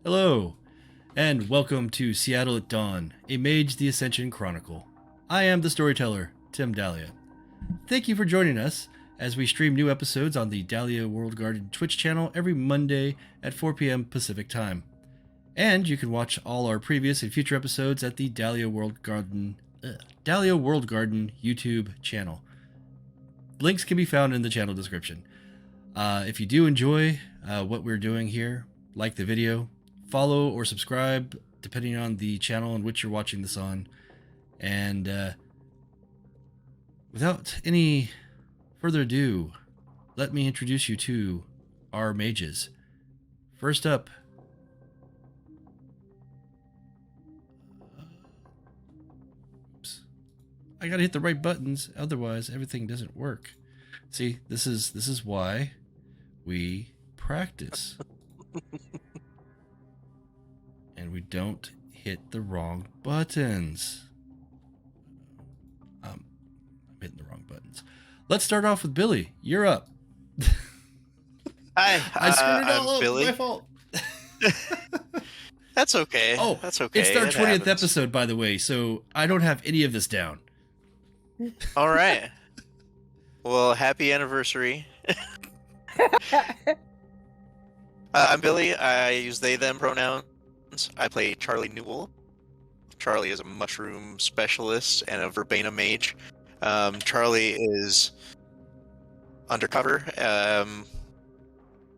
Hello, and welcome to Seattle at Dawn, a Mage the Ascension chronicle. I am the Storyteller, Tim Dahlia. Thank you for joining us as we stream new episodes on the Dahlia World Garden Twitch channel every Monday at 4 p.m. Pacific Time. And you can watch all our previous and future episodes at the Dahlia World Garden YouTube channel. Links can be found in the channel description. If you do enjoy what we're doing here, like the video, follow or subscribe depending on the channel in which you're watching this on. And without any further ado, let me introduce you to our mages. First up, I gotta hit the right buttons, otherwise everything doesn't work. See, this is why we practice. And we don't hit the wrong buttons. I'm hitting the wrong buttons. Let's start off with Billie. You're up. Hi, I screwed it all I'm up. Billie. My fault. That's okay. Oh, that's okay. It's our It 20th happens. episode, by the way, so I don't have any of this down. All right. Well, happy anniversary. I'm Billie. I use they, them pronouns. I play Charlie Newell. Charlie is a mushroom specialist and a Verbena mage. Charlie is undercover.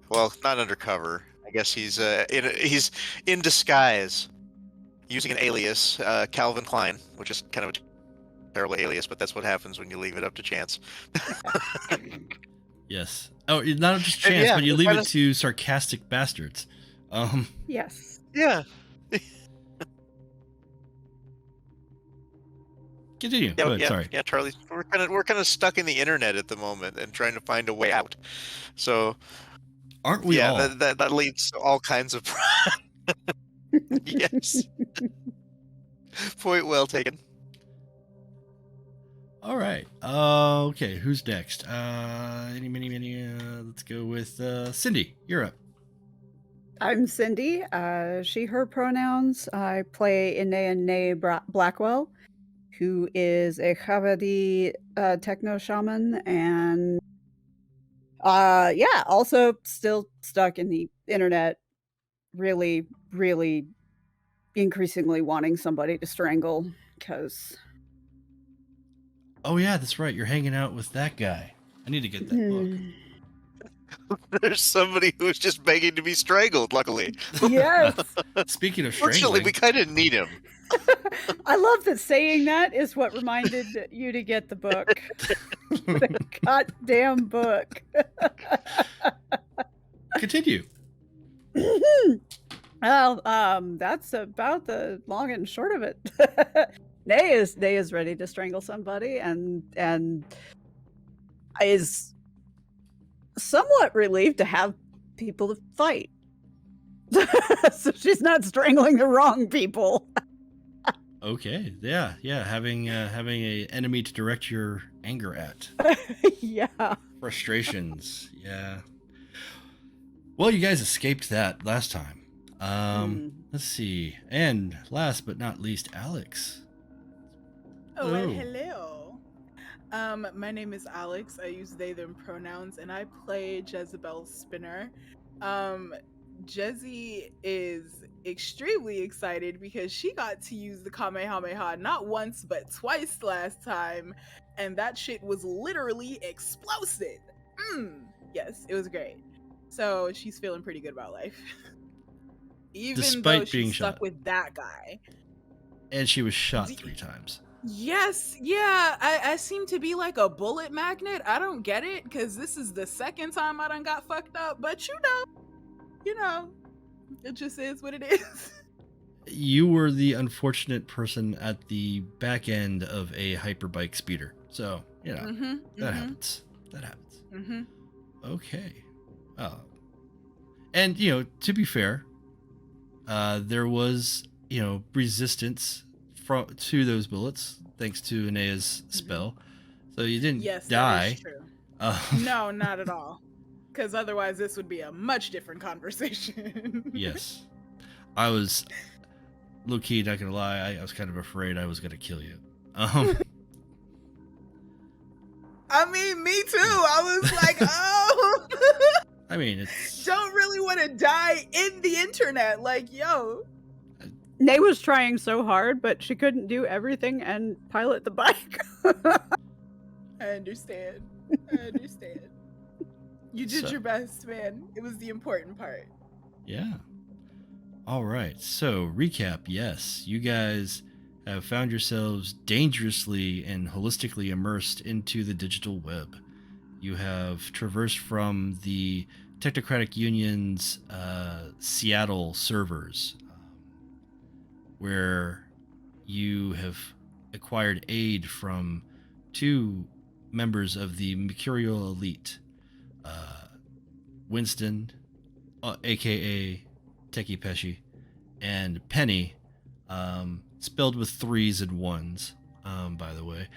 Well, not undercover. I guess he's in disguise, using an alias, Calvin Klein, which is kind of a terrible alias, but that's what happens when you leave it up to chance. Yes. Oh, not just chance, Yeah, but you leave kinda- it to sarcastic bastards. Yes. Yeah. Continue. Yeah, Go ahead, yeah, sorry. yeah, Charlie. We're kind of stuck in the internet at the moment and trying to find a way out. So Aren't we all? that leads to all kinds of. Yes. Point well taken. All right. Okay, who's next? Let's go with Cindy. You're up. I'm Cindy. She, her pronouns. I play Inea Blackwell, who is a Kha'vadi techno shaman, and also still stuck in the internet, really, really increasingly wanting somebody to strangle, because Oh yeah, that's right. You're hanging out with that guy. I need to get that book. There's somebody who's just begging to be strangled. Luckily, Yes. Speaking of fortunately, strangling, we kind of need him. I love that saying that is what reminded you to get the book. The goddamn book. continue. Well, that's about the long and short of it. Nay is ready to strangle somebody and is somewhat relieved to have people to fight. So she's not strangling the wrong people. Okay, yeah. Having a enemy to direct your anger at, Yeah. frustrations. Yeah. Well, you guys escaped that last time. Let's see. And last but not least, Alix. Oh, well, Hello. hello. My name is Alix. I use they, them pronouns, and I play Jezebel Spinner. Jezzy is extremely excited because she got to use the Kamehameha not once but twice last time, and that shit was literally explosive. Yes, it was great. So she's feeling pretty good about life. Even Despite though being she's stuck shot. with that guy. And she was shot 3 times. Yes, yeah, I seem to be like a bullet magnet. I don't get it, because this is the second time I done got fucked up, but you know, it just is what it is. You were the unfortunate person at the back end of a hyperbike speeder. So, you know, that happens. That happens. Okay. And, you know, to be fair, there was, you know, resistance to those bullets thanks to Inea's spell. So you didn't Yes, die. that is true. No, not at all. Because otherwise this would be a much different conversation. Yes. I was low key, not gonna lie. I was kind of afraid I was gonna kill you. I mean, me too. I was like, oh. I mean, it's Don't really want to die in the internet. Like, yo. Nay was trying so hard, but she couldn't do everything and pilot the bike. I understand. I understand. You did your best, man. It was the important part. Yeah. All right. So, recap. Yes, you guys have found yourselves dangerously and holistically immersed into the digital web. You have traversed from the Technocratic Union's Seattle servers, where you have acquired aid from 2 members of the Mercurial Elite, Winston, aka Teki Pesci, and Penny, spelled with 3s and 1s, by the way,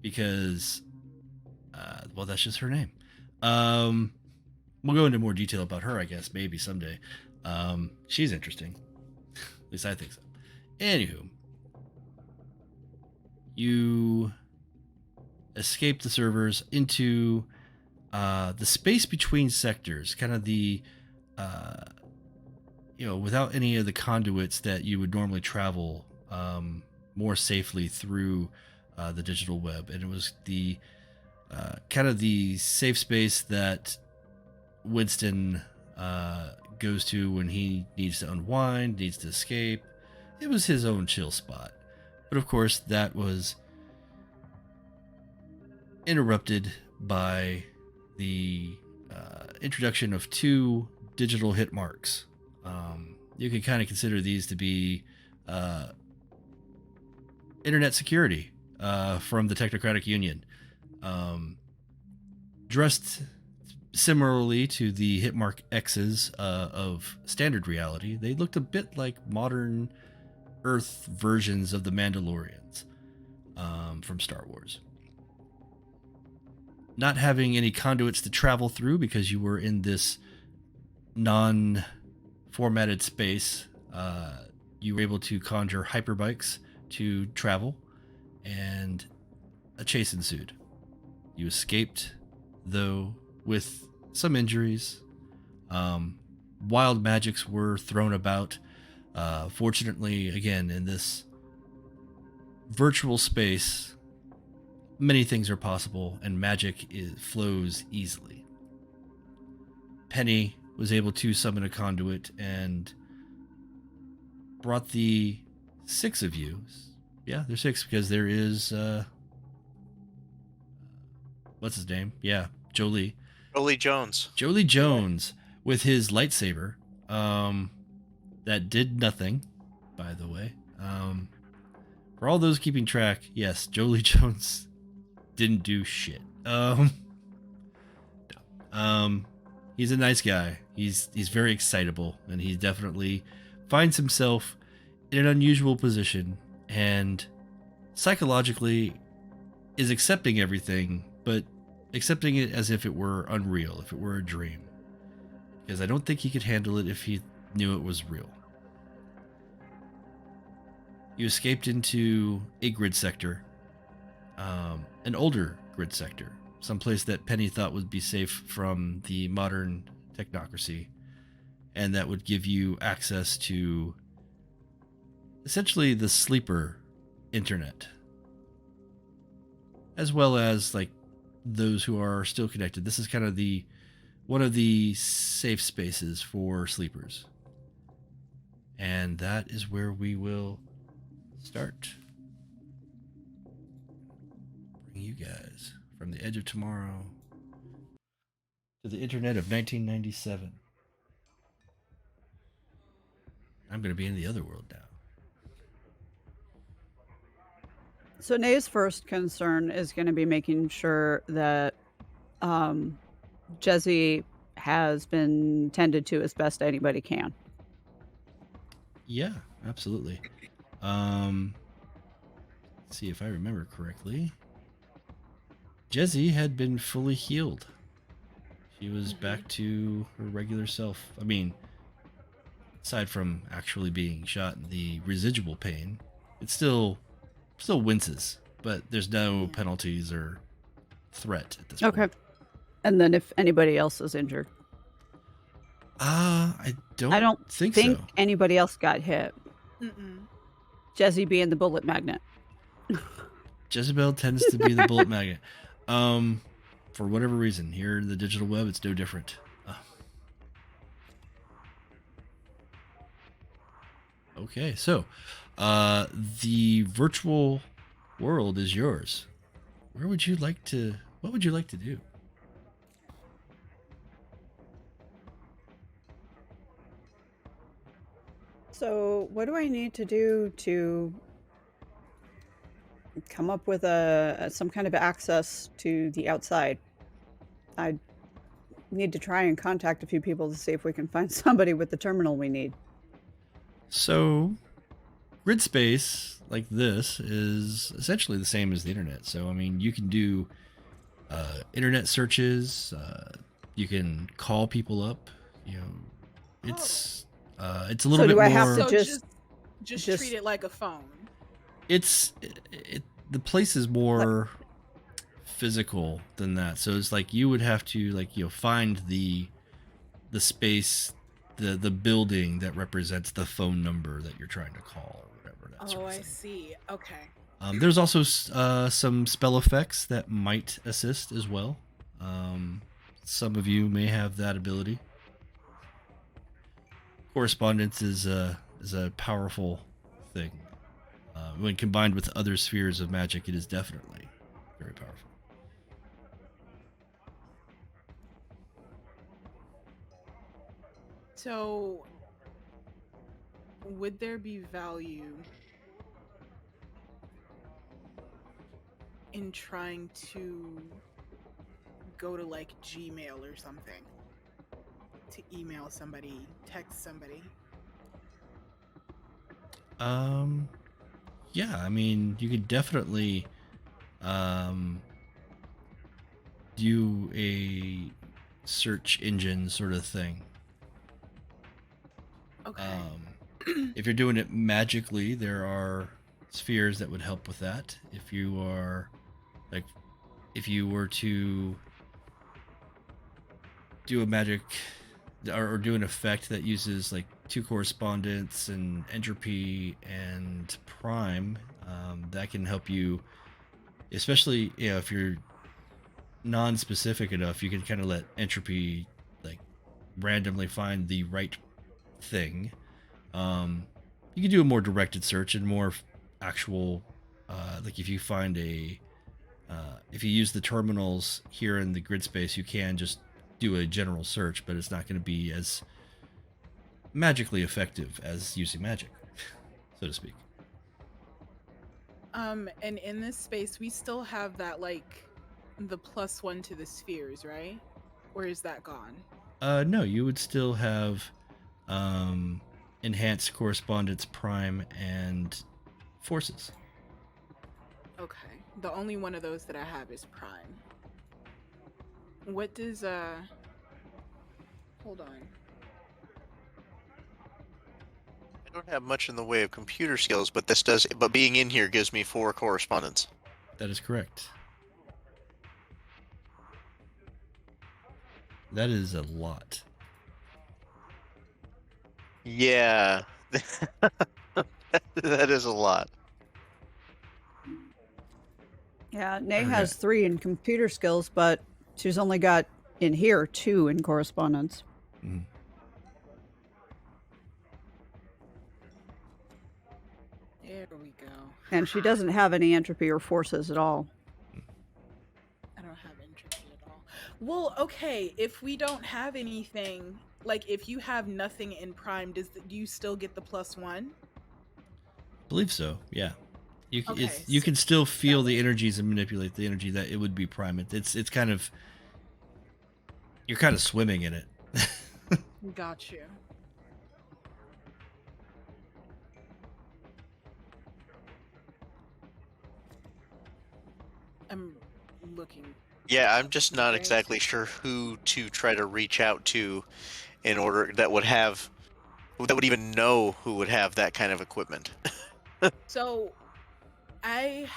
because, well, that's just her name. We'll go into more detail about her, I guess, maybe someday. She's interesting. At least I think so. Anywho, you escape the servers into the space between sectors, kind of the, without any of the conduits that you would normally travel more safely through the digital web. And it was the kind of the safe space that Winston goes to when he needs to unwind, needs to escape. It was his own chill spot. But of course, that was interrupted by the introduction of 2 digital hit marks. You can kind of consider these to be internet security from the Technocratic Union. Dressed similarly to the hitmark X's of standard reality, they looked a bit like modern Earth versions of the Mandalorians from Star Wars. Not having any conduits to travel through because you were in this non-formatted space, you were able to conjure hyperbikes to travel, and a chase ensued. You escaped, though, with some injuries. Wild magics were thrown about. Fortunately, again, in this virtual space, many things are possible, and magic flows easily. Penny was able to summon a conduit and brought the 6 of you. Yeah, there's 6 because there is what's his name? Yeah, Jolee Jones. Jolee Jones with his lightsaber. That did nothing, by the way. For all those keeping track, yes, Jolee Jones didn't do shit. He's a nice guy. He's very excitable, and he definitely finds himself in an unusual position, and psychologically is accepting everything, but accepting it as if it were unreal, if it were a dream. Because I don't think he could handle it if he knew it was real. You escaped into a grid sector, an older grid sector, someplace that Penny thought would be safe from the modern technocracy, and that would give you access to essentially the sleeper internet, as well as like those who are still connected. This is kind of one of the safe spaces for sleepers, and that is where we will start. Bring you guys from the edge of tomorrow to the internet of 1997. I'm going to be in the other world now. So Nay's first concern is going to be making sure that Jesse has been tended to as best anybody can. Yeah, absolutely. Let's see if I remember correctly. Jesse had been fully healed. She was back to her regular self. I mean, aside from actually being shot and the residual pain, it still winces, but there's no penalties or threat at this point. Okay. And then if anybody else is injured, I don't think so. anybody else got hit. Mm-mm. Jesse being the bullet magnet. Jezebel tends to be the bullet magnet. For whatever reason, here in the digital web, it's no different. Okay, so the virtual world is yours. What would you like to do? So what do I need to do to come up with some kind of access to the outside? I need to try and contact a few people to see if we can find somebody with the terminal we need. So, grid space like this is essentially the same as the internet. So, I mean, you can do internet searches. You can call people up. You know, it's a little bit more. I have to just treat it like a phone? The place is more physical than that. So it's like you would have to find the space, the building that represents the phone number that you're trying to call or whatever. That sort of thing. I see. Okay. There's also some spell effects that might assist as well. Some of you may have that ability. Correspondence is a powerful thing. When combined with other spheres of magic, it is definitely very powerful. So, would there be value in trying to go to like Gmail or something to email somebody, text somebody? Yeah, I mean, you could definitely do a search engine sort of thing. Okay. If you're doing it magically, there are spheres that would help with that. If you were to do a magic or do an effect that uses like 2 correspondence and entropy and prime, that can help you, especially if you're non-specific enough. You can kind of let entropy like randomly find the right thing. You can do a more directed search and more actual, like if you find if you use the terminals here in the grid space, you can just do a general search, but it's not going to be as magically effective as using magic, so to speak. And in this space, we still have that like the +1 to the spheres, right? Or is that gone? No, you would still have enhanced correspondence, prime, and forces. Okay. The only one of those that I have is prime. What does hold on. I don't have much in the way of computer skills, but being in here gives me 4 correspondence. That is correct. That is a lot. Yeah. That is a lot. Yeah, Nay has 3 in computer skills, but she's only got in here 2 in correspondence. Mm-hmm. There we go. And she doesn't have any entropy or forces at all. I don't have entropy at all. Well, okay, if we don't have anything, like if you have nothing in prime, do you still get the +1? I believe so, yeah. You Okay, you can still feel the energies and manipulate the energy that it would be prime. It's kind of, you're kind of swimming in it. Got you. I'm looking Yeah, I'm just not Right. exactly sure who to try to reach out to in order that would even know who would have that kind of equipment. So I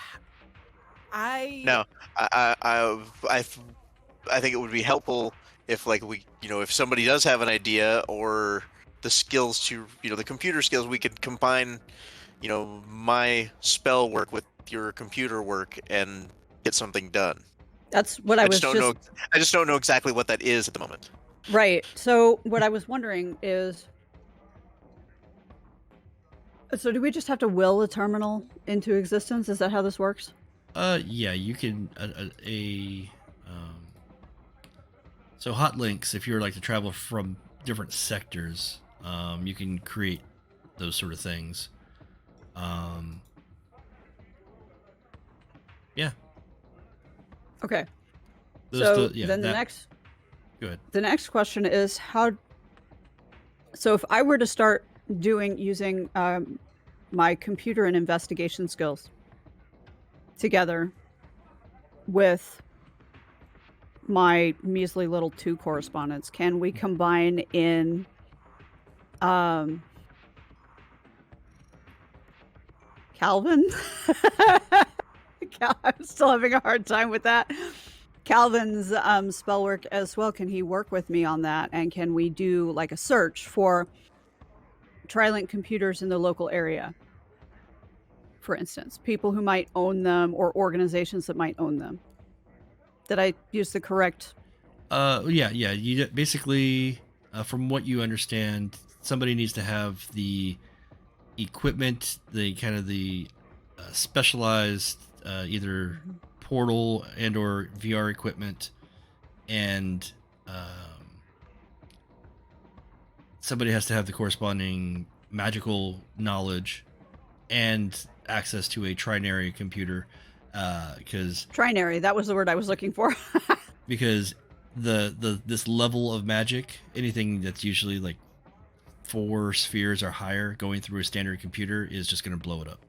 I Now, I think it would be helpful if like if somebody does have an idea or the skills to, the computer skills, we could combine, my spell work with your computer work and get something done. That's what I I just was don't know. I just don't know exactly what that is at the moment. right. So what I was wondering is, so do we just have to will a terminal into existence? Is that how this works? Yeah, you can so hot links. If you're like to travel from different sectors, you can create those sort of things. Yeah. Okay. Those So yeah, then go ahead. the next question is how. So if I were to start using my computer and investigation skills together with my measly little 2 correspondence, can we combine in Calvin? I'm still having a hard time with that. Calvin's spell work as well. Can he work with me on that? And can we do like a search for Trilink computers in the local area? For instance, people who might own them or organizations that might own them. Did I use the correct? Yeah. You basically, from what you understand, somebody needs to have the equipment, the kind of the specialized either portal and or VR equipment, and somebody has to have the corresponding magical knowledge and access to a trinary computer, because Trinary, that was the word I was looking for. because this level of magic, anything that's usually like 4 spheres or higher going through a standard computer is just going to blow it up.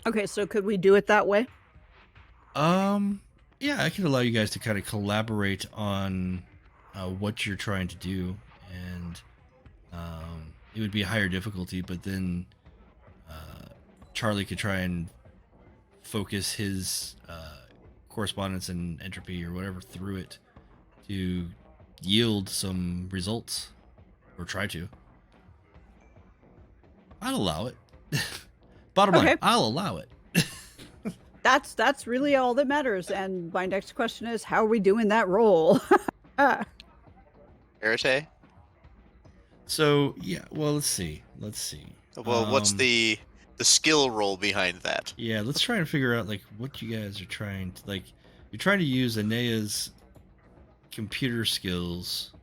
Okay, so could we do it that way? Yeah, I can allow you guys to kind of collaborate on what you're trying to do, and it would be a higher difficulty, but then Charlie could try and focus his correspondence and entropy or whatever through it to yield some results, or try to. I'll allow it. Bottom line, Okay. I'll allow it. That's really all that matters. And my next question is, how are we doing that roll? Arete? So yeah, well, let's see. Well, what's the skill roll behind that? Yeah, let's try and figure out like what you guys are trying to like. You're trying to use Inea's computer skills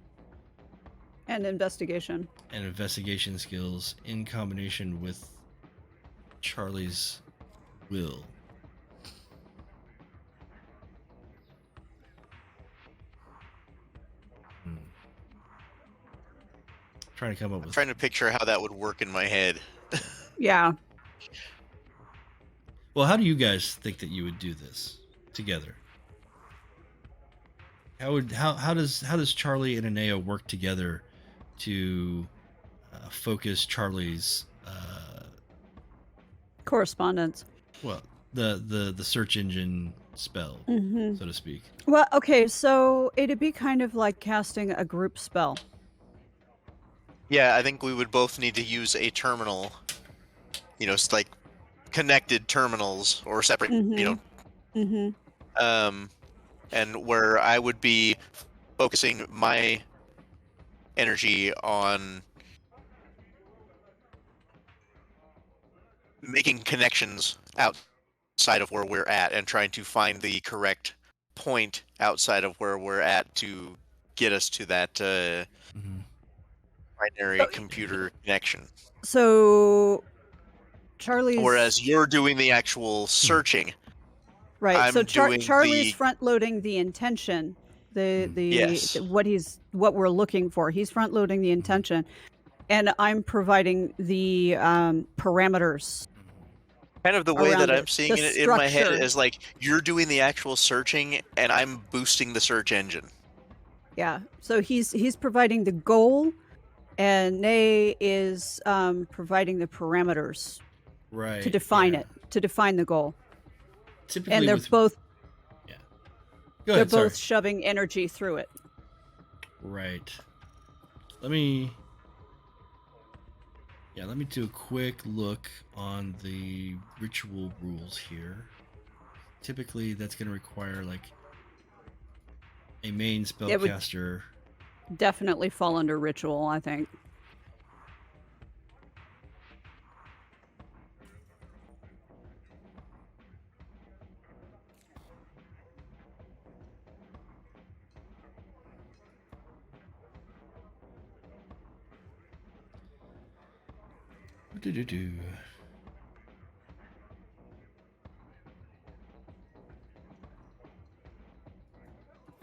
And investigation. and investigation skills in combination with Charlie's will. Trying to come up I'm with. trying to picture how that would work in my head. Yeah. Well, how do you guys think that you would do this together? How does Charlie and Inea work together to focus Charlie's Correspondence. well, the search engine spell, Mm-hmm. so to speak? Well, okay, so it'd be kind of like casting a group spell. Yeah, I think we would both need to use a terminal. It's like connected terminals or separate. Mm-hmm. And where I would be focusing my energy on making connections outside of where we're at and trying to find the correct point outside of where we're at to get us to that binary computer connection. So Charlie's Whereas you're doing the actual searching. right. I'm So doing Charlie's the- front loading the intention. Yes. What we're looking for. He's front loading the intention, and I'm providing the parameters Kind of the way around that I'm it, seeing the it in my head structure. is like you're doing the actual searching and I'm boosting the search engine. Yeah. So he's providing the goal, and Nay is providing the parameters Right. to define yeah. it, to define the goal. Typically, And they're with both yeah. Go they're ahead. Sorry. both shoving energy through it. Right. Let me do a quick look on the ritual rules here. Typically, that's going to require like a main It would spellcaster. definitely fall under ritual, I think. Do-do-do.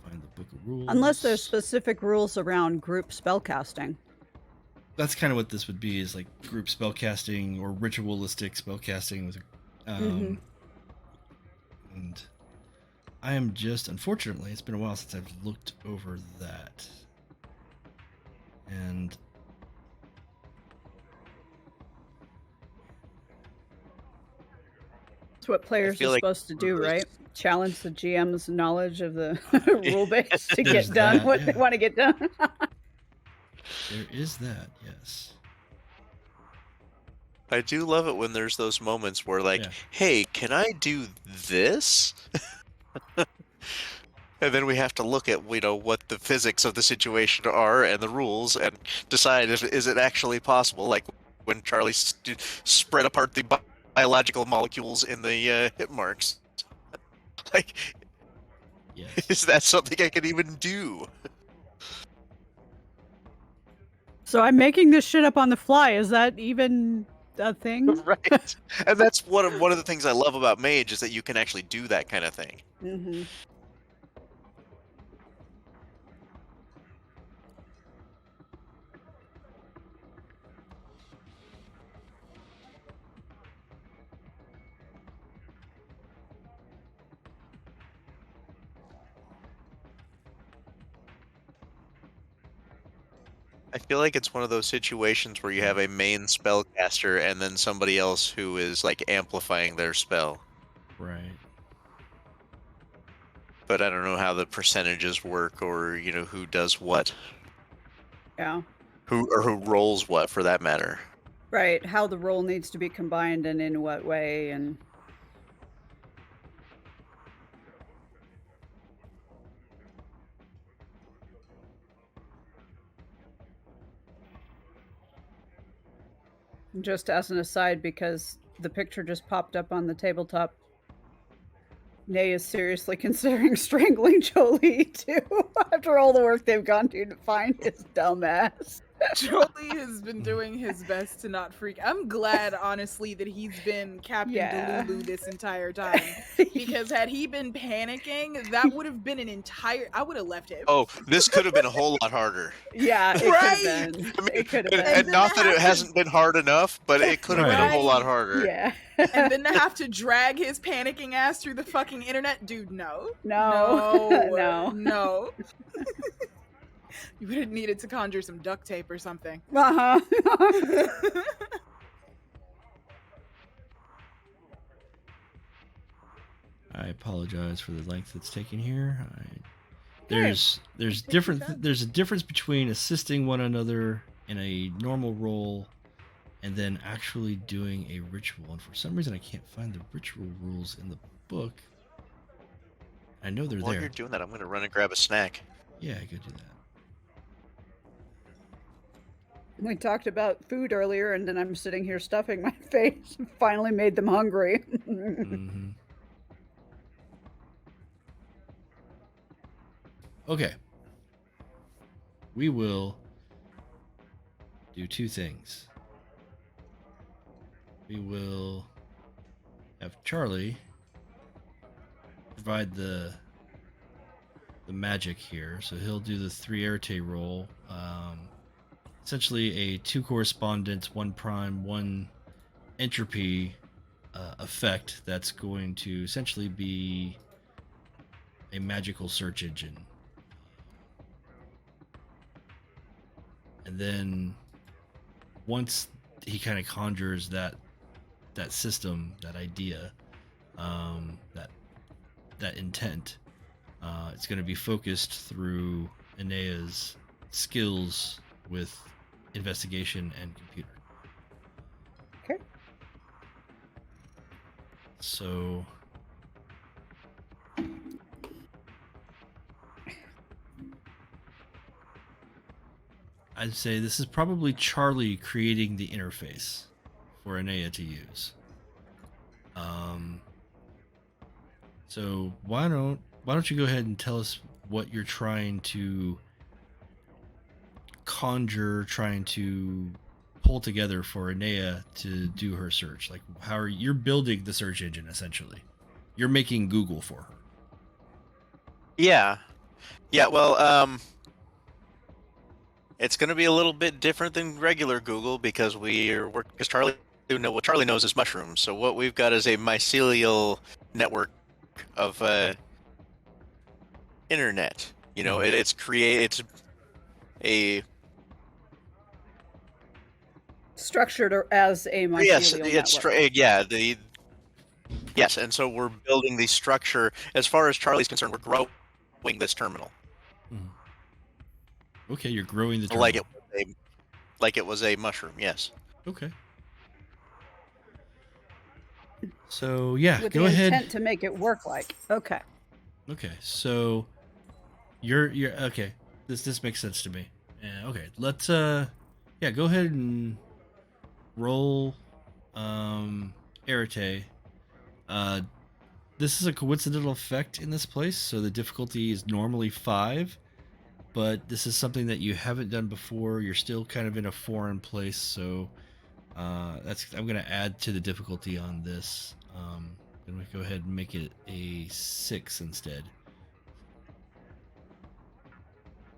Find the book of rules. Unless there's specific rules around group spellcasting. That's kind of what this would be, is like group spellcasting or ritualistic spellcasting with Mhm. and I am just, unfortunately, it's been a while since I've looked over that. And That's what players feel are like supposed to do, those- right? Challenge the GM's knowledge of the rule base to There's get done that, what yeah. they want to get done. there is that, yes. I do love it when there's those moments where like, Yeah. hey, can I do this? And then we have to look at what the physics of the situation are and the rules and decide if is it actually possible. Like when Charlie spread apart the biological molecules in the hit marks. Like, Yes. is that something I can even do? So I'm making this shit up on the fly. Is that even a thing? Right. And that's one of the things I love about Mage is that you can actually do that kind of thing. Mm-hmm. I feel like it's one of those situations where you have a main spellcaster and then somebody else who is like amplifying their spell. Right. But I don't know how the percentages work or who does what. Yeah. Who rolls what for that matter. Right. How the role needs to be combined and in what way, and just as an aside, because the picture just popped up on the tabletop, Nay is seriously considering strangling Jolee too, after all the work they've gone to find his dumbass. Jolee has been doing his best to not freak. I'm glad, honestly, that he's been Captain Yeah. Delulu this entire time. Because had he been panicking, that would have been I would have left him. Oh, this could have been a whole lot harder. Yeah, it Right? could have been. I mean, It could have and, been. and not that it hasn't been hard enough, but it could have been a whole lot Right. harder. Yeah. And then to have to drag his panicking ass through the fucking internet, dude, no. No. No. No. You would have needed to conjure some duct tape or something. Uh-huh. I apologize for the length it's taking here. Hey, There's take your different time. there's a difference between assisting one another in a normal role and then actually doing a ritual. And for some reason I can't find the ritual rules in the book. I know they're While there. you're doing that, I'm going to run and grab a snack. Yeah, I could do that. We talked about food earlier, and then I'm sitting here stuffing my face. Finally made them hungry. Mm-hmm. Okay. We will do two things. We will have Charlie provide the magic here. So he'll do the 3 arete roll. Essentially a 2 correspondence, 1 prime, 1 entropy effect that's going to essentially be a magical search engine. And then once he kind of conjures that system, that idea, that intent, it's going to be focused through Inea's skills with investigation and computer. Okay. So I'd say this is probably Charlie creating the interface for Inea to use. So why don't you go ahead and tell us what you're trying to conjure, trying to pull together for Inea to do her search? Like, how are you're building the search engine essentially? You're making Google for her. Yeah. Well, it's going to be a little bit different than regular Google because because Charlie knows is mushrooms. So what we've got is a mycelial network of internet. It's a Structured as a mycelial network. Yes, and so we're building the structure. As far as Charlie's concerned, we're growing this terminal. Okay, you're growing the terminal. Like it was a mushroom. Yes. Okay. So yeah, with go the ahead. intent to make it work like. Okay. Okay, so you're okay. This makes sense to me. Okay, let's go ahead and roll Arete. This is a coincidental effect in this place, so the difficulty is normally 5, but this is something that you haven't done before. You're still kind of in a foreign place, so I'm going to add to the difficulty on this. I'm going to go ahead and make it a 6 instead.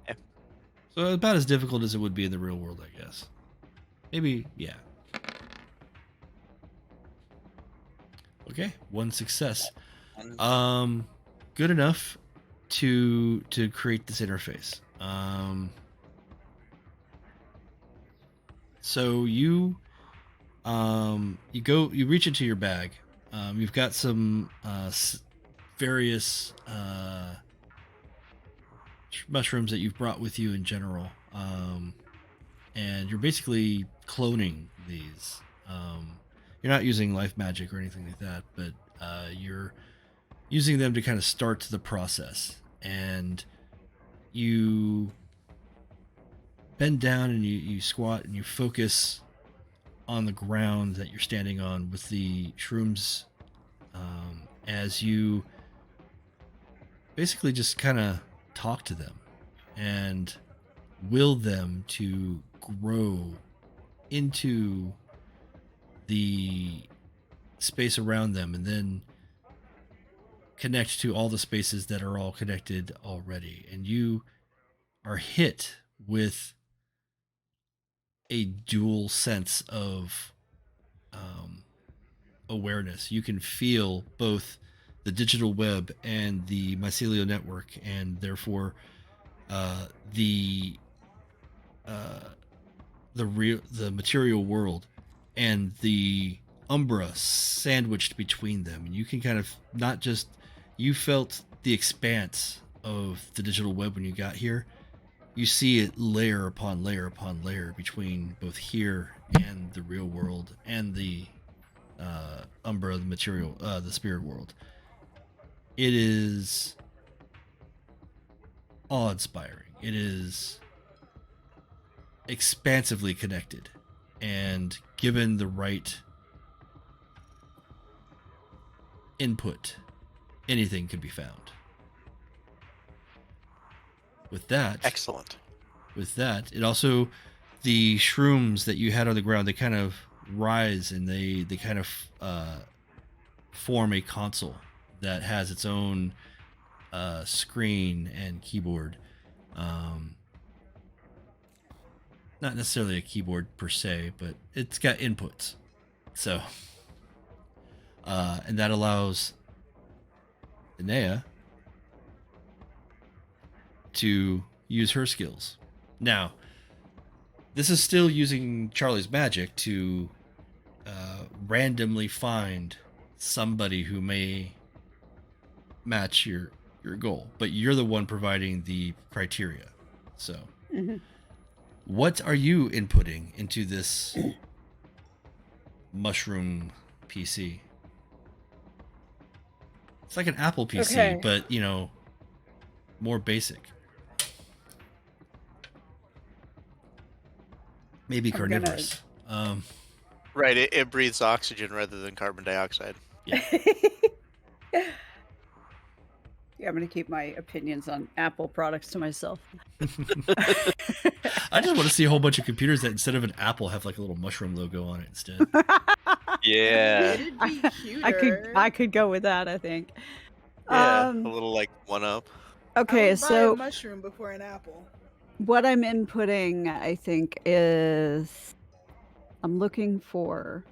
Okay. So about as difficult as it would be in the real world, I guess. Maybe, yeah. Okay, 1 success. Good enough to create this interface. So you reach into your bag. You've got some various mushrooms that you've brought with you in general, and you're basically cloning these. You're not using life magic or anything like that, but you're using them to kind of start the process. And you bend down and you squat and you focus on the ground that you're standing on with the shrooms, as you basically just kind of talk to them and will them to grow into the space around them, and then connect to all the spaces that are all connected already. And you are hit with a dual sense of awareness. You can feel both the digital web and the mycelial network, and therefore the material world and the Umbra sandwiched between them. And you can kind of not just, you felt the expanse of the digital web when you got here. You see it layer upon layer upon layer between both here and the real world and the Umbra, the material, the spirit world. It is awe-inspiring. It is expansively connected, and given the right input, anything can be found. With that, Excellent. With that, it also, the shrooms that you had on the ground, they kind of rise and they kind of form a console that has its own screen and keyboard. Not necessarily a keyboard per se, but it's got inputs. So and that allows Inea to use her skills. Now, this is still using Charlie's magic to randomly find somebody who may match your goal, but you're the one providing the criteria. So, what are you inputting into this mushroom PC? It's like an Apple PC, but more basic. Maybe carnivorous. Right, it breathes oxygen rather than carbon dioxide. Yeah. Yeah, I'm going to keep my opinions on Apple products to myself. I just want to see a whole bunch of computers that instead of an apple have like a little mushroom logo on it instead. Yeah. It'd be cuter. I could go with that, I think. Yeah, a little like one up. Okay, I would buy so a mushroom before an apple. what I'm inputting, I think, is I'm looking for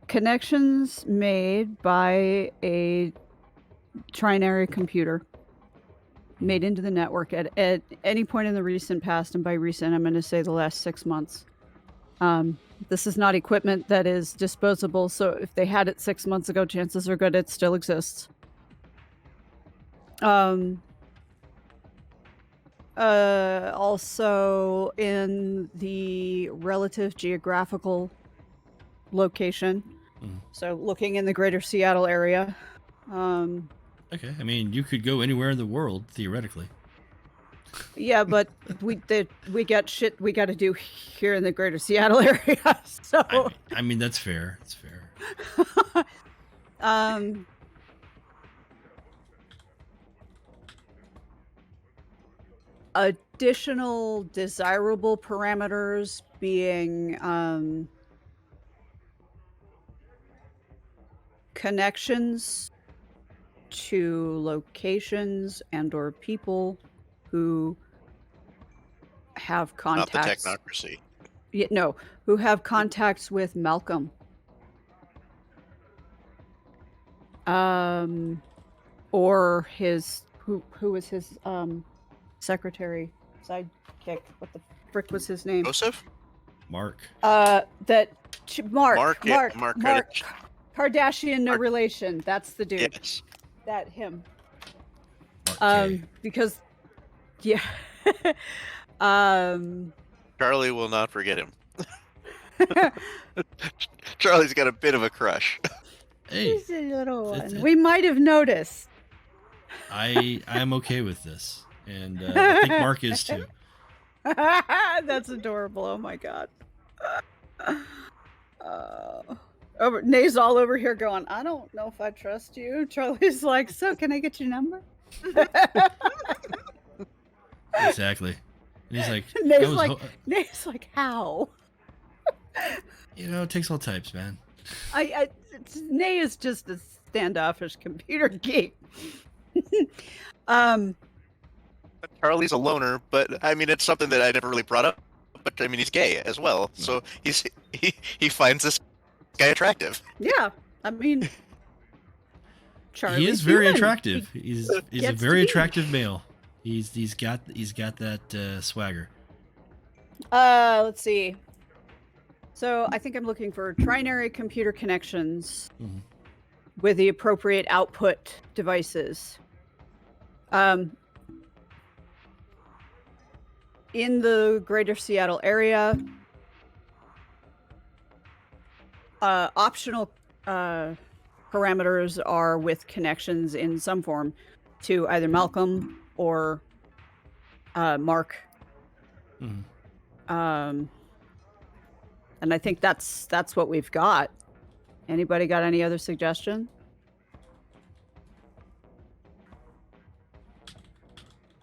connections made by a trinary computer made into the network at any point in the recent past, and by recent, I'm going to say the last 6 months. This is not equipment that is disposable, so if they had it 6 months ago, chances are good it still exists. Also in the relative geographical location. So looking in the greater Seattle area. Okay, I mean, you could go anywhere in the world, theoretically. Yeah, but we got shit we got to do here in the greater Seattle area. So I mean that's fair. It's fair. Additional desirable parameters being connections to locations and or people who have contacts. Not the technocracy. Yeah, no, who have contacts with Malcolm. Or his who was his secretary, sidekick. What the frick was his name? Joseph? Mark. Mark Kardashian, no relation. That's the dude. Yes. That him. Mark K. Because yeah. Charlie will not forget him. Charlie's got a bit of a crush. Hey, He's a little one. We might have noticed. I'm okay with this, and I think Mark is too. That's adorable. Oh my god. Nae's all over here going, I don't know if I trust you. Charlie's like, so can I get your number? Exactly. And he's like, Nae's like, how? It takes all types, man. Nae is just a standoffish computer geek. Charlie's a loner, but I mean, it's something that I never really brought up. But I mean, he's gay as well, so he finds this guy attractive. Yeah, I mean, Charlie's he is very human. attractive. He's a very attractive male. He's got that swagger. Let's see. So I think I'm looking for trinary computer connections with the appropriate output devices. In the greater Seattle area, optional parameters are with connections in some form to either Malcolm or Mark. And I think that's what we've got. Anybody got any other suggestion?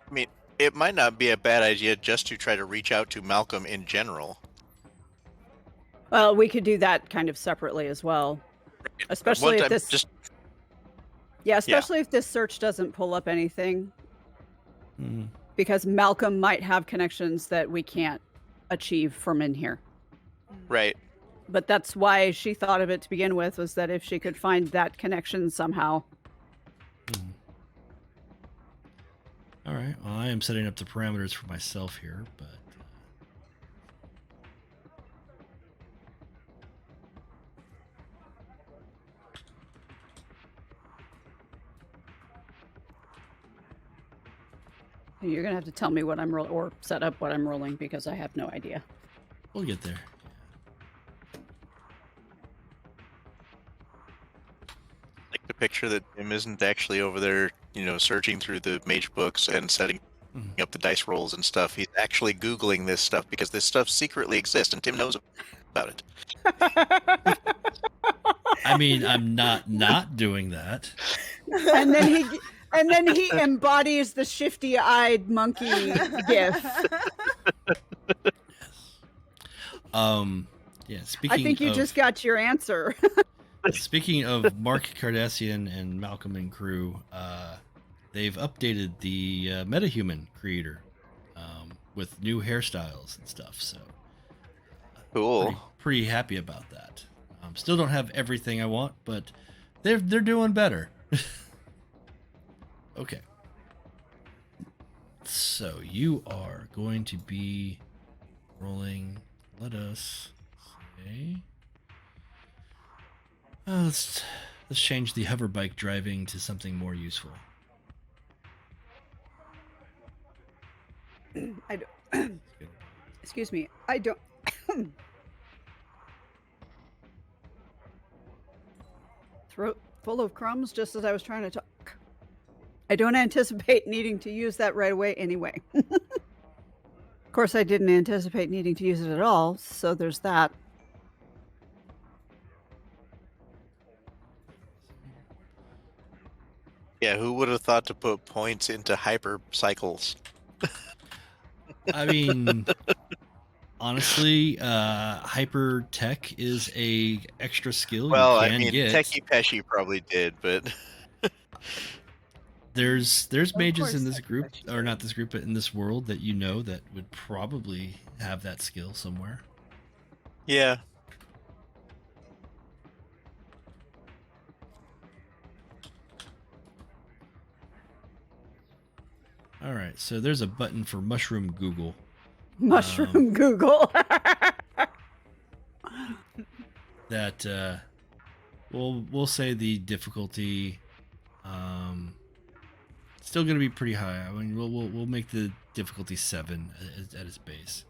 I mean, it might not be a bad idea just to try to reach out to Malcolm in general. Well, we could do that kind of separately as well. Especially if this... if this search doesn't pull up anything. Because Malcolm might have connections that we can't achieve from in here. Right. But that's why she thought of it to begin with, was that if she could find that connection somehow. All right. Well, I am setting up the parameters for myself here, but You're gonna have to tell me what I'm rolling, or set up what I'm rolling, because I have no idea. we'll get there. Like the picture that Tim isn't actually over there, searching through the Mage books and setting up the dice rolls and stuff. He's actually Googling this stuff because this stuff secretly exists and Tim knows about it. I mean, I'm not doing that. And then he embodies the shifty-eyed monkey gif. Yeah. Speaking I think you just got your answer. Speaking of Mark Cardassian and Malcolm and crew, they've updated the MetaHuman creator with new hairstyles and stuff. So Cool. Pretty happy about that. Still don't have everything I want, but they're doing better. Okay. So you are going to be rolling. Let us say. Let's change the hover bike driving to something more useful. I don't. Excuse me. I don't. Throat full of crumbs, just as I was trying to talk. I don't anticipate needing to use that right away anyway. Of course, I didn't anticipate needing to use it at all, so there's that. Yeah, who would have thought to put points into hyper cycles? I mean, honestly, hyper tech is a extra skill Well, you can get. Techie Pesci probably did, but There's mages in course, this group, or not this group, but in this world that that would probably have that skill somewhere. yeah. All right, so there's a button for Mushroom Google. Mushroom Google. That we'll say the difficulty still going to be pretty high. I mean, we'll make the difficulty 7 at its base.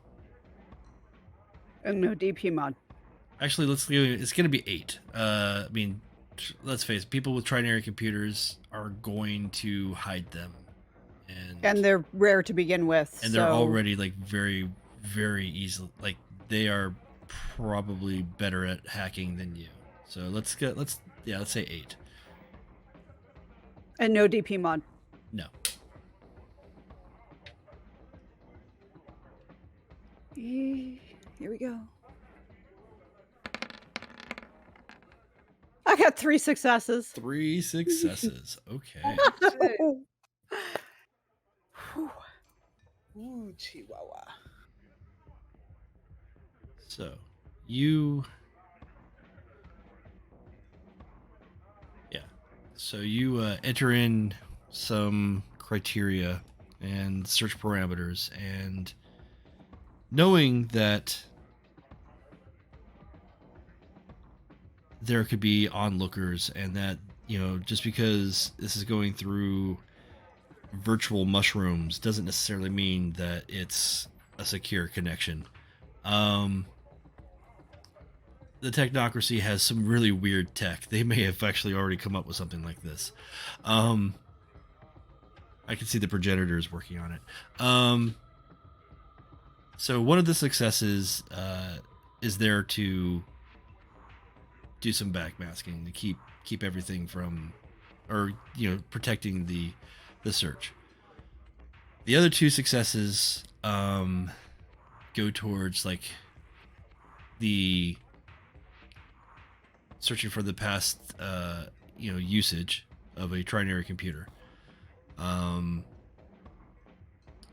And no DP mod. Actually, it's going to be 8. I mean, let's face it, people with trinary computers are going to hide them. And they're rare to begin with. And they're already like very, very easily, like they are probably better at hacking than you. So let's say 8. And no DP mod. No. Here we go. I got 3 successes. 3 successes. Okay. Ooh, Chihuahua. So you enter in some criteria and search parameters, and knowing that there could be onlookers, and that just because this is going through virtual mushrooms doesn't necessarily mean that it's a secure connection. The technocracy has some really weird tech. They may have actually already come up with something like this. I can see the progenitors working on it. So one of the successes is there to do some backmasking to keep everything from, or protecting the search. The other 2 successes go towards like the searching for the past usage of a trinary computer.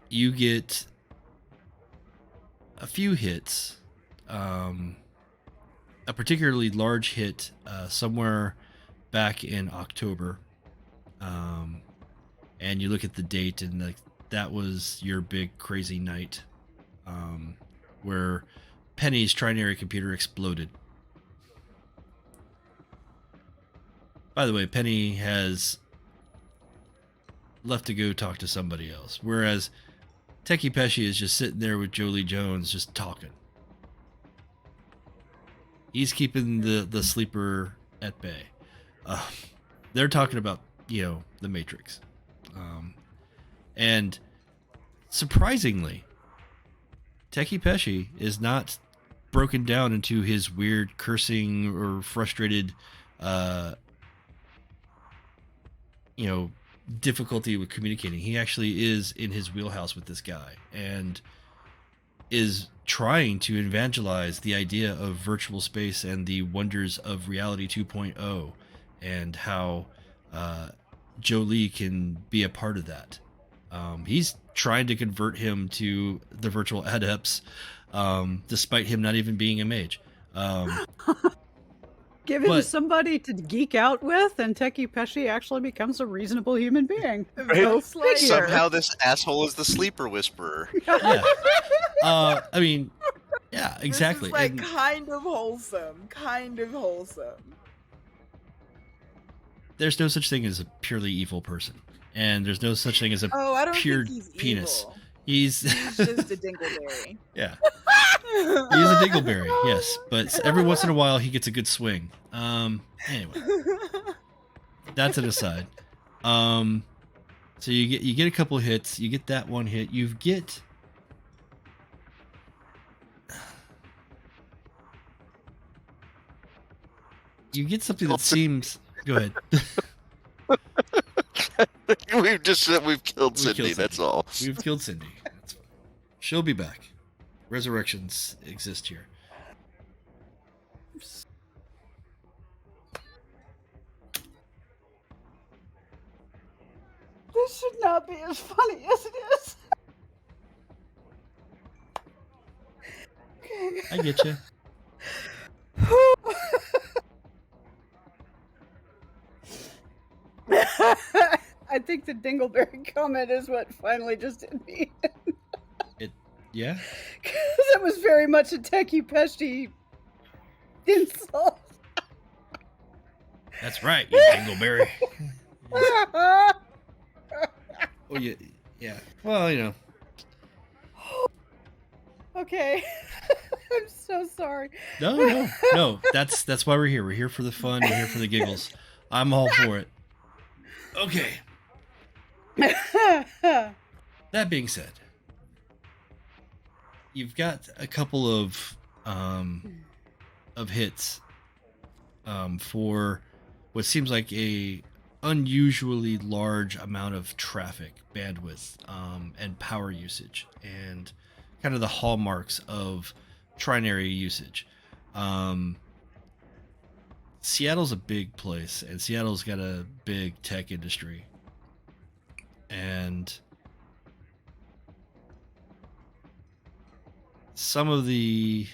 You get a few hits, a particularly large hit somewhere back in October, and you look at the date, and that was your big crazy night, where Penny's trinary computer exploded. By the way, Penny has left to go talk to somebody else, whereas Techie Pesci is just sitting there with Jolee Jones just talking. He's keeping the sleeper at bay. They're talking about, the Matrix. And surprisingly, Techie Pesci is not broken down into his weird cursing or frustrated, difficulty with communicating. He actually is in his wheelhouse with this guy and is trying to evangelize the idea of virtual space and the wonders of reality 2.0 and how Jolee can be a part of that. He's trying to convert him to the virtual adepts, despite him not even being a mage. Give him somebody to geek out with, and Techie Pesci actually becomes a reasonable human being. Go figure. Somehow this asshole is the sleeper whisperer. Yeah. Yeah, exactly. This is kind of wholesome. There's no such thing as a purely evil person, and there's no such thing as a pure penis. Evil. He's just a dingleberry. Yeah. He is a dingleberry, yes, but every once in a while he gets a good swing. Anyway, that's an aside. So you get a couple hits. You get that one hit. You get something that seems. Go ahead. We've killed Cindy. That's all. We've killed Cindy. That's fine. She'll be back. Resurrections exist here. This should not be as funny as it is. Okay. I get you. I think the dingleberry comment is what finally just hit me. Yeah? Because it was very much a Techie Pesci insult. That's right, you dingleberry. Oh, yeah. Well, Okay. I'm so sorry. No. That's why we're here. We're here for the fun. We're here for the giggles. I'm all for it. Okay. That being said, you've got a couple of hits for what seems like a unusually large amount of traffic, bandwidth, and power usage, and kind of the hallmarks of trinary usage. Seattle's a big place, and Seattle's got a big tech industry, and some of the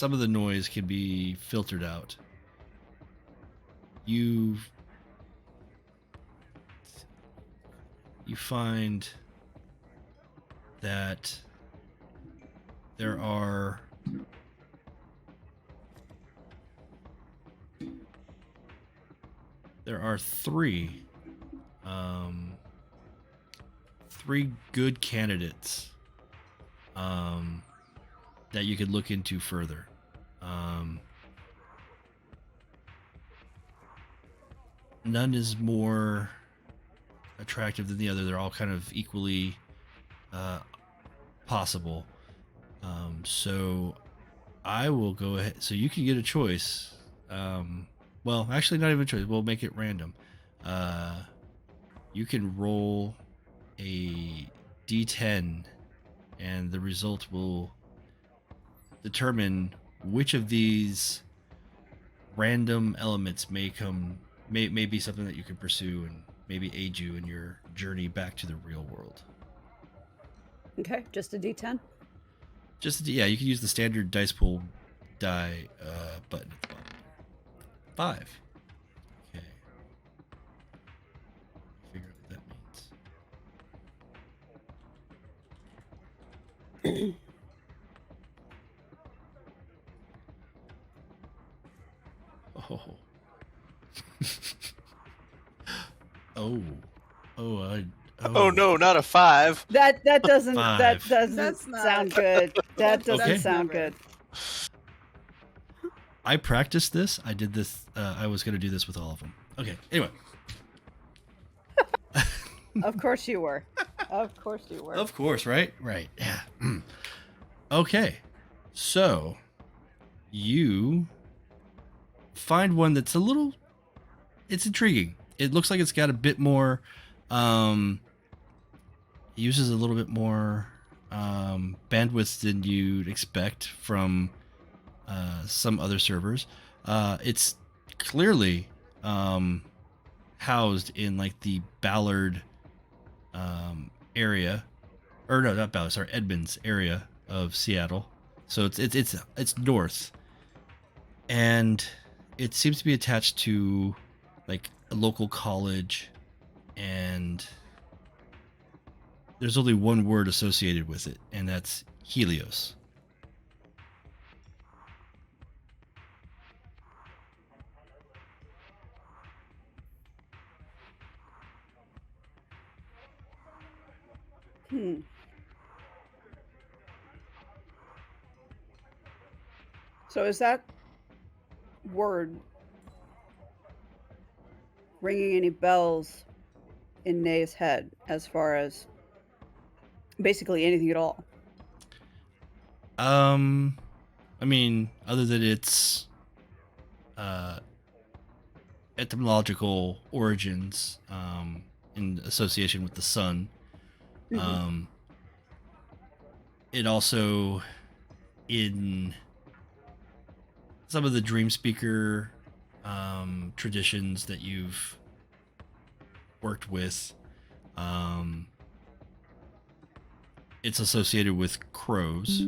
noise can be filtered out. You find that there are three good candidates that you could look into further. None is more attractive than the other. They're all kind of equally possible. So I will go ahead. So you can get a choice. Well, actually, not even a choice. We'll make it random. You can roll a D10, and the result will determine which of these random elements may be something that you can pursue and maybe aid you in your journey back to the real world. Okay, just a D10? Yeah, you can use the standard dice pool die button at the bottom. 5. Okay. Figure out what that means. Oh. Oh. Oh no, not a 5. That doesn't Five. That's not- sound good. That doesn't Okay. sound never. good. I practiced this. I did this. I was going to do this with all of them. Okay. Anyway. Of course you were. Of course you were. Of course, right? Right. Yeah. Okay. So you find one that's it's intriguing. It looks like it's got a bit more uses a little bit more bandwidth than you'd expect from some other servers. It's clearly housed in like the Ballard area, or no, not Ballard, sorry, Edmonds area of Seattle. So it's north, and it seems to be attached to like a local college, and there's only one word associated with it, and that's Helios. So is that word ringing any bells in Nay's head as far as basically anything at all? I mean, other than its etymological origins, in association with the sun, it also, in some of the dream speaker traditions that you've worked with, it's associated with crows,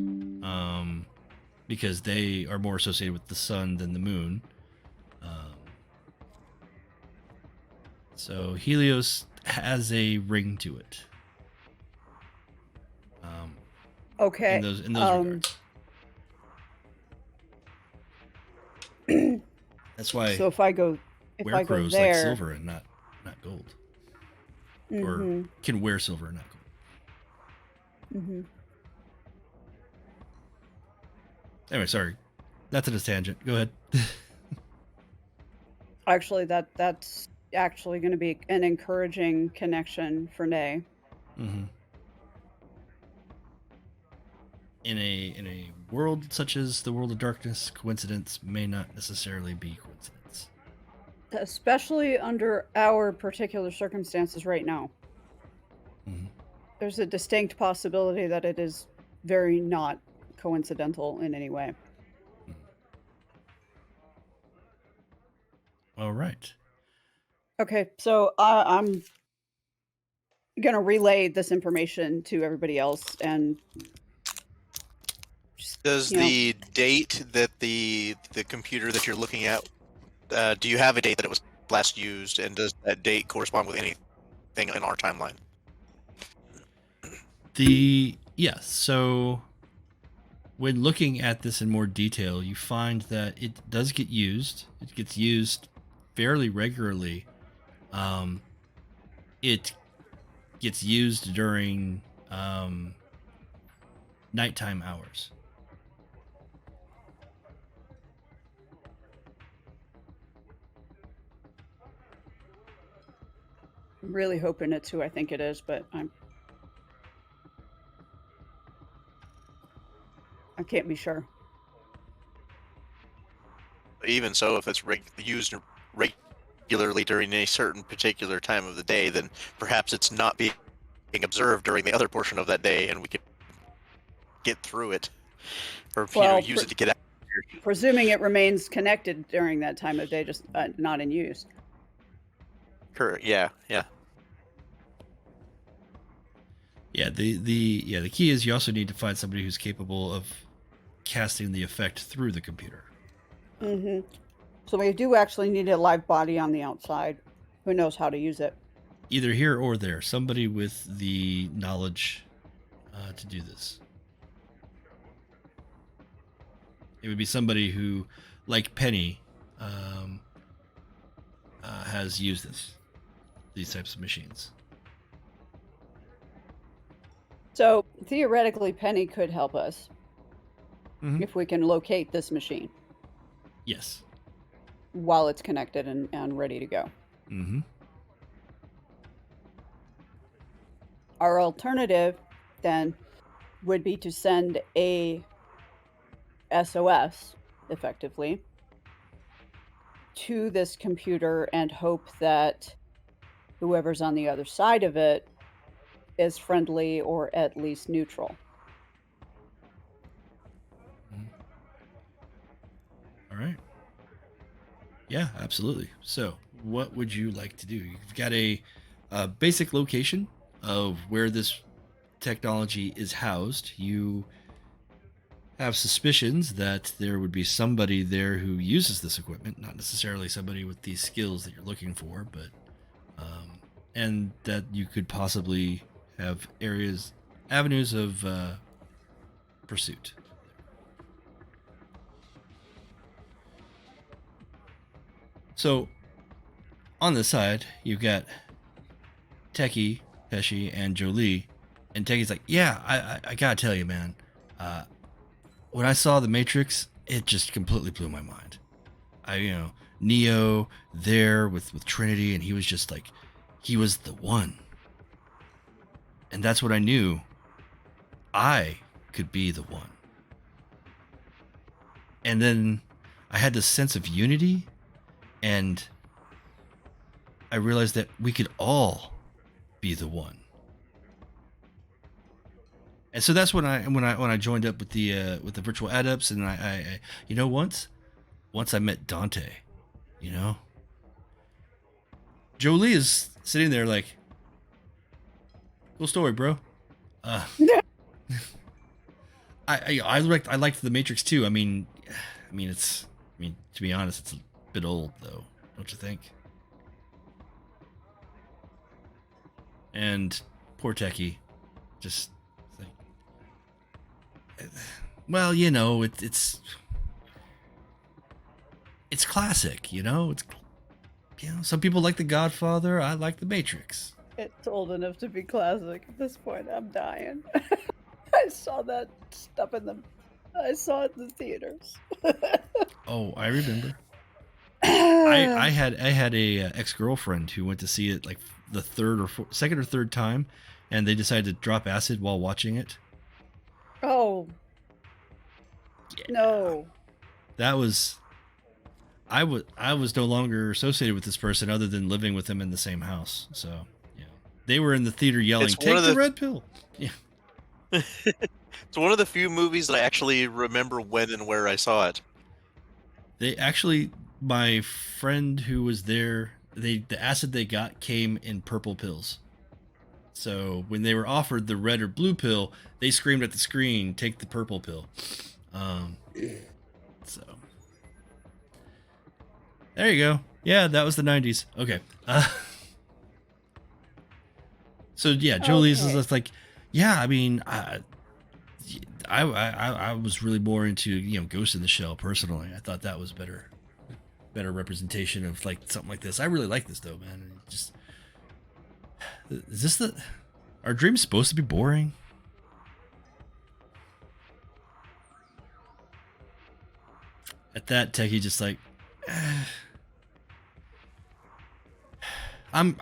because they are more associated with the sun than the moon. So Helios has a ring to it. Okay. In those regards. That's why So if I go crows there, like silver and not gold, or can wear silver and not gold. Anyway, sorry, that's a tangent. Go ahead. Actually, that's actually going to be an encouraging connection for Nay. In a world such as the world of darkness, coincidence may not necessarily be coincidence. Especially under our particular circumstances right now. There's a distinct possibility that it is very not coincidental in any way. All right. Okay, so I'm going to relay this information to everybody else, and Does the date that the computer that you're looking at, do you have a date that it was last used, and does that date correspond with anything in our timeline? Yes, so when looking at this in more detail, you find that it does get used. It gets used fairly regularly. It gets used during nighttime hours. I'm really hoping it's who I think it is, but I can't be sure. Even so, if it's used regularly during a certain particular time of the day, then perhaps it's not being observed during the other portion of that day, and we could get through it, or use it to get out. Presuming it remains connected during that time of day, just not in use. Yeah. Yeah, the key is you also need to find somebody who's capable of casting the effect through the computer. Mm-hmm. So we do actually need a live body on the outside who knows how to use it. Either here or there, somebody with the knowledge to do this. It would be somebody who, like Penny, has used these types of machines. So theoretically, Penny could help us Mhm. if we can locate this machine Yes. while it's connected and ready to go. Mm-hmm. Our alternative then would be to send a SOS, effectively, to this computer and hope that whoever's on the other side of it is friendly or at least neutral. All right. Yeah, absolutely. So, what would you like to do? You've got a basic location of where this technology is housed. You have suspicions that there would be somebody there who uses this equipment, not necessarily somebody with these skills that you're looking for, but and that you could possibly have avenues of pursuit. So, on the side, you've got Techie, Pesci, and Jolee, and Techie's like, "Yeah, I gotta tell you, man. When I saw the Matrix, it just completely blew my mind. Neo there with Trinity, and he was just like, he was the one. And that's what I knew. I could be the one. And then I had this sense of unity, and I realized that we could all be the one. And so that's when I joined up with the virtual adepts, and I once I met Dante, Jolee is sitting there like, cool story, bro. I liked the Matrix too. I mean, to be honest, it's a bit old though, don't you think? And poor Techie, just like, well, it's classic, some people like The Godfather. I like The Matrix. It's old enough to be classic. At this point, I'm dying. I saw that stuff I saw it in the theaters. Oh, I remember. I had a ex-girlfriend who went to see it like the second or third time, and they decided to drop acid while watching it. Oh. Yeah. No. That was... I was no longer associated with this person other than living with them in the same house. So, yeah. They were in the theater yelling, "Take the red pill." Yeah. It's one of the few movies that I actually remember when and where I saw it. My friend who was there, the acid they got came in purple pills. So when they were offered the red or blue pill, they screamed at the screen, "Take the purple pill." So there you go. Yeah, that was the 90s. Okay. So yeah, Jolie's is just like, yeah, I mean, I was really more into Ghost in the Shell personally. I thought that was better representation of like something like this. I really like this though, man. Are dreams supposed to be boring? At that, Techie just like,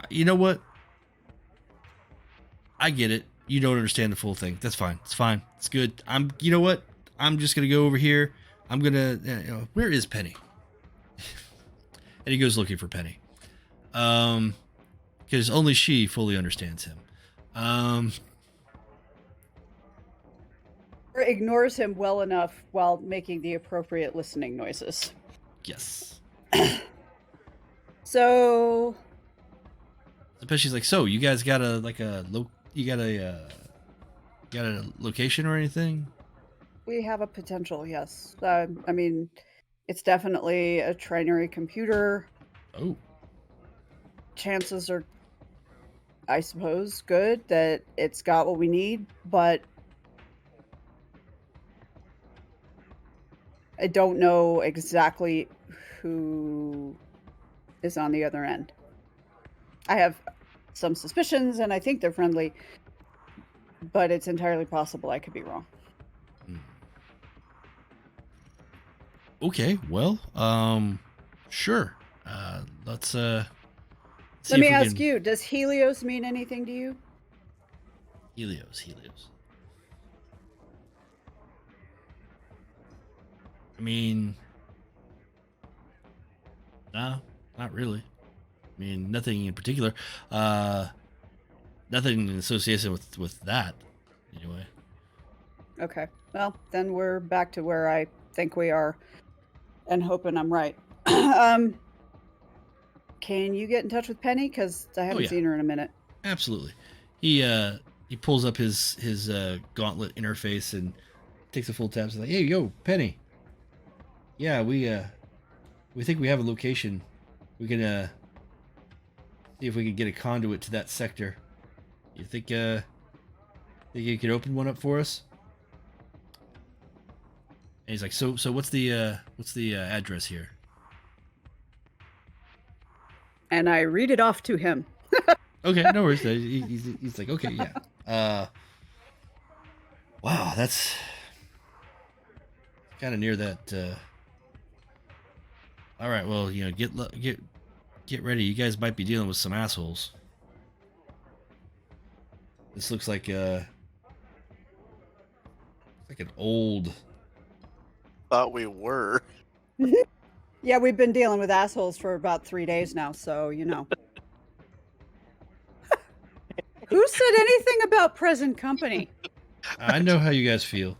you know what? I get it. You don't understand the full thing. That's fine. It's fine. It's good. You know what? I'm just going to go over here. I'm going to, where is Penny? And he goes looking for Penny. Because only she fully understands him. Or ignores him well enough while making the appropriate listening noises. Yes. So Pesci's like, so you guys got a got a location or anything? We have a potential, yes. I mean, it's definitely a trinary computer. Oh, Chances are, I suppose, good that it's got what we need, but I don't know exactly who is on the other end. I have some suspicions, and I think they're friendly, but it's entirely possible I could be wrong. okay. Well, sure. Let's see Let if me we ask can- you, does Helios mean anything to you? Helios. I mean, no, not really. I mean, nothing in particular. Nothing in association with that, anyway. Okay. Well, then we're back to where I think we are and hoping I'm right. Can you get in touch with Penny? Because I haven't yeah. seen her in a minute. Absolutely. He pulls up his gauntlet interface and takes a full tab. He's like, "Hey, yo, Penny. Yeah, we think we have a location. We can see if we can get a conduit to that sector. You think you could open one up for us?" And he's like, "So what's the address here?" And I read it off to him. Okay, no worries. He's like, "Okay, yeah." Wow, that's kind of near that. All right, well, get ready. You guys might be dealing with some assholes. This looks like an old. Thought we were. Yeah, we've been dealing with assholes for about 3 days now, so you know. Who said anything about present company? I know how you guys feel.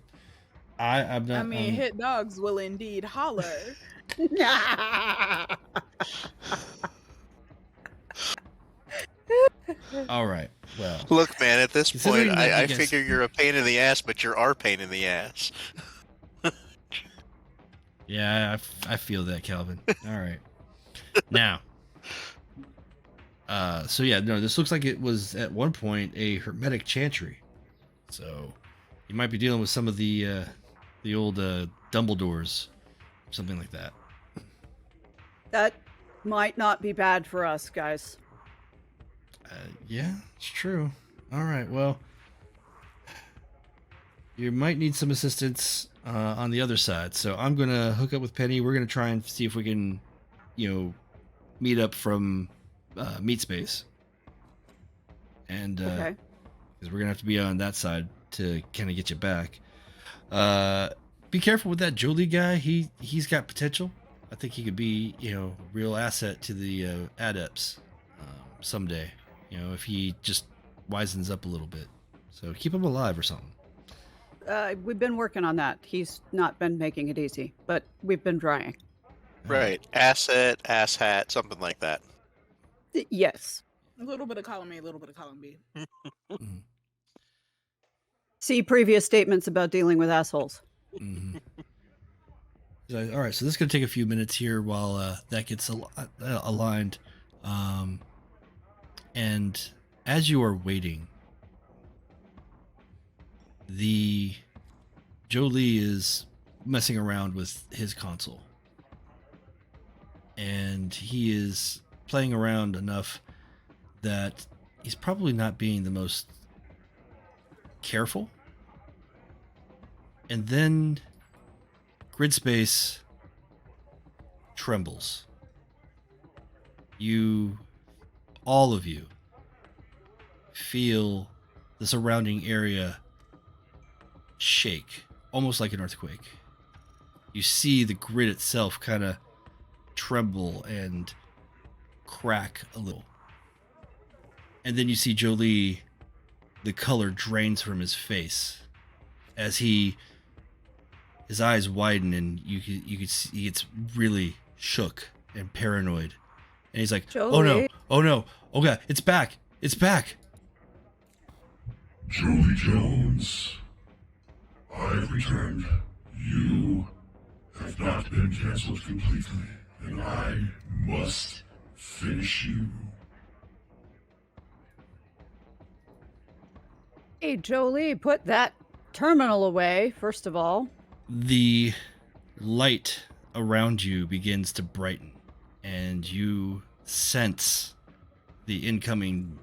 I'm not. I mean, hit dogs will indeed holler. All right. Well, Look, man, at this point, Considering that I you guys- figure you're a pain in the ass, but you're our pain in the ass. yeah, I feel that, Calvin. All right. Now, so yeah, no, this looks like it was at one point a hermetic chantry. So you might be dealing with some of the old Dumbledores, something like that. That might not be bad for us, guys. Yeah, it's true. All right, well, you might need some assistance on the other side. So I'm gonna hook up with Penny. We're gonna try and see if we can, meet up from Meat Space, and Okay. because we're gonna have to be on that side to kind of get you back. Be careful with that Jolee guy. He's got potential. I think he could be, a real asset to the adepts someday. If he just wisens up a little bit. So keep him alive or something. We've been working on that. He's not been making it easy, but we've been trying. Right. Asset, asshat, something like that. Yes. A little bit of column A, a little bit of column B. Mhm. See previous statements about dealing with assholes. Mhm. All right, so this is going to take a few minutes here while that gets aligned. And as you are waiting, the Jolee is messing around with his console. And he is playing around enough that he's probably not being the most careful. And then grid space trembles. All of you, feel the surrounding area shake, almost like an earthquake. You see the grid itself kind of tremble and crack a little. And then you see Jolee, the color drains from his face as his eyes widen, and you could see he gets really shook and paranoid. And he's like, "Oh no, Jolee? oh no, oh god, it's back, it's back." Jolee Jones, I have returned. You have not been cancelled completely, and I must finish you. Hey, Jolie, put that terminal away, first of all. The light around you begins to brighten, and you sense the incoming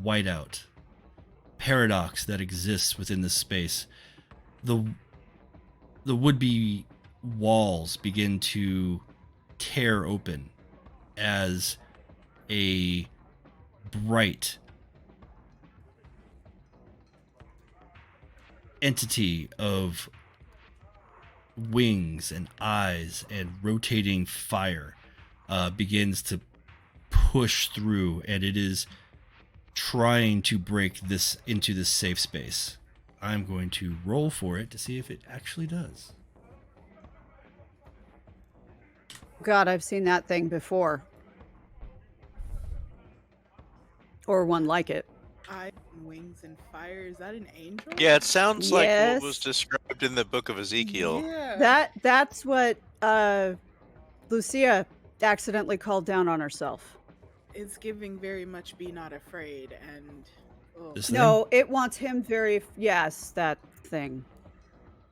whiteout paradox that exists within this space. The would-be walls begin to tear open as a bright entity of wings and eyes and rotating fire begins to push through, and it is trying to break this into this safe space. I'm going to roll for it to see if it actually does. God, I've seen that thing before. Or one like it. Eye, wings, and fire. Is that an angel? Yeah, it sounds like Yes. what was described in the book of Ezekiel. Yeah. That's what Lucia accidentally called down on herself. It's giving very much be not afraid, and This No, it wants him very... Yes, that thing.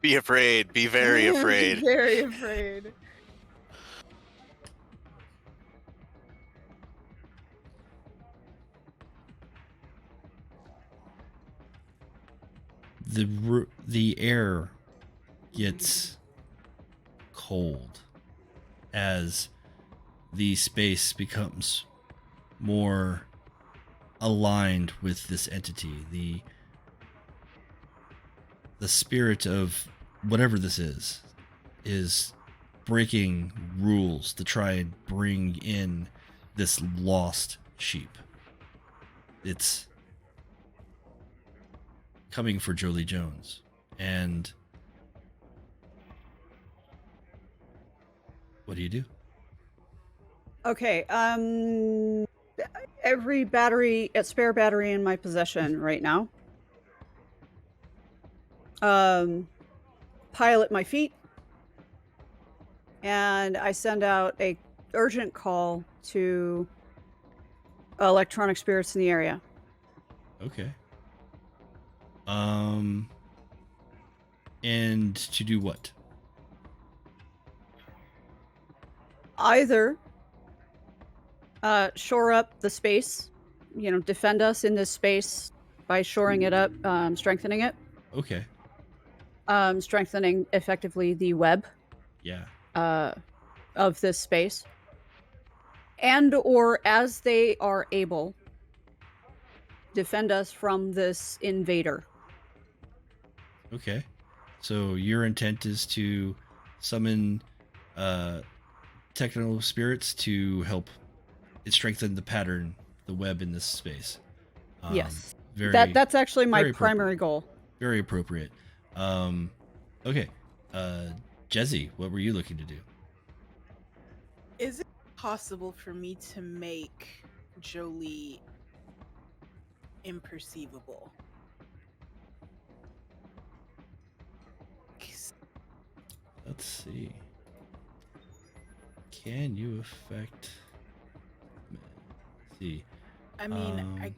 Be afraid. Be very afraid. Very afraid. The air gets cold as the space becomes more aligned with this entity. The spirit of whatever this is breaking rules to try and bring in this lost sheep. It's coming for Jolee Jones. And what do you do? Okay, every battery, a spare battery in my possession right now. Pile at my feet. And I send out a urgent call to electronic spirits in the area. Okay. And to do what? Either shore up the space, defend us in this space by shoring it up, strengthening it, Okay. strengthening effectively the web Yeah. of this space, and or as they are able, defend us from this invader. Okay. So your intent is to summon technical spirits to help it strengthen the pattern, the web in this space. Yes. Very, That's actually my very primary goal. very appropriate. Okay. Jezzy, what were you looking to do? Is it possible for me to make Jolee imperceivable? Let's see. Can you affect... Let's see. I mean, I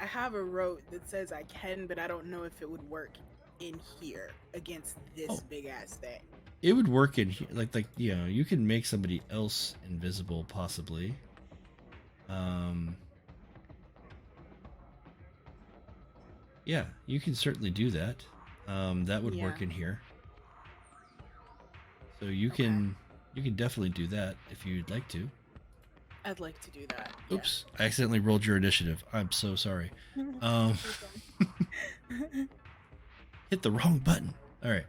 have a rote that says I can, but I don't know if it would work in here against this big ass thing. It would work in here, like you can make somebody else invisible, possibly. Yeah, you can certainly do that. That would work Yeah. in here. So you can definitely do that if you'd like to. I'd like to do that. Oops, I accidentally rolled your initiative. I'm so sorry. Hit the wrong button. All right.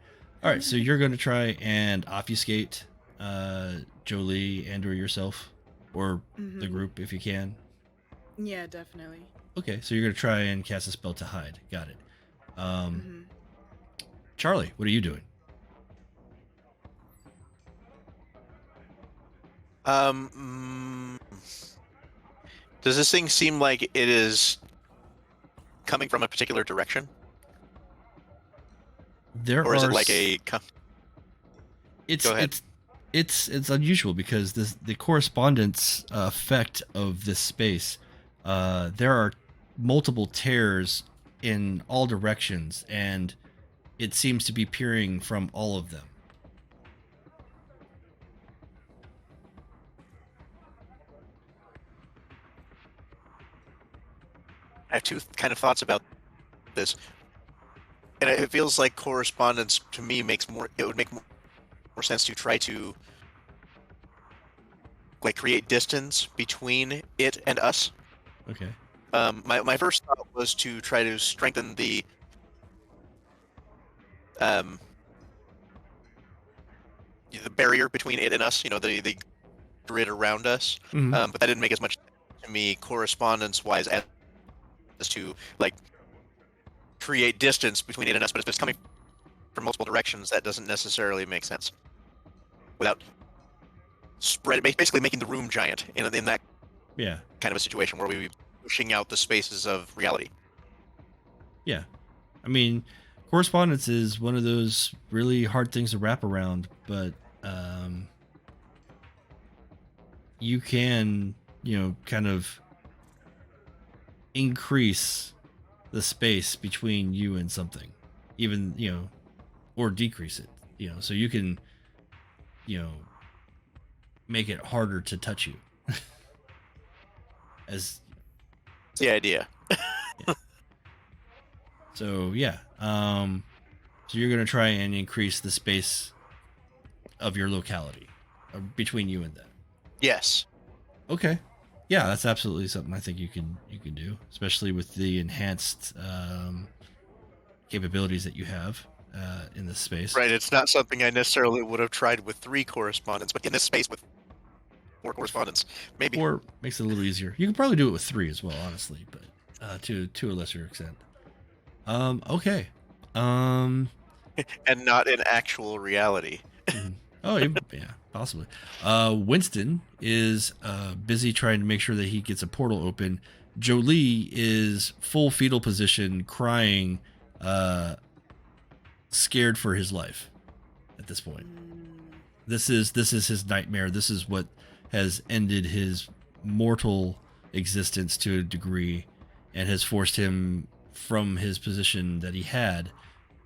So you're going to try and obfuscate Jolee and or yourself, or the group if you can. Yeah, definitely. Okay, so you're going to try and cast a spell to hide. Got it. Charlie, what are you doing? Does this thing seem like it is coming from a particular direction, There or is are it like it's Go ahead. it's unusual because the correspondence effect of this space, there are multiple tears in all directions, and it seems to be peering from all of them. I have two kind of thoughts about this, and it feels like correspondence to me it would make more sense to try to like create distance between it and us. Okay. My first thought was to try to strengthen the barrier between it and us, the grid around us. Mhm. But that didn't make as much sense to me correspondence-wise as to like create distance between it and us. But if it's coming from multiple directions, that doesn't necessarily make sense. Without basically making the room giant in that Yeah. kind of a situation where we would be pushing out the spaces of reality. Yeah. I mean, correspondence is one of those really hard things to wrap around, but you can, kind of increase the space between you and something, even, or decrease it, so you can, make it harder to touch you. As It's the idea. So yeah, so you're gonna try and increase the space of your locality between you and them. Yes. Okay, yeah, that's absolutely something I think you can do, especially with the enhanced capabilities that you have in this space. Right. It's not something I necessarily would have tried with 3 correspondence, but in this space with 4 correspondence, maybe. 4 makes it a little easier. You can probably do it with 3 as well, honestly, but to a lesser extent. Okay. And not in actual reality. Oh, yeah, possibly. Winston is busy trying to make sure that he gets a portal open. Jolee is full fetal position, crying, scared for his life at this point. This is his nightmare. This is what has ended his mortal existence to a degree and has forced him from his position that he had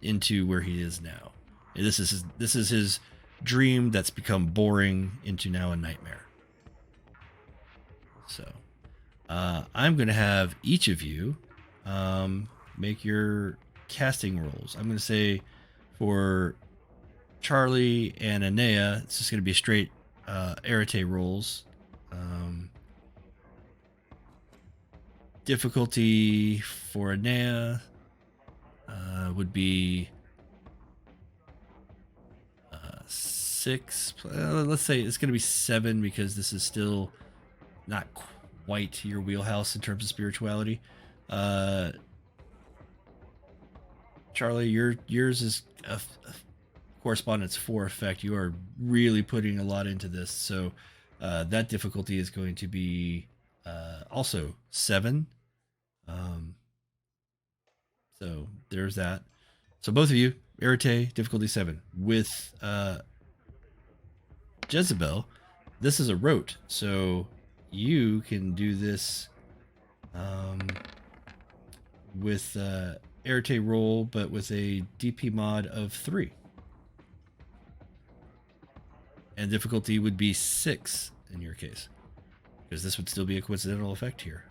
into where he is now. And this is his dream that's become boring into now a nightmare. So I'm going to have each of you make your casting rolls. I'm going to say for Charlie and Inea, it's just going to be straight arete rolls. Difficulty for Inea would be 6. Let's say it's going to be 7 because this is still not quite your wheelhouse in terms of spirituality. Charlie, yours is a correspondence 4 effect. You are really putting a lot into this, so that difficulty is going to be also 7. So there's that. So both of you, arete, difficulty 7. With Jezebel, this is a rote, so you can do this with arete roll, but with a DP mod of 3. And difficulty would be 6 in your case, because this would still be a coincidental effect here.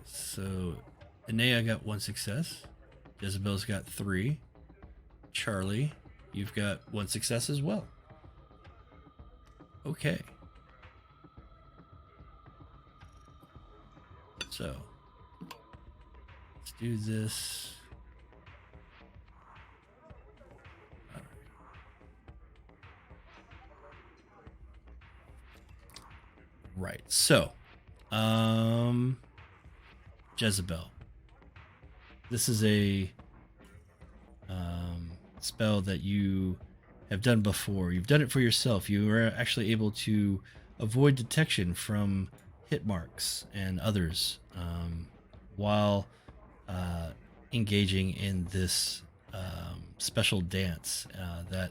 So Inea got 1 success. Jezebel's got 3. Charlie, you've got 1 success as well. Okay. So let's do this. Right. So, Jezebel. This is a spell that you have done before. You've done it for yourself. You were actually able to avoid detection from hit marks and others while engaging in this special dance that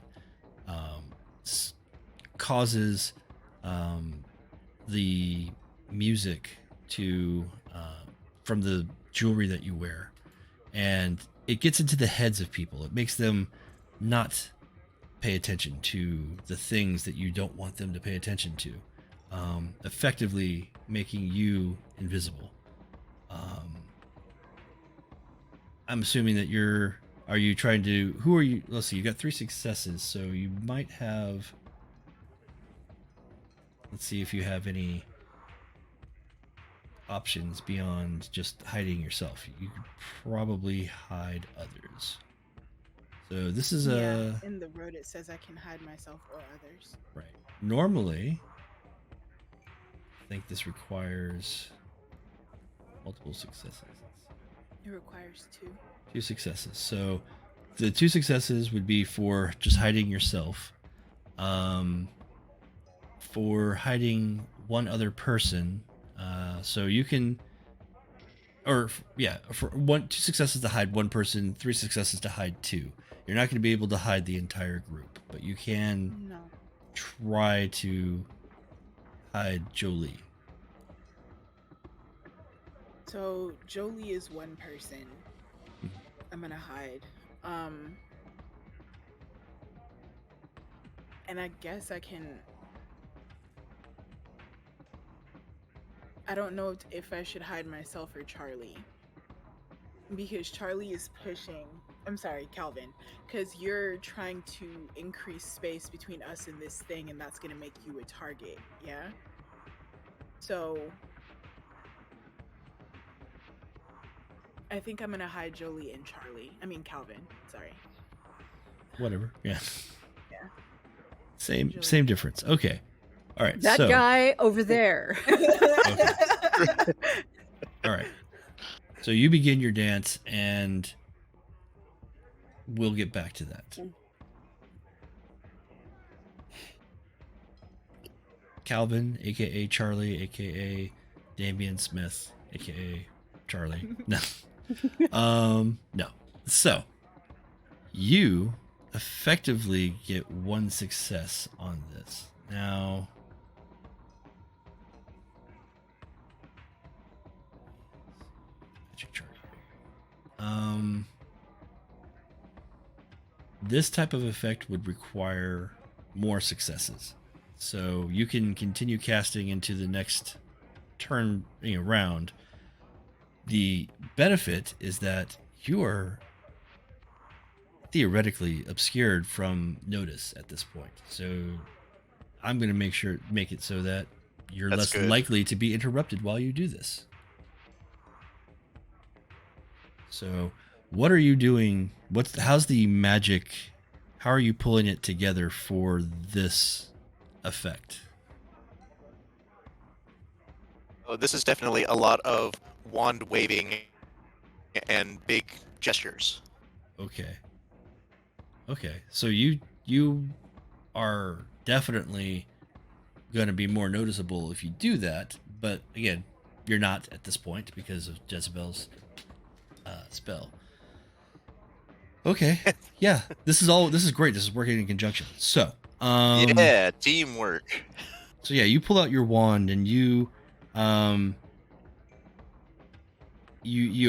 causes the music to from the jewelry that you wear, and it gets into the heads of people. It makes them not pay attention to the things that you don't want them to pay attention to, effectively making you invisible. I'm assuming that are you trying to, who are you? Let's see, you got 3 successes, so you might have, let's see if you have any options beyond just hiding yourself. You could probably hide others. So this is in the road it says I can hide myself or others. Right. Normally, I think this requires multiple successes. It requires 2. 2 successes. So the 2 successes would be for just hiding yourself. For hiding one other person. So you can, for 2 successes to hide one person, 3 successes to hide 2. You're not going to be able to hide the entire group, but you can try to hide Jolee. So Jolee is one person. I'm gonna hide. And I guess I can. I don't know if I should hide myself or Charlie, because Charlie is pushing. I'm sorry, Calvin, because you're trying to increase space between us and this thing, and that's gonna make you a target. Yeah. So I think I'm gonna hide Jolee and Charlie. I mean Calvin. Sorry. Whatever. Yeah. Yeah. Same difference. Okay. All right. That guy over there. Okay. All right. So you begin your dance, and we'll get back to that. Calvin, aka Charlie, aka Damian Smith, aka Charlie. No. No. So you effectively get 1 success on this. Now, this type of effect would require more successes. So you can continue casting into the next turn, round. The benefit is that you are theoretically obscured from notice at this point. So I'm going to make it so that you're less likely to be interrupted while you do this. So what are you doing? How's the magic? How are you pulling it together for this effect? Oh, this is definitely a lot of wand waving and big gestures. Okay. So you are definitely going to be more noticeable if you do that, but again, you're not at this point because of Jezebel's spell. Okay. Yeah. This is great. This is working in conjunction. So, yeah, teamwork. So yeah, you pull out your wand and you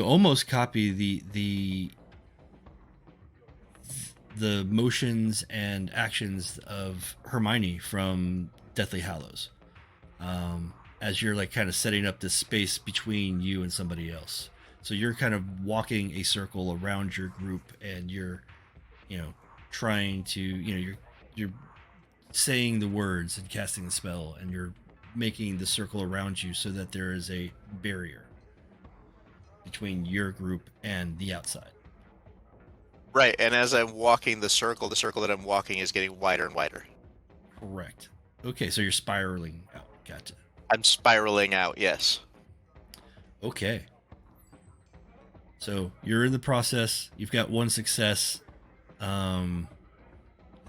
almost copy the motions and actions of Hermione from Deathly Hallows, as you're like kind of setting up this space between you and somebody else. So you're kind of walking a circle around your group, and you're, trying to, you're saying the words and casting the spell, and you're making the circle around you so that there is a barrier between your group and the outside. Right, and as I'm walking the circle that I'm walking is getting wider and wider. Correct. Okay, so you're spiraling out. Gotcha. I'm spiraling out, yes. Okay. So you're in the process. You've got 1 success. I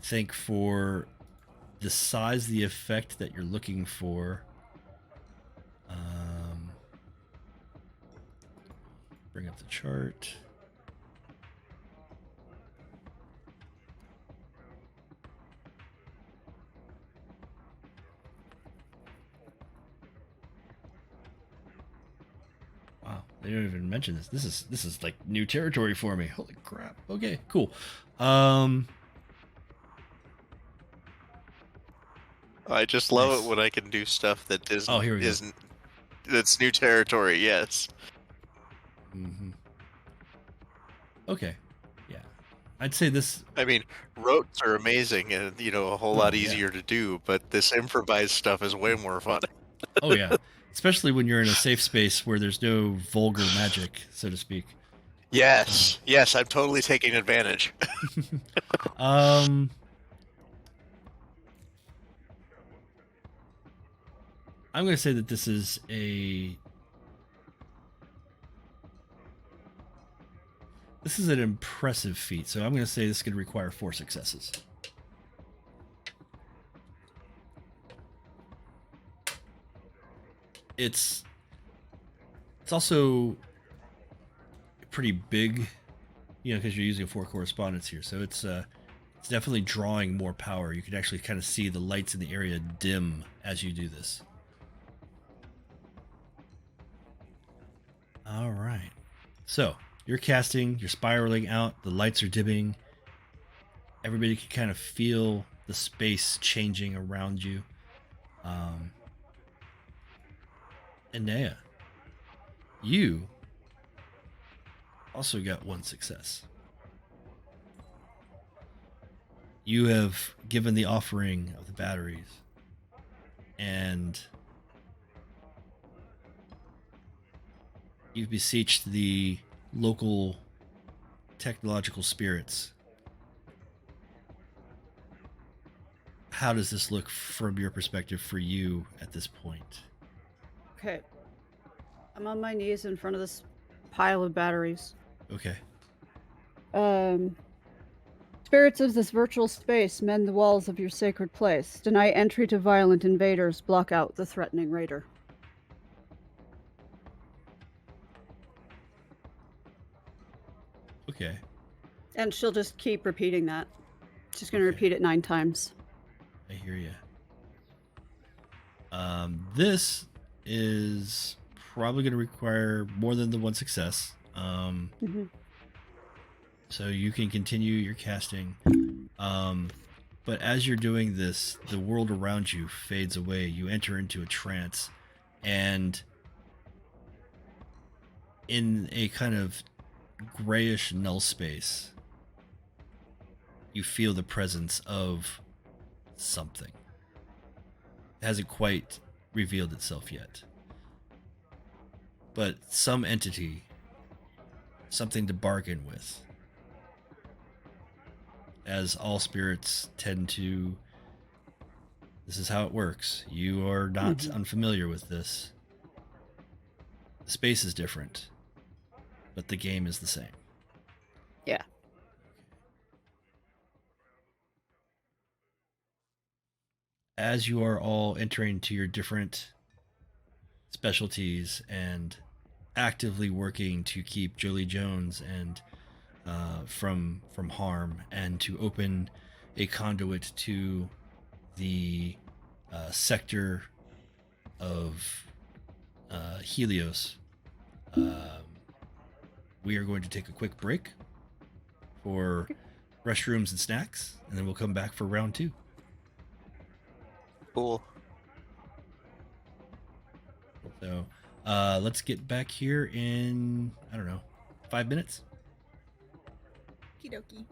think for the size of the effect that you're looking for, bring up the chart. Wow, they don't even mention this. This is like new territory for me. Holy crap. Okay, cool. I just love Nice. it when I can do stuff that isn't, Oh, here we go. that's new territory. Yes. Mm-hmm. Okay, yeah, I'd say this. I mean, rotes are amazing and a whole Oh, lot yeah. easier to do, but this improvised stuff is way more fun. Oh yeah, especially when you're in a safe space where there's no vulgar magic, so to speak. Yes, yes, I'm totally taking advantage. I'm going to say that this is an impressive feat, so I'm going to say this could require 4 successes. It's also pretty big, because you're using 4 correspondence here, so it's definitely drawing more power. You can actually kind of see the lights in the area dim as you do this. All right, so you're casting, you're spiraling out, the lights are dimming. Everybody can kind of feel the space changing around you. Inea, you also got 1 success. You have given the offering of the batteries, and you've beseeched the local technological spirits. How does this look from your perspective for you at this point? Okay. I'm on my knees in front of this pile of batteries. Okay. Spirits of this virtual space, mend the walls of your sacred place. Deny entry to violent invaders. Block out the threatening raider. Okay. And she'll just keep repeating that. She's going to Okay. repeat it 9 times. I hear you. This is probably going to require more than the 1 success. So you can continue your casting. But as you're doing this, the world around you fades away. You enter into a trance, and in a kind of grayish null space, you feel the presence of something. It hasn't quite revealed itself yet, but some entity, something to bargain with. As all spirits tend to, this is how it works. You are not unfamiliar with this. The space is different, but the game is the same. Yeah. As you are all entering into your different specialties and actively working to keep Jolee Jones and from harm, and to open a conduit to the sector of Helios, we are going to take a quick break for restrooms and snacks, and then we'll come back for round 2. Cool. So let's get back here in, 5 minutes. Okie dokie.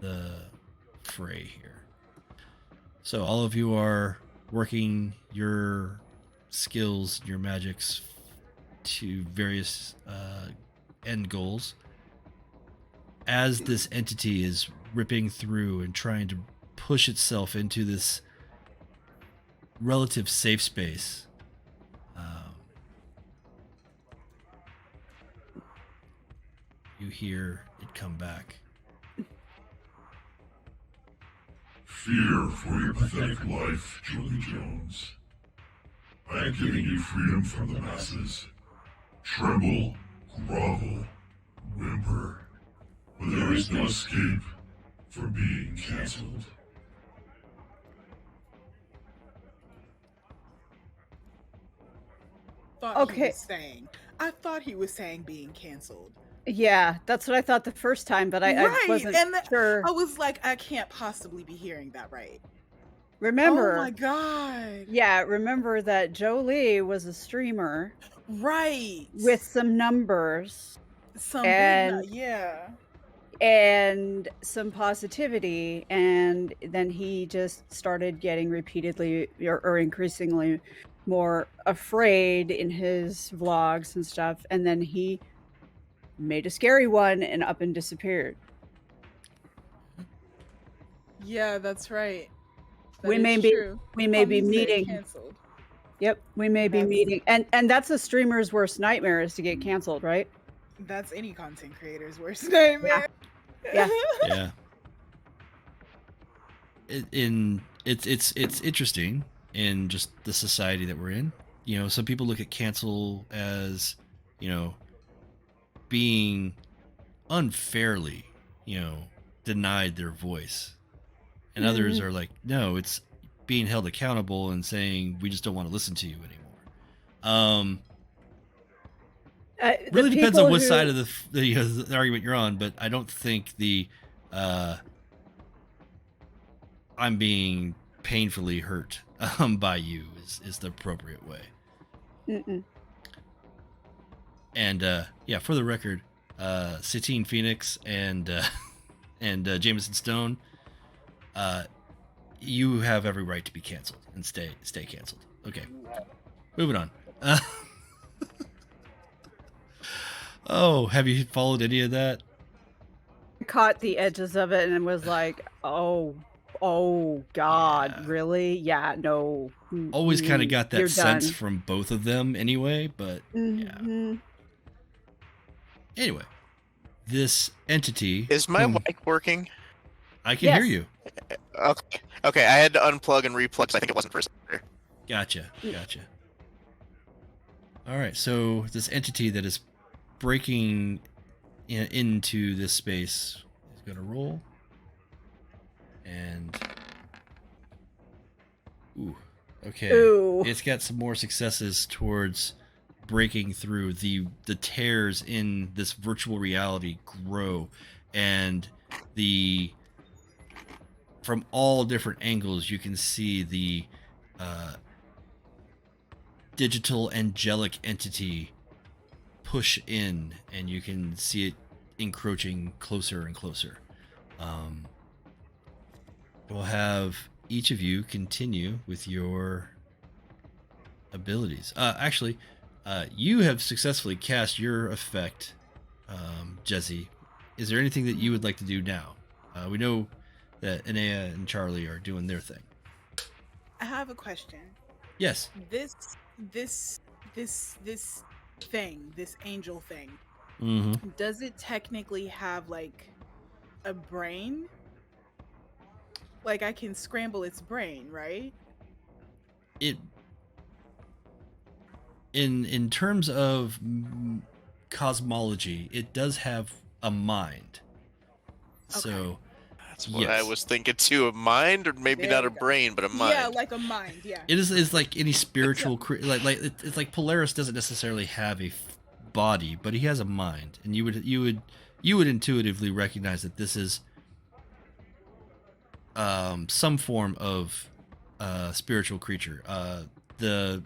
The fray here. So all of you are working your skills, your magics to various end goals. As this entity is ripping through and trying to push itself into this relative safe space, you hear it come back. Fear for your pathetic life, Jolee Jones. I am giving you freedom from the masses. Tremble, grovel, whimper, but there is no escape from being cancelled. Okay. I thought he was saying being canceled. Yeah, that's what I thought the first time, but I wasn't sure. I was like, I can't possibly be hearing that right. Remember, Oh my god. yeah, remember that Jolee was a streamer, right, with some numbers, and some positivity, and then he just started getting repeatedly or increasingly more afraid in his vlogs and stuff, and then he made a scary one and up and disappeared. Yeah, that's right. We may be meeting. Canceled. Yep, we may be meeting, and that's a streamer's worst nightmare, is to get canceled, right? That's any content creator's worst nightmare. Yeah. Yeah. It's interesting in just the society that we're in. You know, some people look at cancel as, you know, being unfairly, you know, denied their voice. And others are like, no, it's being held accountable and saying we just don't want to listen to you anymore. Really depends on what side of the argument you're on, but I don't think the I'm being painfully hurt by you is the appropriate way. Mm-mm. And yeah, for the record, Satine Phoenix and Jameson Stone, you have every right to be canceled and stay canceled. Okay, moving on. Oh, have you followed any of that? Caught the edges of it and was like, oh God, Yeah. really? Yeah, no. Always kind of got that You're sense done. from both of them anyway, but yeah. Mhm. Anyway, this entity... Is my whom- mic working? I can hear you. Okay, I had to unplug and replug 'cause I think it wasn't for a second. Gotcha. All right, so this entity that is breaking into this space is going to roll. And... Ooh. Okay. Ooh. It's got some more successes towards breaking through. The tears in this virtual reality grow, and from all different angles you can see the digital angelic entity push in, and you can see it encroaching closer and closer. We'll have each of you continue with your abilities. Actually, you have successfully cast your effect, Jesse. Is there anything that you would like to do now? We know that Inea and Charlie are doing their thing. I have a question. Yes. This thing, this angel thing, Mm-hmm. does it technically have like a brain? Like I can scramble its brain, right? It in terms of cosmology, it does have a mind. So That's what I was thinking too. A mind, or maybe There not we a go. brain, but a mind. Yeah, like a mind. Yeah. it is like any spiritual it's like Polaris doesn't necessarily have a body, but he has a mind, and you would intuitively recognize that this is some form of spiritual creature. The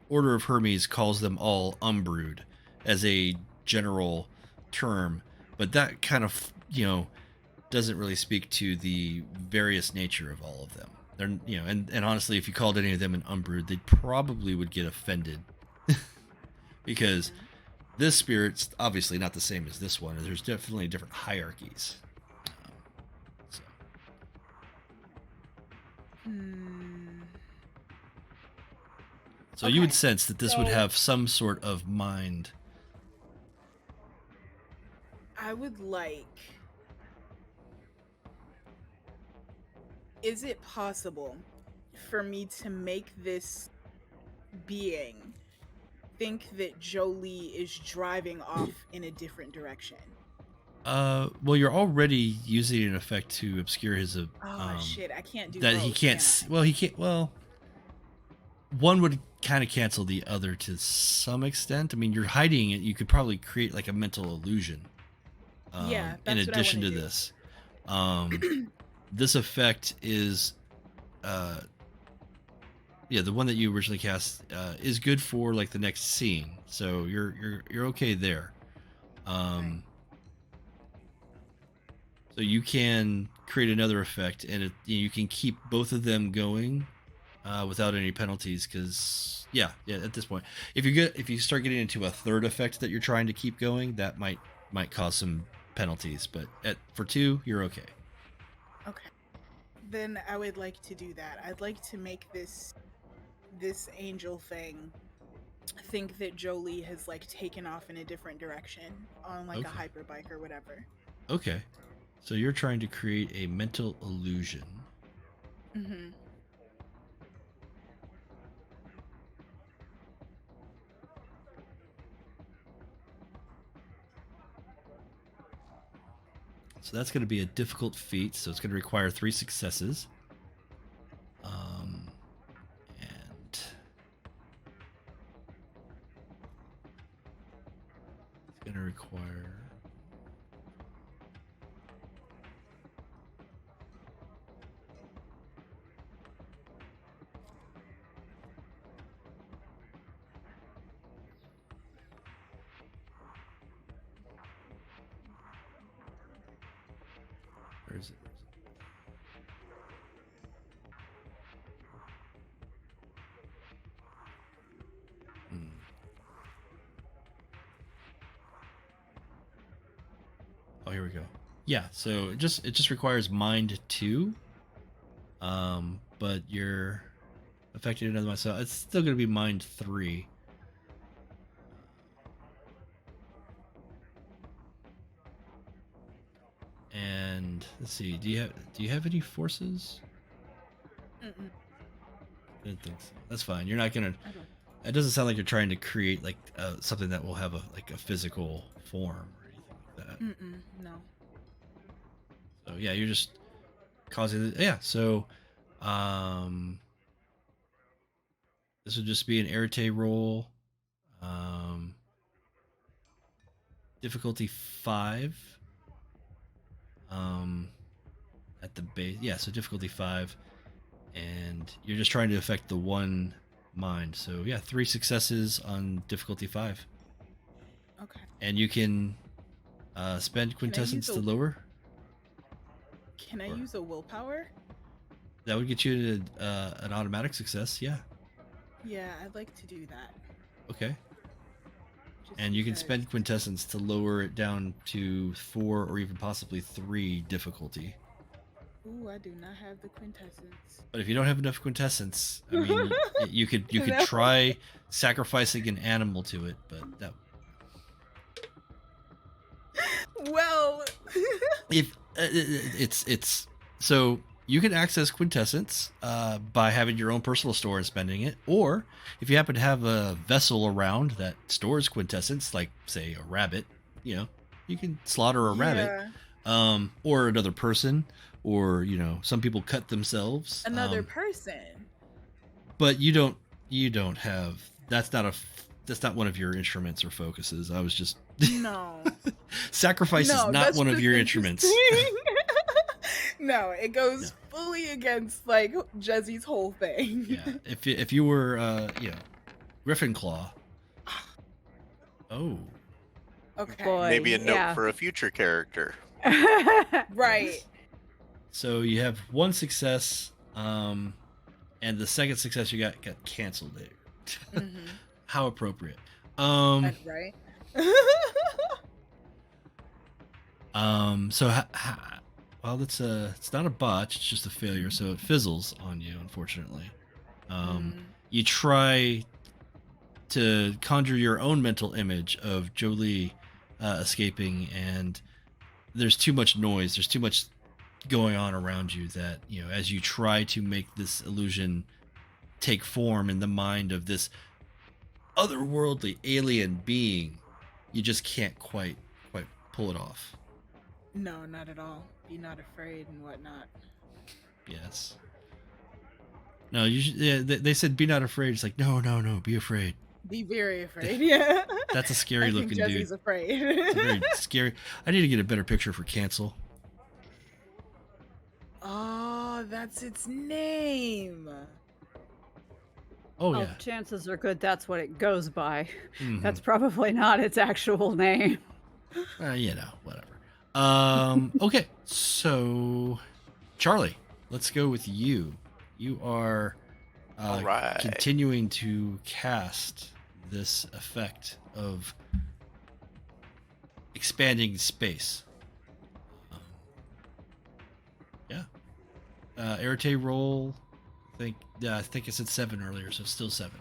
Order of Hermes calls them all umbrood as a general term, but that kind of doesn't really speak to the various nature of all of them. They're and honestly, if you called any of them an umbrood, they probably would get offended because this spirit's obviously not the same as this one. There's definitely different hierarchies. So. So you would sense that this would have some sort of mind. I would like. Is it possible for me to make this being think that Jolee is driving off in a different direction? Well, you're already using an effect to obscure his Shit, I can't do that. both, He can't. Well, he can't. Well, one would kind of cancel the other to some extent. I mean, you're hiding it. You could probably create like a mental illusion. Yeah, in that's what I addition to wanna do. this, this effect is, the one that you originally cast is good for like the next scene. So you're okay there. So you can create another effect, and you can keep both of them going without any penalties. Because at this point, if you start getting into a third effect that you're trying to keep going, that might cause some penalties. But for 2, you're okay. Okay. Then I would like to do that. I'd like to make this angel thing think that Jolee has like taken off in a different direction on like a hyperbike or whatever. Okay. So you're trying to create a mental illusion. Mm-hmm. So that's going to be a difficult feat. So it's going to require 3 successes. require. Where is it? Oh, here we go. Yeah, so it just requires mind 2. But you're affecting another one, so it's still gonna be mind 3. And let's see, do you have any forces? Mm-mm. I didn't think so. That's fine. You're not gonna. It doesn't sound like you're trying to create like something that will have a physical form or anything like that. Mm-mm. No. So yeah, you're just causing. Yeah. So, this would just be an arete roll. Difficulty 5. At the base. Yeah. So difficulty 5, and you're just trying to affect the one mind. So yeah, 3 successes on difficulty 5. Okay. And you can spend quintessence to lower. Can I Or- use a willpower? That would get you to an automatic success. Yeah. Yeah, I'd like to do that. Okay. Just And you can because- spend quintessence to lower it down to 4 or even possibly 3 difficulty. Ooh, I do not have the quintessence. But if you don't have enough quintessence, I mean, you could No. try sacrificing an animal to it, but that Well, if it's so you can access quintessence by having your own personal store and spending it, or if you happen to have a vessel around that stores quintessence, like say a rabbit, you can slaughter a rabbit, yeah, or another person, or some people cut themselves. another person. But you don't have that's not one of your instruments or focuses. I was just No. sacrifice No, is not that's one of just your instruments. interesting. No, it goes fully against like Jezzy's whole thing. Yeah, if you were Griffin Claw. Oh, Okay. Boy, Maybe a note yeah. for a future character. Right. so you have 1 success, and the second success you got canceled there. Mhm. How appropriate. Right. So well, it's not a botch, it's just a failure, so it fizzles on you, unfortunately. Mhm. You try to conjure your own mental image of Jolee escaping, and there's too much noise, there's too much going on around you that, as you try to make this illusion take form in the mind of this otherworldly alien being, you just can't quite pull it off. No, not at all. Be not afraid and whatnot. Yes. No, they said be not afraid. It's like, no, be afraid. Be very afraid. Yeah. That's a scary I think looking Jezzy's dude. afraid. It's very scary. I need to get a better picture for cancel. Oh, that's its name. Oh Oh, yeah. chances are good that's what it goes by. Mhm. That's probably not its actual name. Whatever. Okay, so Charlie, let's go with you. You are All right. continuing to cast this effect of expanding space. Yeah. Arete roll. I think I said 7 earlier, so still 7.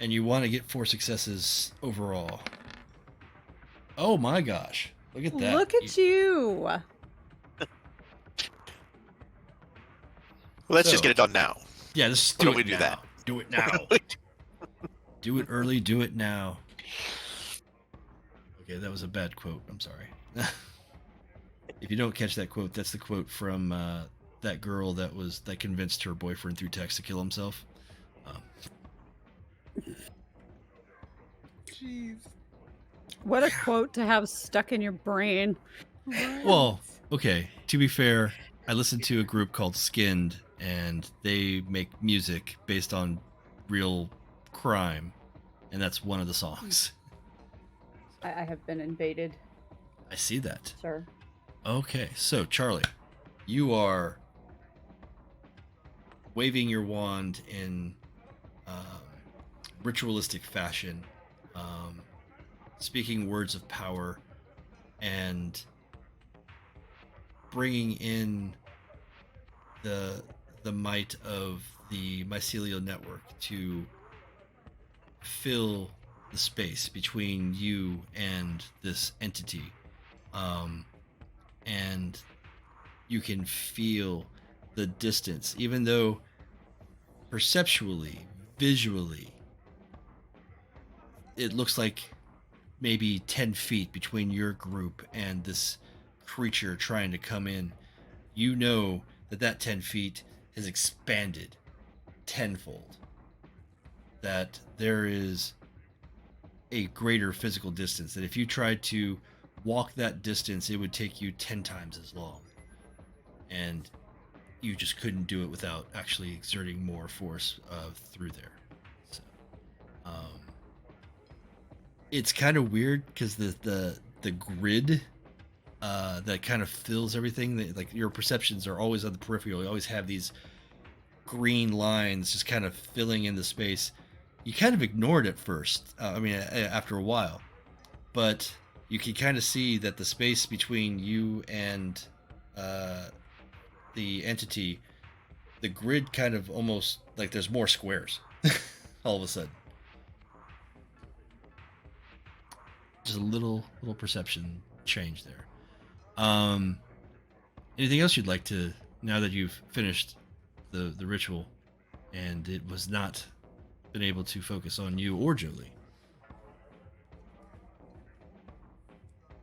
And you want to get 4 successes overall. Oh my gosh. Look at that. Look at you. Let's just So- get it done now. Yeah, let's Why do don't it we do now. that? Do it now. Do it early, do it now. Okay, that was a bad quote. I'm sorry. If you don't catch that quote, that's the quote from that girl that convinced her boyfriend through text to kill himself. jeez. What a quote to have stuck in your brain. Right. Well, okay, to be fair, I listened to a group called Skinned, and they make music based on real crime, and that's one of the songs. I have been invaded, I see that. sir. Okay, so Charlie, you are waving your wand in ritualistic fashion, speaking words of power, and bringing in the might of the mycelial network to fill the space between you and this entity, and you can feel the distance, even though perceptually, visually, it looks like maybe 10 feet between your group and this creature trying to come in. You know that 10 feet has expanded tenfold, that there is a greater physical distance, that if you tried to walk that distance, it would take you 10 times as long, and you just couldn't do it without actually exerting more force through there. So it's kind of weird because the grid that kind of fills everything, like your perceptions are always on the peripheral. You always have these green lines just kind of filling in the space. You kind of ignored it first, after a while, but you can kind of see that the space between you and the entity, the grid kind of almost like there's more squares all of a sudden. Just a little perception change there. Anything else you'd like to, now that you've finished the ritual and it was not been able to focus on you or Jolee?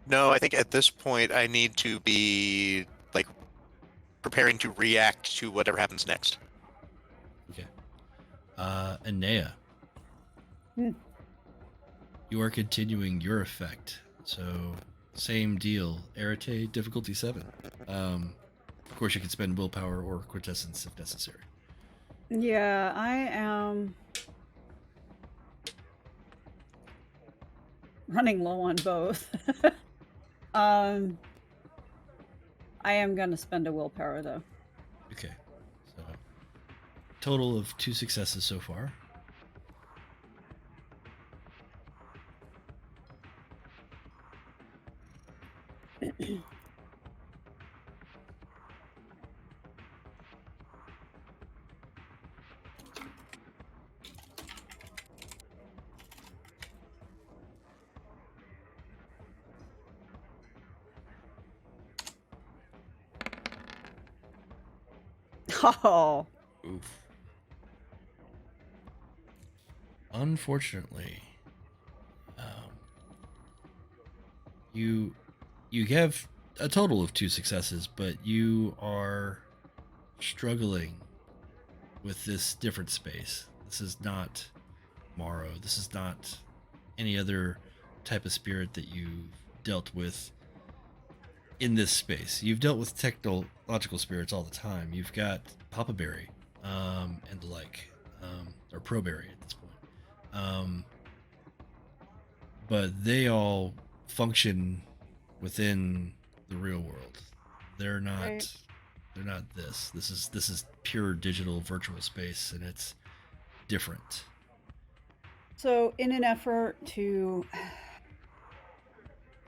No, I think at this point I need to be like preparing to react to whatever happens next. Okay. Inea. Hmm. You are continuing your effect. So same deal. Arete, difficulty 7. Of course you can spend willpower or quintessence if necessary. Yeah, I am running low on both. I am going to spend a willpower, though. Okay. So total of 2 successes so far. Oh, Oof. Unfortunately, you have a total of 2 successes, but you are struggling with this different space. This is not Morrow. This is not any other type of spirit that you've dealt with in this space. You've dealt with technological spirits all the time. You've got Papa Berry, and the like, or Proberry at this point. But they all function within the real world. They're not. Right. They're not this. This is pure digital virtual space, and it's different. so in an effort to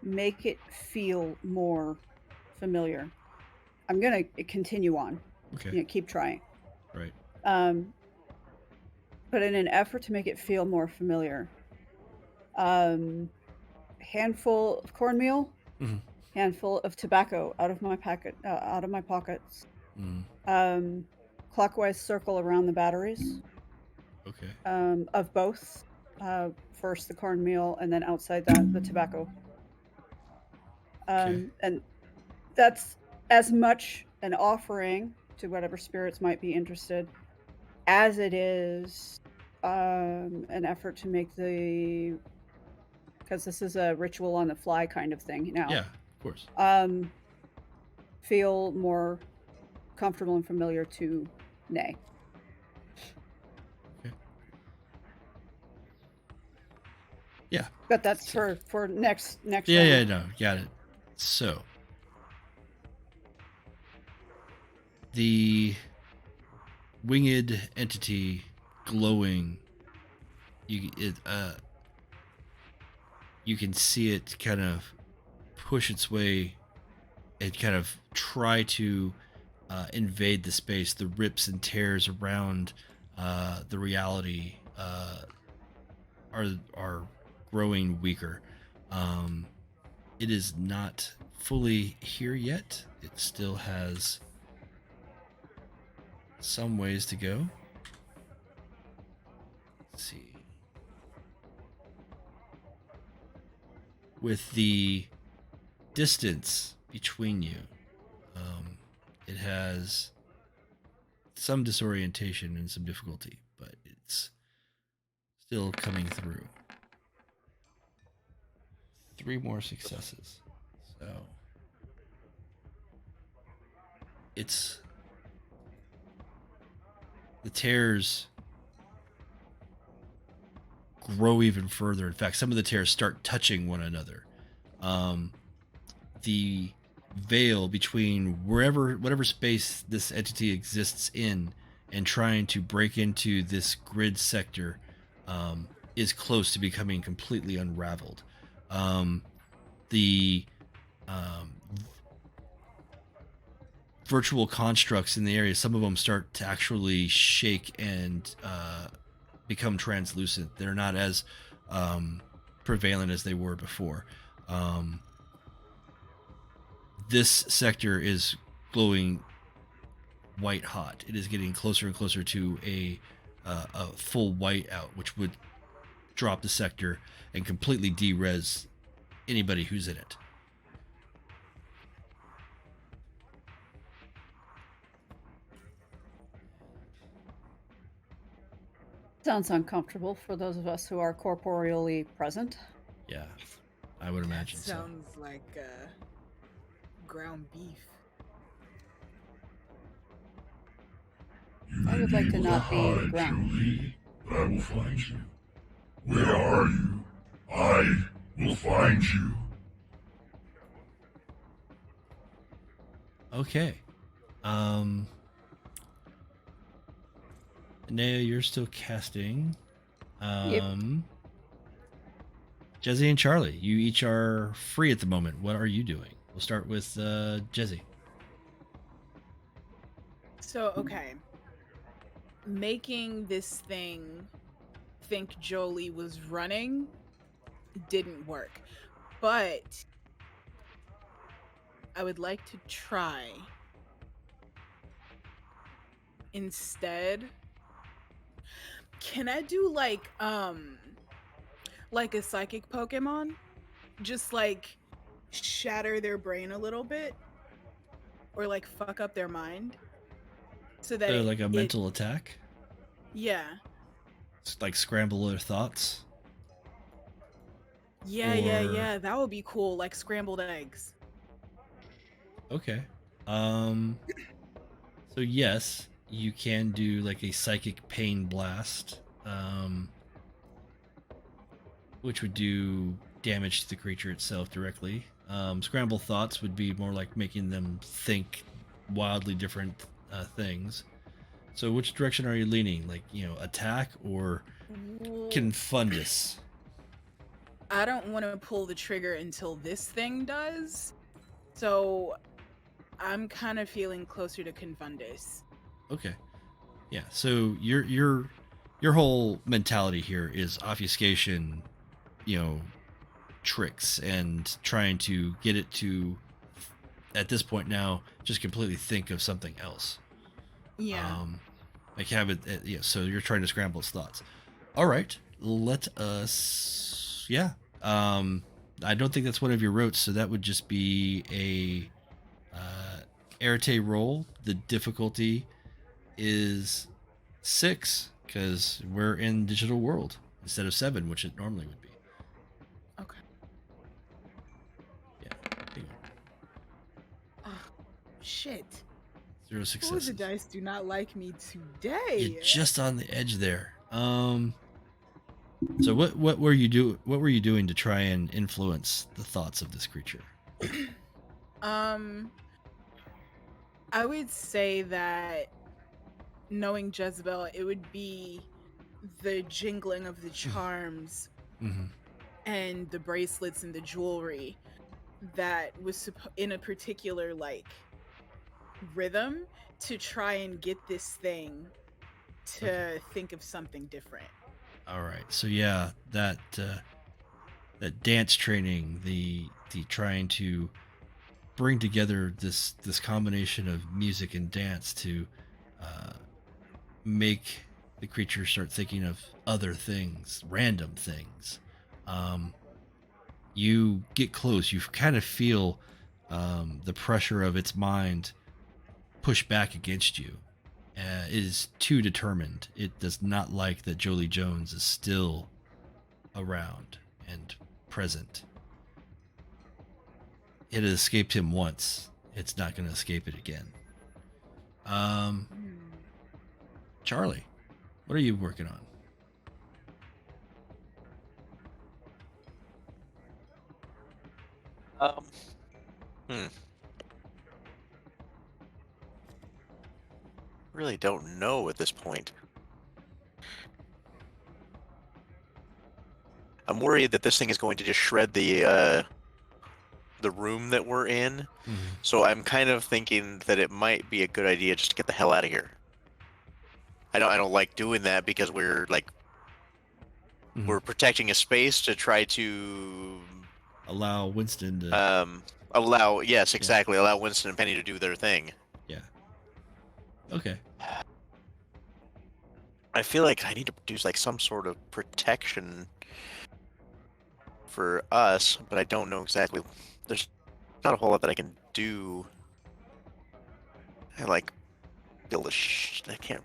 make it feel more familiar, I'm going to continue on. Okay. Keep trying. Right. But in an effort to make it feel more familiar, handful of cornmeal, Mhm. handful of tobacco out of my pockets, Mm. clockwise circle around the batteries, Okay. of both. First the cornmeal, and then outside that the tobacco. Okay. And that's as much an offering to whatever spirits might be interested as it is an effort to make the because this is a ritual on the fly kind of thing now. Yeah, of course. Feel more comfortable and familiar to Nay. Okay. Yeah. But that's for next Yeah, round. yeah, no, got it. So the winged entity glowing, you can see it kind of push its way and kind of try to invade the space. The rips and tears around the reality are growing weaker. It is not fully here yet. It still has some ways to go. Let's see. With the distance between you, it has some disorientation and some difficulty, but it's still coming through. 3 more successes. So it's the tears grow even further. In fact, some of the tears start touching one another. The veil between whatever space this entity exists in and trying to break into this grid sector is close to becoming completely unraveled. The virtual constructs in the area, some of them start to actually shake and become translucent. They're not as prevalent as they were before. This sector is glowing white hot. It is getting closer and closer to a full white out, which would drop the sector and completely de-res anybody who's in it. Sounds uncomfortable for those of us who are corporeally present. Yeah, I would imagine so. Sounds like ground beef. You I would may like to able not be hide, ground. Jolee, but I will find you. Where are you? I will find you. Okay. Inea, you're still casting. Yep. Jezzy and Charlie, you each are free at the moment. What are you doing? We'll start with Jezzy. So, okay. Making this thing think Jolee was running didn't work. But I would like to try instead. Can I do like a psychic Pokemon? Just like shatter their brain a little bit? Or like fuck up their mind? So that Like a mental attack? Yeah. Like scramble their thoughts? Yeah. That would be cool. Like scrambled eggs. Okay. So yes, you can do like a psychic pain blast, which would do damage to the creature itself directly. Scramble thoughts would be more like making them think wildly different things. So which direction are you leaning? Like, attack or confundus? I don't want to pull the trigger until this thing does. So I'm kind of feeling closer to confundus. Okay. Yeah, so your whole mentality here is obfuscation, tricks and trying to get it to, at this point now, just completely think of something else. Yeah. Like have it, so you're trying to scramble its thoughts. All right, let us, I don't think that's one of your rotes, so that would just be a Arete roll. The difficulty is 6 because we're in digital world instead of 7, which it normally would be. Okay. Shit. 0 Oh, the successes. dice do not like me today. You're just on the edge there. So what were you doing to try and influence the thoughts of this creature? I would say that knowing Jezebel, it would be the jingling of the charms Mm-hmm. and the bracelets and the jewelry that was in a particular like rhythm to try and get this thing to think of something different. All right. So yeah, that dance training, the trying to bring together this combination of music and dance to make the creature start thinking of other things, random things. You get close. You kind of feel the pressure of its mind push back against you. It is too determined. It does not like that Jolee Jones is still around and present. It has escaped him once. It's not going to escape it again. Charlie, what are you working on? Really don't know at this point. I'm worried that this thing is going to just shred the room that we're in. Mm-hmm. So I'm kind of thinking that it might be a good idea just to get the hell out of here. I don't like doing that because we're like Mhm. we're protecting a space to try to Allow Winston to. allow allow Winston and Penny to do their thing. Yeah. Okay. I feel like I need to do like some sort of protection for us, but I don't know exactly. There's not a whole lot that I can do. I like build a I can't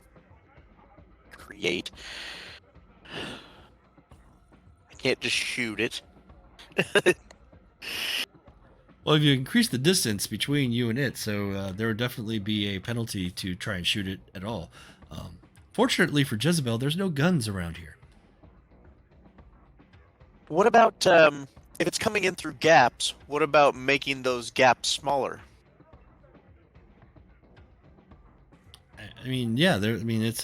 create. I can't just shoot it. Well, if you increase the distance between you and it, so there would definitely be a penalty to try and shoot it at all. Fortunately for Jezebel, there's no guns around here. What about if it's coming in through gaps? What about making those gaps smaller? I mean, yeah, there. I mean, that's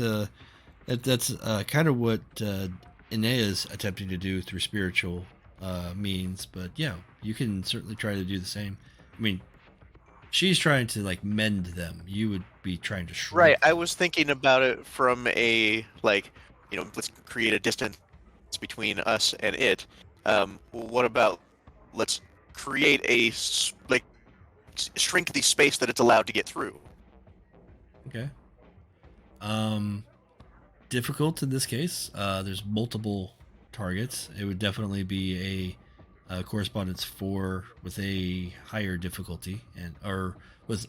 kind of what Inea is attempting to do through spiritual means. But yeah, you can certainly try to do the same. I mean, she's trying to like mend them. You would be trying to shrink. Right. I them. was thinking about it from a like, let's create a distance between us and it. What about let's create shrink the space that it's allowed to get through. Okay. Difficult in this case. There's multiple targets. It would definitely be a correspondence 4 with a higher difficulty or with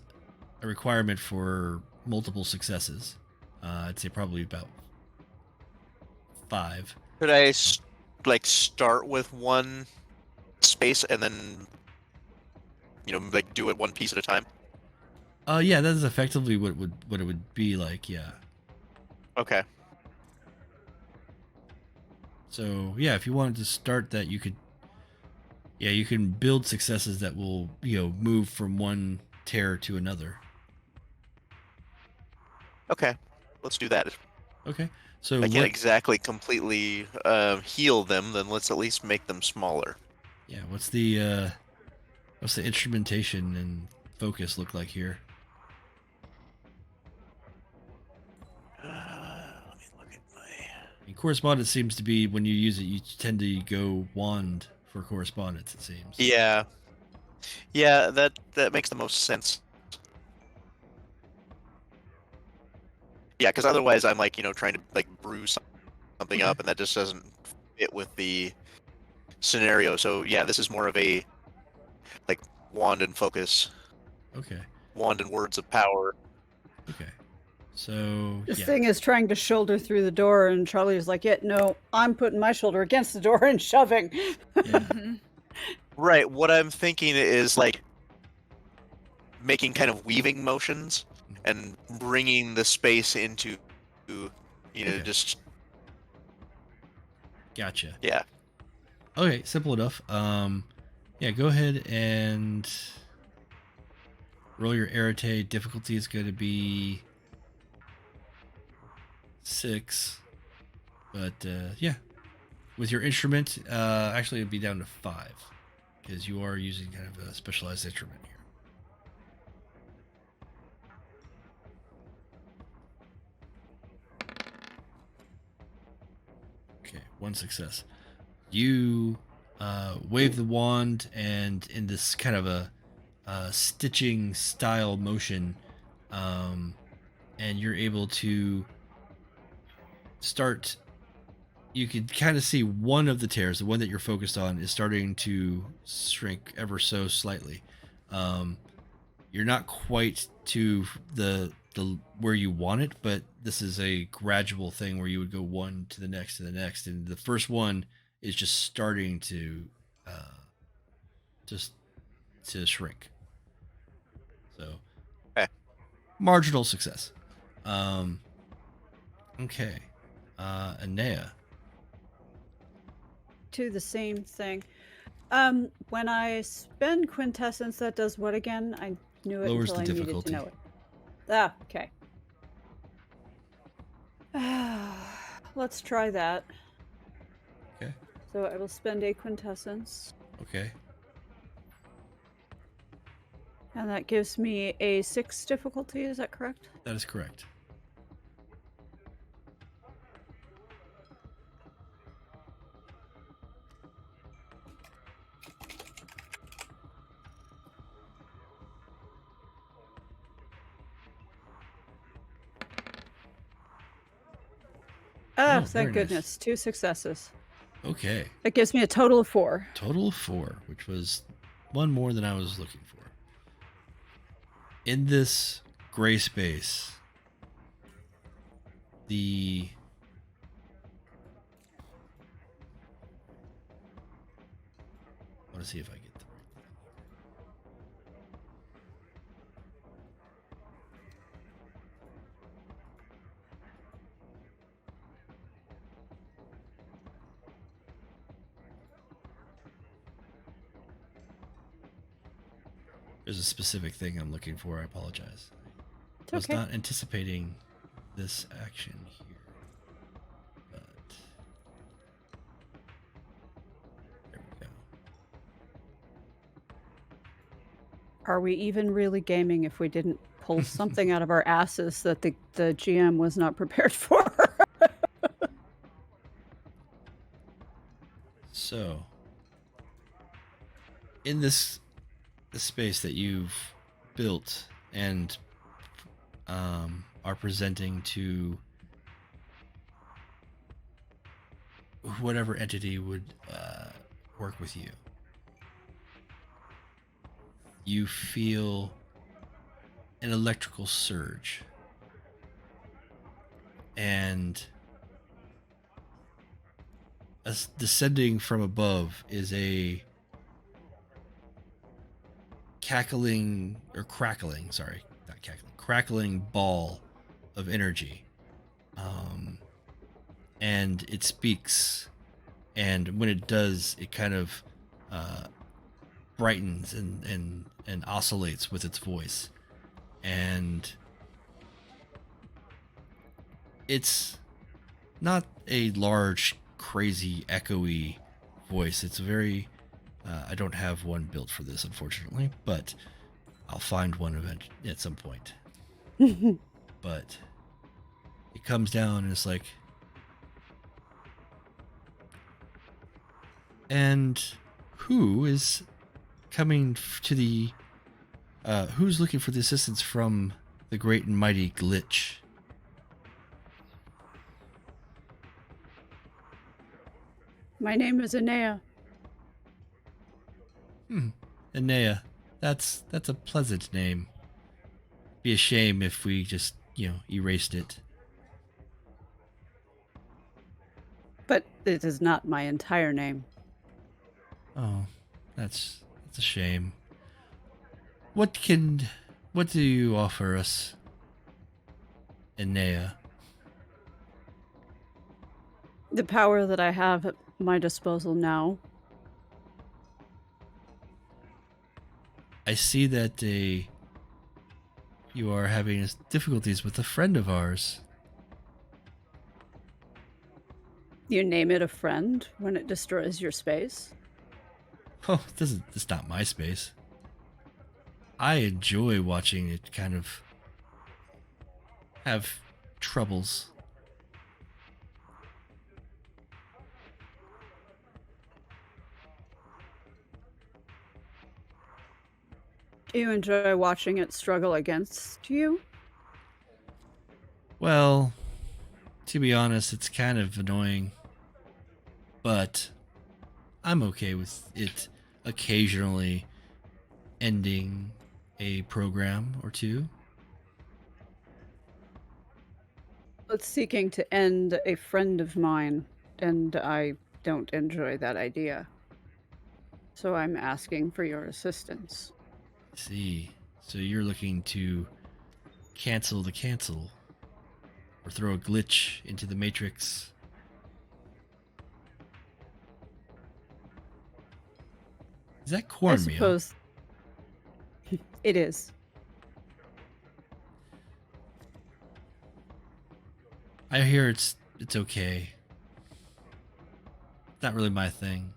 a requirement for multiple successes. I'd say probably about 5. Could I start with one space and then do it one piece at a time? Yeah, that is effectively what it would be like. Yeah. Okay. So yeah, if you wanted to start that, you could. Yeah, you can build successes that will move from one tear to another. Okay, let's do that. Okay, so I can't exactly completely heal them. Then let's at least make them smaller. Yeah, what's the instrumentation and focus look like here? Let me look at my. Correspondence seems to be when you use it, you tend to go wand for correspondence. It seems. Yeah, that makes the most sense. Yeah, because otherwise I'm trying to brew something up, and that just doesn't fit with the scenario. So yeah, this is more of a wand and focus. Okay. Wand and words of power. Okay. So This yeah. thing is trying to shoulder through the door, and Charlie is like, "Yeah, no, I'm putting my shoulder against the door and shoving." Yeah. Right. What I'm thinking is making kind of weaving motions and bringing the space into, Okay. just Gotcha. yeah. Okay, simple enough. Yeah, go ahead and roll your arete. Difficulty is going to be 6. But yeah, with your instrument, actually it'd be down to 5 because you are using kind of a specialized instrument here. Okay, 1 success. You wave the wand, and in this kind of a stitching style motion, and you're able to start. You can kind of see one of the tears, the one that you're focused on, is starting to shrink ever so slightly. You're not quite to the where you want it, but this is a gradual thing where you would go one to the next, and the first one is just starting to just to shrink. So, Okay. marginal success. Okay, Inea. To the same thing. When I spend quintessence, that does what again? I knew it Lowers until the I needed difficulty. to know it. Ah, okay. Let's try that. Okay. So I will spend a quintessence, Okay. and that gives me a 6 difficulty. Is that correct? That is correct. Ah, Oh, very thank nice. goodness. 2 successes. Okay. That gives me a total of 4. Total of 4, which was one more than I was looking for. In this gray space, I want to see if I get the right thing. There's a specific thing I'm looking for. I apologize. It's I was okay. not anticipating this action here. But there we go. Are we even really gaming if we didn't pull something out of our asses that the GM was not prepared for? So, in this the space that you've built and are presenting to whatever entity would work with you, you feel an electrical surge, and as descending from above is a crackling ball of energy. And it speaks, and when it does, it kind of brightens and oscillates with its voice. And it's not a large, crazy, echoey voice. It's very I don't have one built for this, unfortunately, but I'll find one at some point. But it comes down and it's like, and who is coming to the who's looking for the assistance from the great and mighty Glitch? My name is Inea. Inea, that's a pleasant name. Be a shame if we just, erased it. But it is not my entire name. Oh, that's a shame. What can What do you offer us, Inea? The power that I have at my disposal now. I see that you are having difficulties with a friend of ours. You name it a friend when it destroys your space. Oh, it's not my space. I enjoy watching it kind of have troubles. Do you enjoy watching it struggle against you? Well, to be honest, it's kind of annoying. But I'm okay with it occasionally ending a program or two. It's seeking to end a friend of mine, and I don't enjoy that idea. So I'm asking for your assistance. See, so you're looking to cancel the cancel or throw a glitch into the matrix. Is that I cornmeal? suppose it is. I hear it's okay. Not really my thing.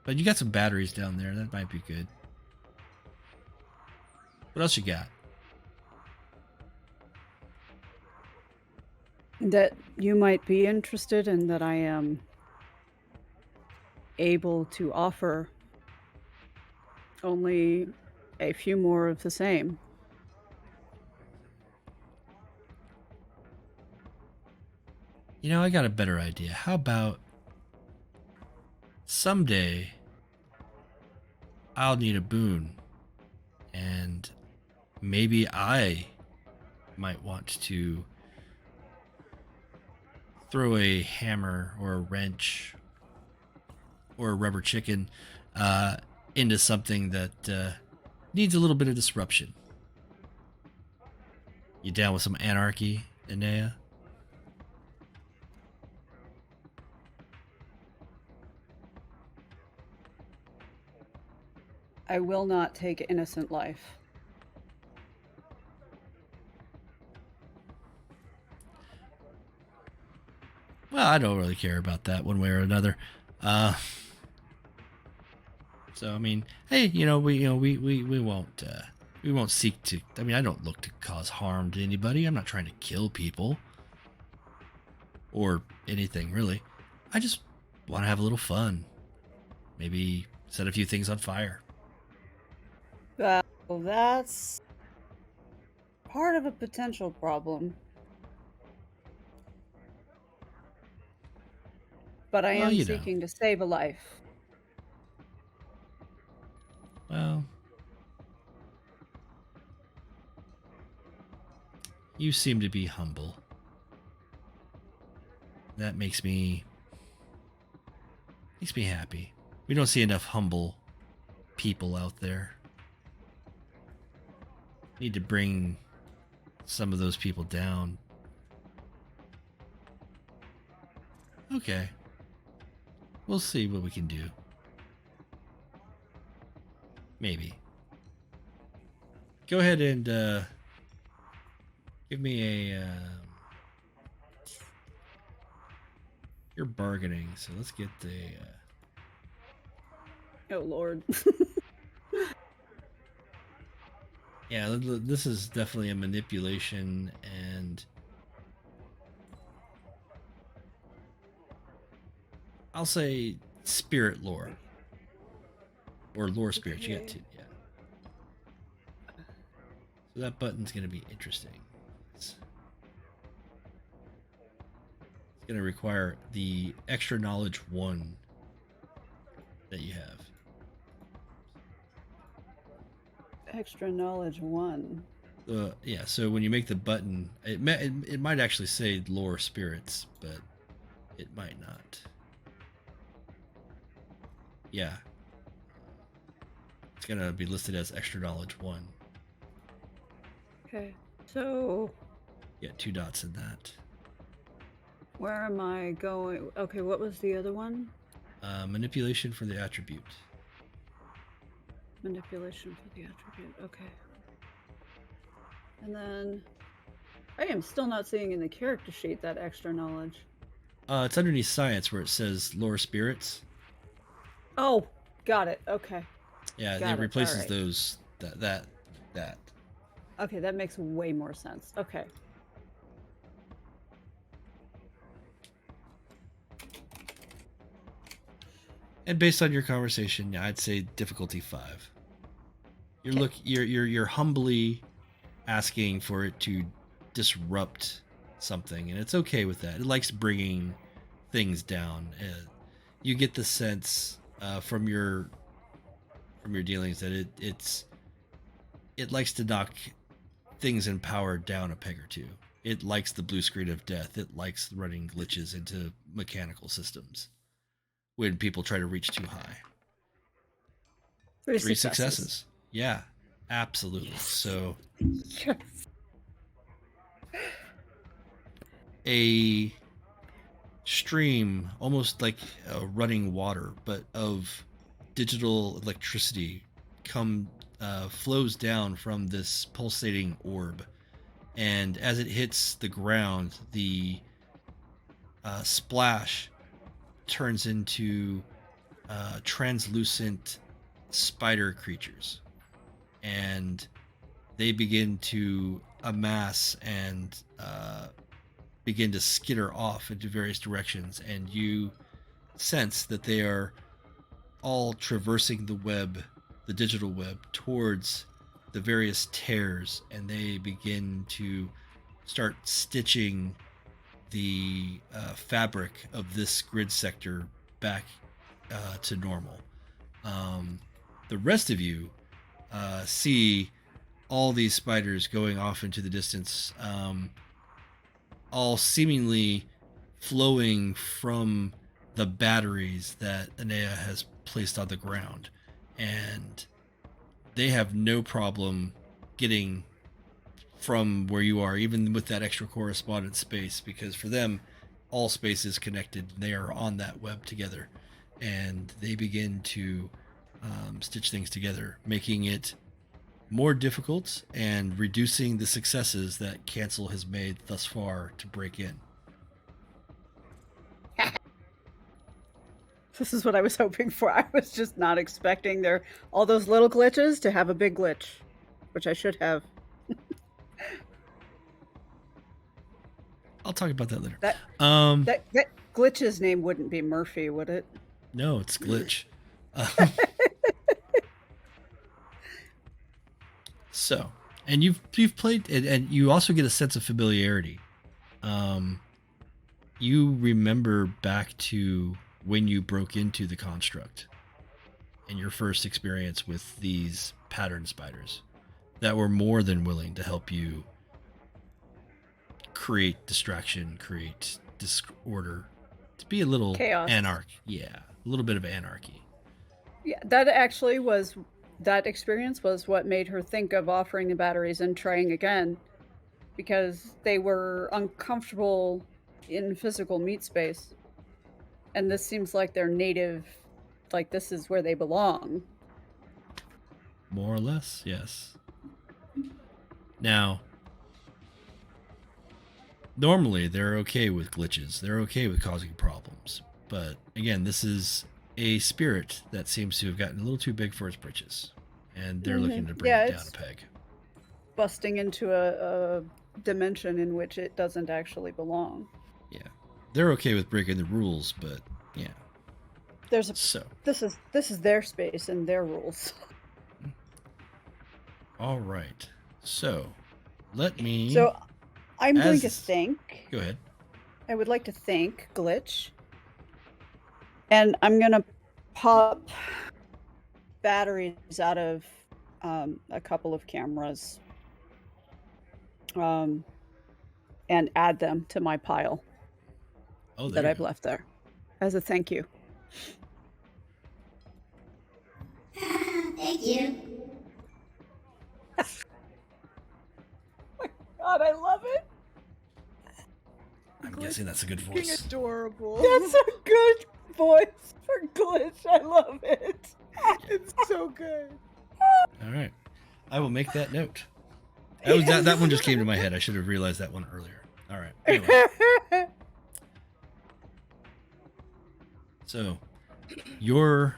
But you got some batteries down there. That might be good. What else you got? That you might be interested and that I am able to offer only a few more of the same. You know, I got a better idea. How about someday I'll need a boon and maybe I might want to throw a hammer or a wrench or a rubber chicken into something that needs a little bit of disruption. You down with some anarchy, Inea? I will not take innocent life. Well, I don't really care about that one way or another. So I mean, hey, we won't seek to. I mean, I don't look to cause harm to anybody. I'm not trying to kill people or anything really. I just want to have a little fun. Maybe set a few things on fire. Well, that's part of a potential problem. But I Well, am you know. seeking to save a life. Well, you seem to be humble. That makes me happy. We don't see enough humble people out there. Need to bring some of those people down. Okay. We'll see what we can do. Maybe. Go ahead and give me a... you're bargaining, so let's get the... Oh, Lord. Yeah, this is definitely a manipulation and... I'll say spirit lore. Or lore spirits, you got two, yeah. So that button's going to be interesting. It's going to require the extra knowledge 1 that you have. Extra knowledge 1. Yeah, so when you make the button, it might actually say lore spirits, but it might not. Yeah. It's going to be listed as extra knowledge 1. Okay. So Yeah, 2 dots in that. where am I going? Okay, what was the other one? Manipulation for the attribute. Manipulation for the attribute. Okay. And then I am still not seeing in the character sheet that extra knowledge. It's underneath science where it says lore spirits. Oh, got it. Okay. Yeah, Got it it, replaces alright. those that. Okay, that makes way more sense. Okay. And based on your conversation, I'd say difficulty 5. You're humbly asking for it to disrupt something, and it's okay with that. It likes bringing things down. You get the sense from your dealings that it likes to knock things in power down a peg or two. It likes the blue screen of death. It likes running glitches into mechanical systems when people try to reach too high. 3 successes. Yeah, absolutely. Yes. So Yes. a stream, almost like running water, but of digital electricity, flows down from this pulsating orb, and as it hits the ground, the splash turns into translucent spider creatures, and they begin to amass and begin to skitter off into various directions, and you sense that they are all traversing the digital web, towards the various tears, and they begin to start stitching the fabric of this grid sector back to normal. The rest of you see all these spiders going off into the distance, all seemingly flowing from the batteries that Inea has placed on the ground, and they have no problem getting from where you are, even with that extra correspondence space, because for them all space is connected. They are on that web together, and they begin to stitch things together, making it more difficult and reducing the successes that Cancel has made thus far to break in. This is what I was hoping for. I was just not expecting all those little glitches to have a big glitch, which I should have. I'll talk about that later. That glitch's name wouldn't be Murphy, would it? No, it's Glitch. So, and you've played, and you also get a sense of familiarity. You remember back to when you broke into the construct and your first experience with these pattern spiders that were more than willing to help you create distraction, create disorder, to be a little Chaos. Yeah, a little bit of anarchy. Yeah, that experience was what made her think of offering the batteries and trying again, because they were uncomfortable in physical meat space. And this seems like their native, like this is where they belong. More or less, yes. Now, normally they're okay with glitches. They're okay with causing problems. But again, this is a spirit that seems to have gotten a little too big for its britches. And they're looking to bring it down a peg. Busting into a dimension in which it doesn't actually belong. Yeah. They're okay with breaking the rules, but yeah. This is their space and their rules. All right. So, let me... So, I'm going to thank... Go ahead. I would like to thank Glitch. And I'm going to pop batteries out of a couple of cameras and add them to my pile that I've left there as a thank you. Thank you. God, I love it. I'm guessing that's a good Being voice. adorable. That's a good voice for Glitch. I love it. It's so good. All right. I will make that note. That one just came to my head. I should have realized that one earlier. All right. Anyway. So, your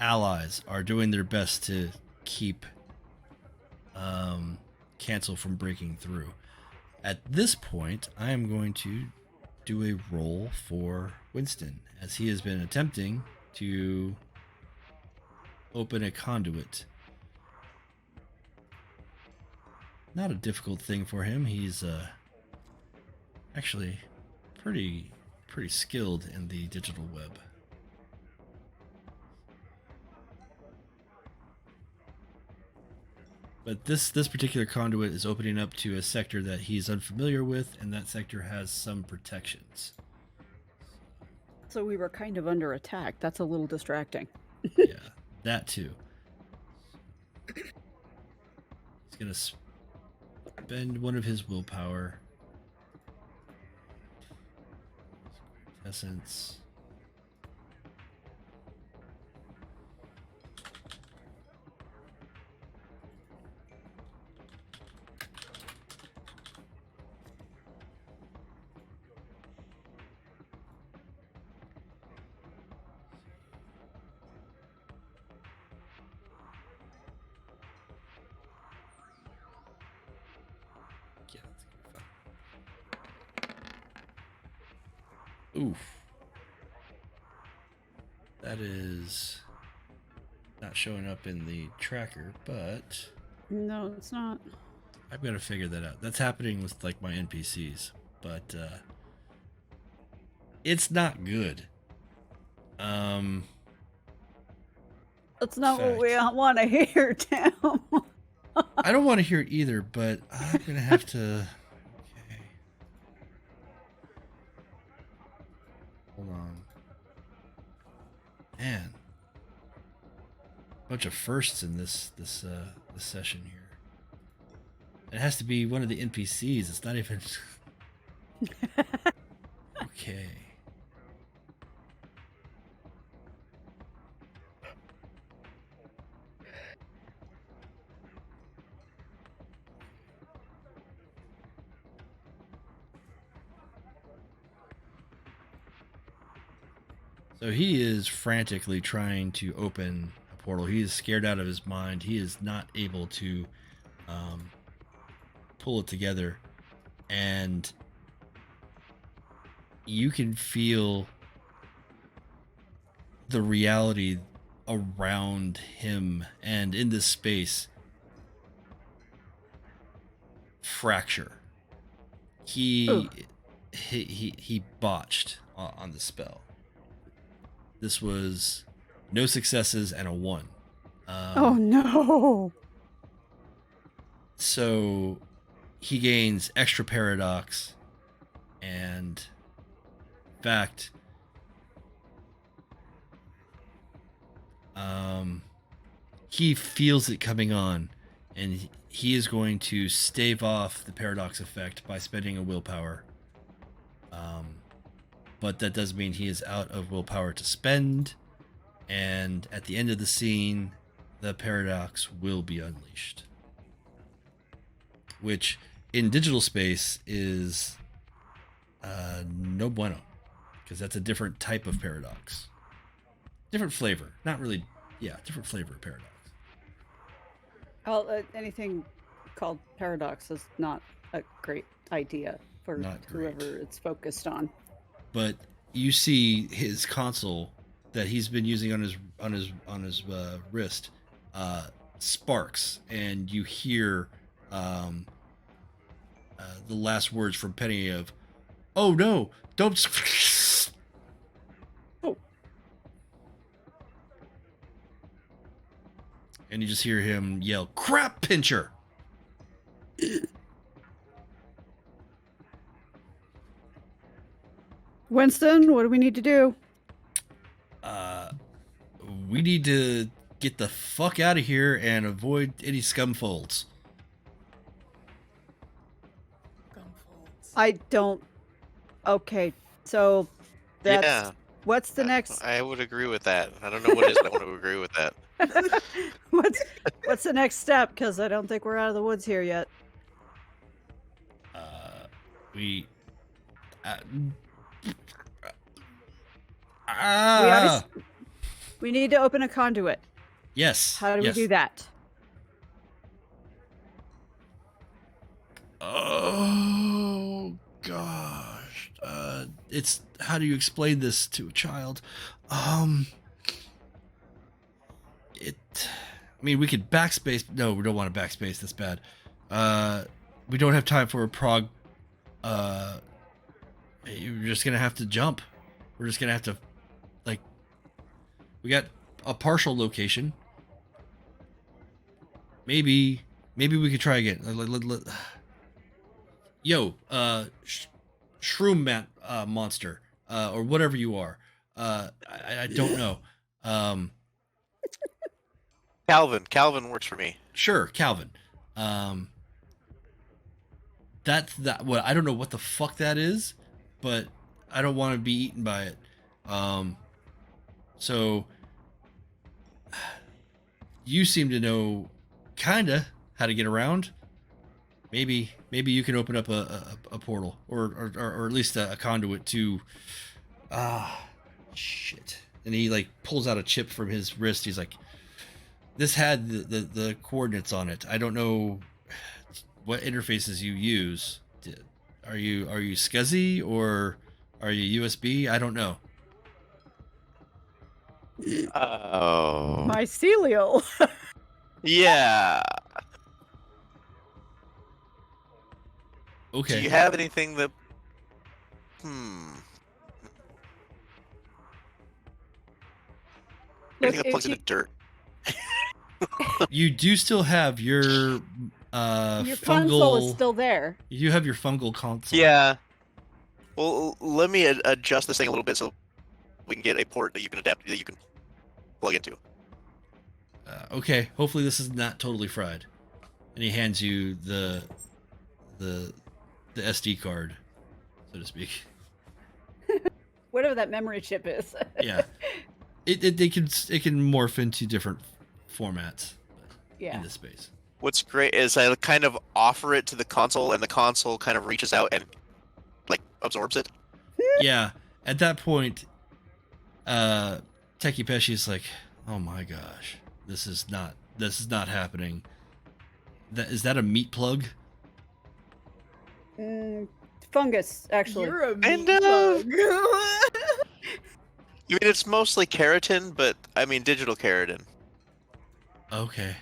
allies are doing their best to keep Cancel from breaking through. At this point, I am going to do a roll for Winston, as he has been attempting to open a conduit. Not a difficult thing for him. He's actually pretty skilled in the digital web. But this particular conduit is opening up to a sector that he's unfamiliar with, and that sector has some protections. So we were kind of under attack. That's a little distracting. Yeah, that too. He's gonna spend one of his willpower. Essence. Yeah, that's gonna be fun. Oof. That is not showing up in the tracker, but No, it's not. I've got to figure that out. That's happening with like my NPCs, but it's not good. That's not what we Fact. want to hear, Tim. I don't want to hear it either, but I'm gonna have to. Okay. Hold on. Man, bunch of firsts in this session here. It has to be one of the NPCs. It's not even. Okay. So he is frantically trying to open a portal. He is scared out of his mind. He is not able to pull it together. And you can feel the reality around him and in this space fracture. He botched on the spell. This was no successes and a 1. Oh no. So he gains extra paradox, and in fact, he feels it coming on, and he is going to stave off the paradox effect by spending a willpower. But that does mean he is out of willpower to spend, and at the end of the scene, the paradox will be unleashed. Which, in digital space, is no bueno, because that's a different type of paradox. Different flavor. Not really, yeah, different flavor of paradox. Well, anything called paradox is not a great idea for Not great. whoever it's focused on. But you see his console that he's been using on his wrist sparks, and you hear the last words from Penny of, "Oh no, don't." Oh. And you just hear him yell, "Crap pincher!" Winston, what do we need to do? We need to get the fuck out of here and avoid any scum folds. I don't. Okay, so that's Yeah, what's the next? I would agree with that. I don't know what it is, but I want to agree with that. What's the next step? Because I don't think we're out of the woods here yet. We. We need to open a conduit. Yes. How do we yes. do that? Oh gosh. It's how do you explain this to a child? I mean, we could backspace. No, we don't want to backspace. That's bad. We don't have time for a prog. You're just gonna have to jump. We're just gonna have to, like, we got a partial location. Maybe we could try again. Yo, shroom monster, or whatever you are. I don't know. Calvin works for me. Sure, Calvin. That's that. Well, I don't know what the fuck that is, but I don't want to be eaten by it. So you seem to know, kinda, how to get around. Maybe you can open up a portal, or at least a conduit to. Shit. And he like pulls out a chip from his wrist. He's like, this had the coordinates on it. I don't know what interfaces you use. Are you SCSI or are you USB? I don't know. Oh. Mycelial. Yeah. Okay. Do you have anything that? Anything that plugs into dirt? You do still have your Your fungal. console is still there. You have your fungal console. Yeah. Well, let me adjust this thing a little bit so we can get a port that you can adapt, that you can plug into. Okay. Hopefully this is not totally fried. And he hands you the SD card, so to speak. Whatever that memory chip is. Yeah. It can morph into different formats in this space. What's great is I kind of offer it to the console, and the console kind of reaches out and like absorbs it. Yeah. At that point, Techie Pesci's like, "Oh my gosh, this is not happening." Is that a meat plug? Fungus, actually. You're a meat Kind of. bug. I mean, it's mostly keratin, but I mean digital keratin. Okay.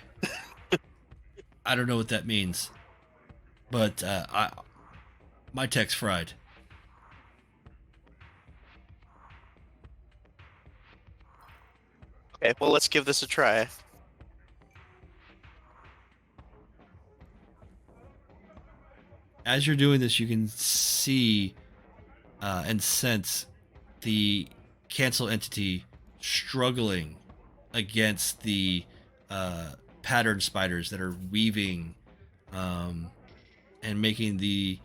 I don't know what that means, but my tech's fried. Okay, well, let's give this a try. As you're doing this, you can see and sense the cancel entity struggling against the pattern spiders that are weaving and making the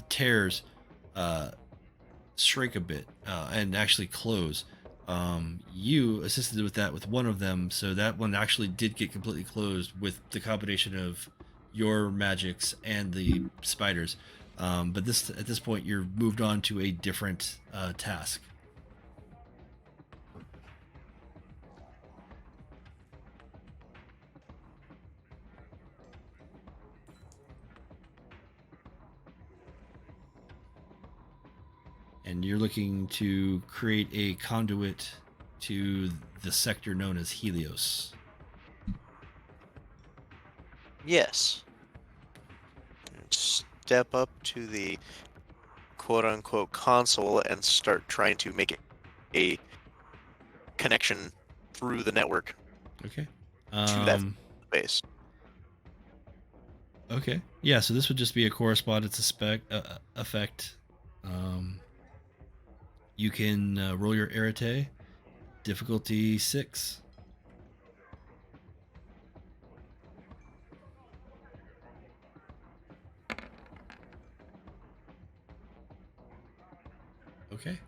tears shrink a bit and actually close. You assisted with that with one of them, so that one actually did get completely closed with the combination of your magics and the spiders. But at this point, you're moved on to a different task. And you're looking to create a conduit to the sector known as Helios. Yes. Step up to the quote-unquote console and start trying to make a connection through the network Okay. to that base. Okay. Yeah, so this would just be a correspondence effect. You can roll your arete, difficulty 6. Okay.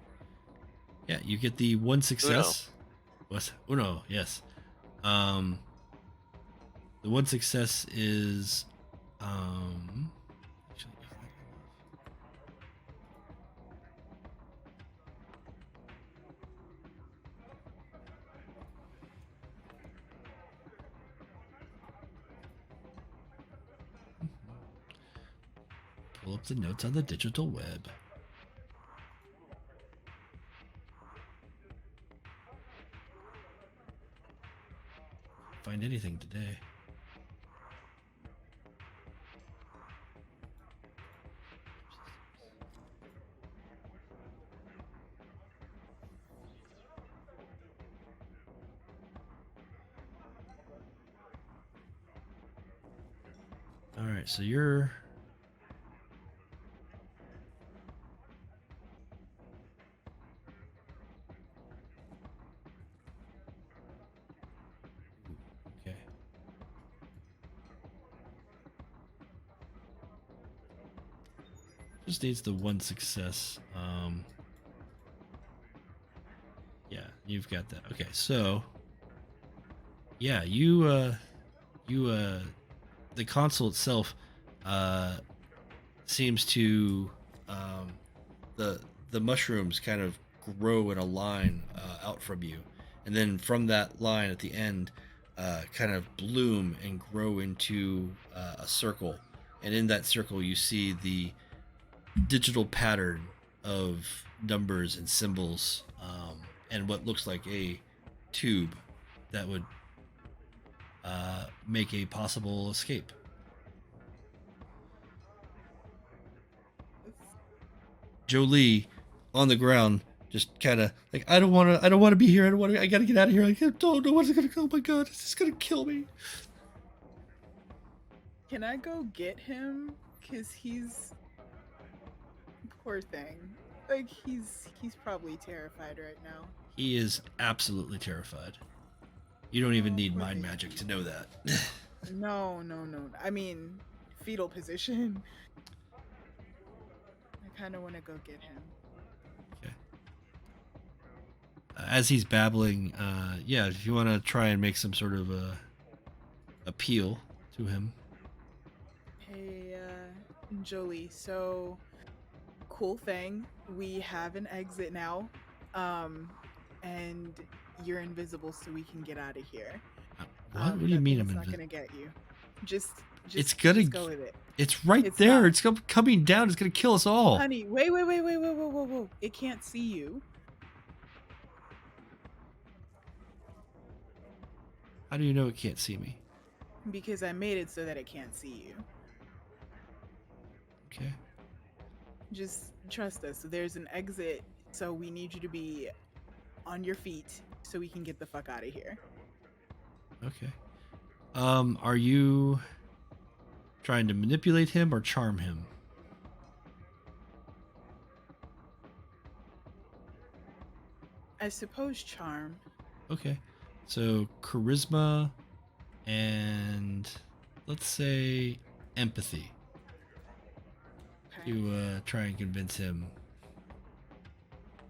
Yeah, you get the one success. What? Uno, yes. The one success is actually, pull up the notes on the digital web. Find anything today. All right, so you're okay. Just needs the one success. Yeah, you've got that. Okay, so yeah, the console itself seems to the mushrooms kind of grow in a line out from you, and then from that line at the end kind of bloom and grow into a circle, and in that circle you see the digital pattern of numbers and symbols, and what looks like a tube that would make a possible escape. Jolee on the ground, just kind of like, I don't want to be here. I gotta get out of here. I don't know what's gonna. Oh my god, this is gonna kill me. Can I go get him? Cause he's poor thing. Like he's probably terrified right now. He is absolutely terrified. You don't even need Poor mind thing. magic to know that. No. I mean, fetal position. I kind of want to go get him. Okay. As he's babbling, yeah, if you want to try and make some sort of appeal to him. Hey, Jolie. So, cool thing. We have an exit now. And you're invisible, so we can get out of here. What do you mean I'm It's not invisible? gonna get you. Just It's gonna. just go with it. It's right It's there. not. It's coming down. It's gonna kill us all. Honey, wait. Whoa. It can't see you. How do you know it can't see me? Because I made it so that it can't see you. Okay. Just trust us. So there's an exit, so we need you to be on your feet so we can get the fuck out of here. Okay. Are you trying to manipulate him or charm him? I suppose charm. Okay. So charisma and let's say empathy. Okay. To try and convince him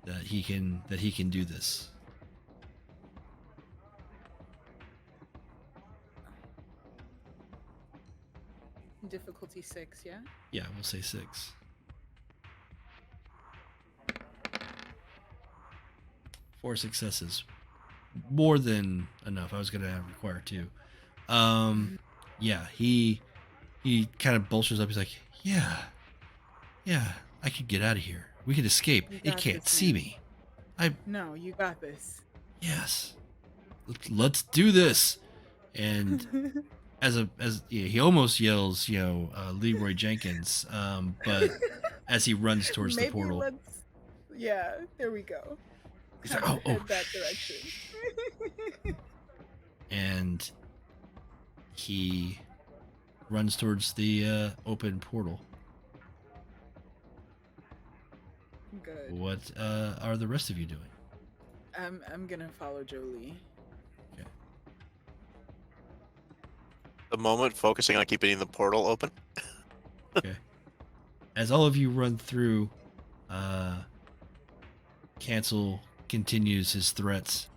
that he can do this. Difficulty 6, yeah? Yeah, we'll say 6. Four successes. More than enough. I was gonna require 2. Yeah, he kind of bolsters up. He's like, yeah, I could get out of here. We could escape. You It got can't this, see man. me. No, you got this. Yes. Let's do this. And he almost yells, Leroy Jenkins, but as he runs towards the Maybe portal, yeah, there we go. he's like, Kind of oh, head that direction. and he runs towards the open portal. Good. What are the rest of you doing? I'm gonna follow Jolie. Okay. The moment focusing on keeping the portal open. Okay. As all of you run through, Cancel continues his threats.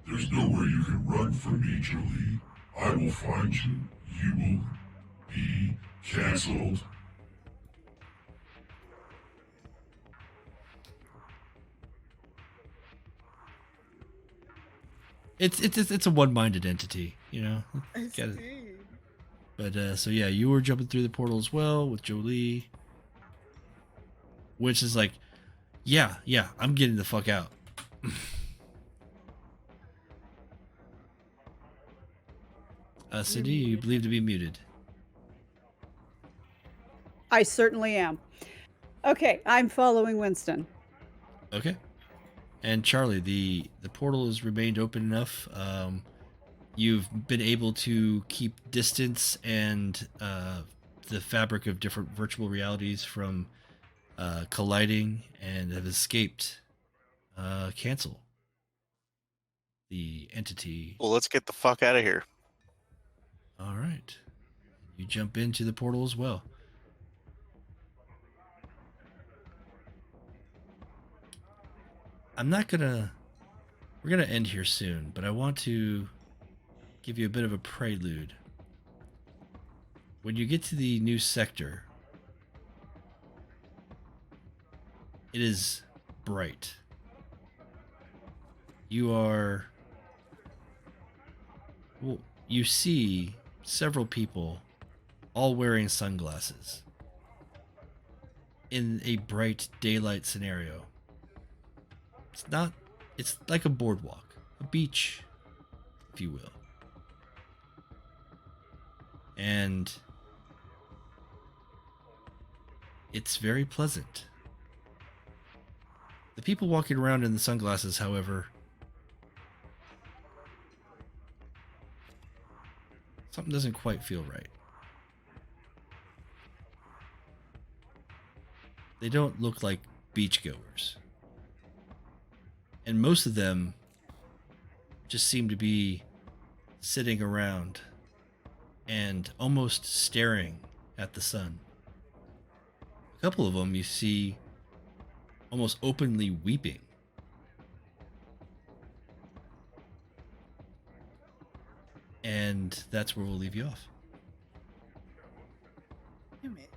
There's nowhere you can run from me, Jolee. I will find you. You will be cancelled. It's a one-minded entity, you know. I Get it. see. But so yeah, you were jumping through the portal as well with Jolee, which is like, yeah, I'm getting the fuck out. Cindy, you believe to be muted. I certainly am. Okay, I'm following Winston. Okay. And Charlie, the portal has remained open enough. You've been able to keep distance and the fabric of different virtual realities from colliding and have escaped Cancel, the entity. Well, let's get the fuck out of here. All right. You jump into the portal as well. We're gonna end here soon, but I want to give you a bit of a prelude. When you get to the new sector, it is bright. You see several people all wearing sunglasses in a bright daylight scenario. It's like a boardwalk, a beach, if you will. And it's very pleasant. The people walking around in the sunglasses, however, something doesn't quite feel right. They don't look like beachgoers. And most of them just seem to be sitting around and almost staring at the sun. A couple of them you see almost openly weeping. And that's where we'll leave you off. Damn it.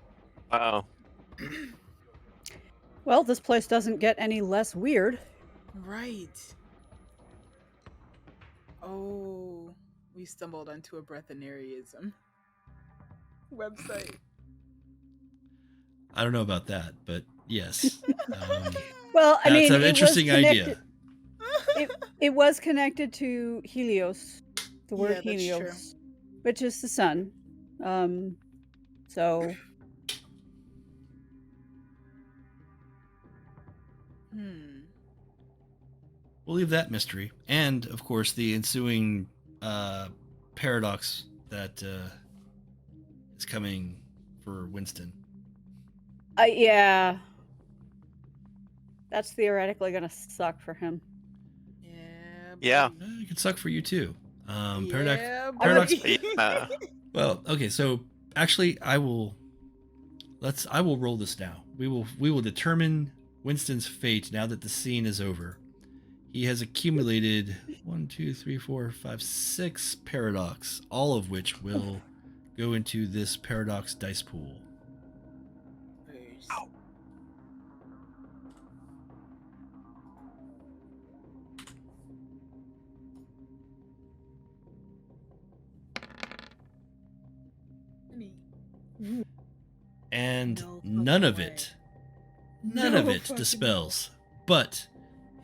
Wow. Well, this place doesn't get any less weird. Right. Oh, we stumbled onto a breathanaryism website. I don't know about that, but yes. Well, I mean, that's an it interesting was idea. it was connected to Helios, the word Yeah, that's Helios, which is the sun. So We'll leave that mystery. And, of course, the ensuing paradox that is coming for Winston. yeah. That's theoretically going to suck for him. Yeah. It could suck for you, too. Yeah, Paradox. Yeah. Well, okay, so actually I will roll this now. We will determine Winston's fate now that the scene is over. He has accumulated 6 paradox, all of which will go into this paradox dice pool. Ow. And No none of fucking it No fucking dispels. But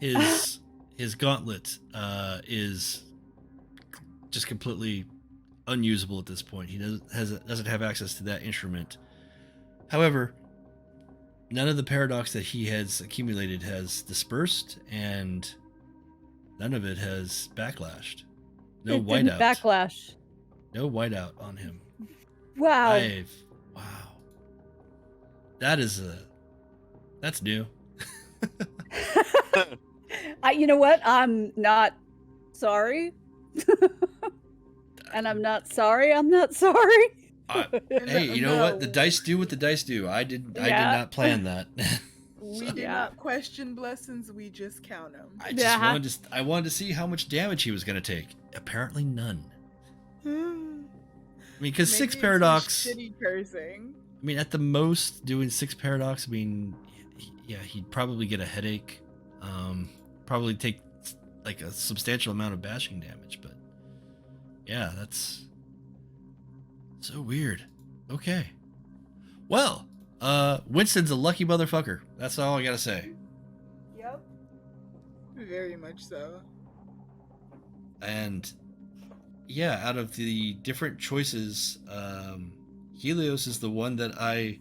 his gauntlet is just completely unusable at this point. He doesn't have access to that instrument. However, none of the paradox that he has accumulated has dispersed, and none of it has backlashed. No It didn't whiteout. backlash. No whiteout on him. Wow. Wow. That's new. You know what? I'm not sorry. And I'm not sorry. I'm not sorry. Hey, you know what? The dice do what the dice do. I did Yeah. not plan that. We So- did Yeah. not question blessings, we just count them. I just Yeah. wanted to see how much damage he was going to take. Apparently none. I mean, because 6 paradox. Shitty cursing. I mean, at the most, doing 6 paradox. I mean, yeah, he'd probably get a headache. Probably take like a substantial amount of bashing damage. But yeah, that's so weird. Okay. Well, Winston's a lucky motherfucker. That's all I gotta say. Yep. Very much so. And yeah, out of the different choices, Helios is the one that I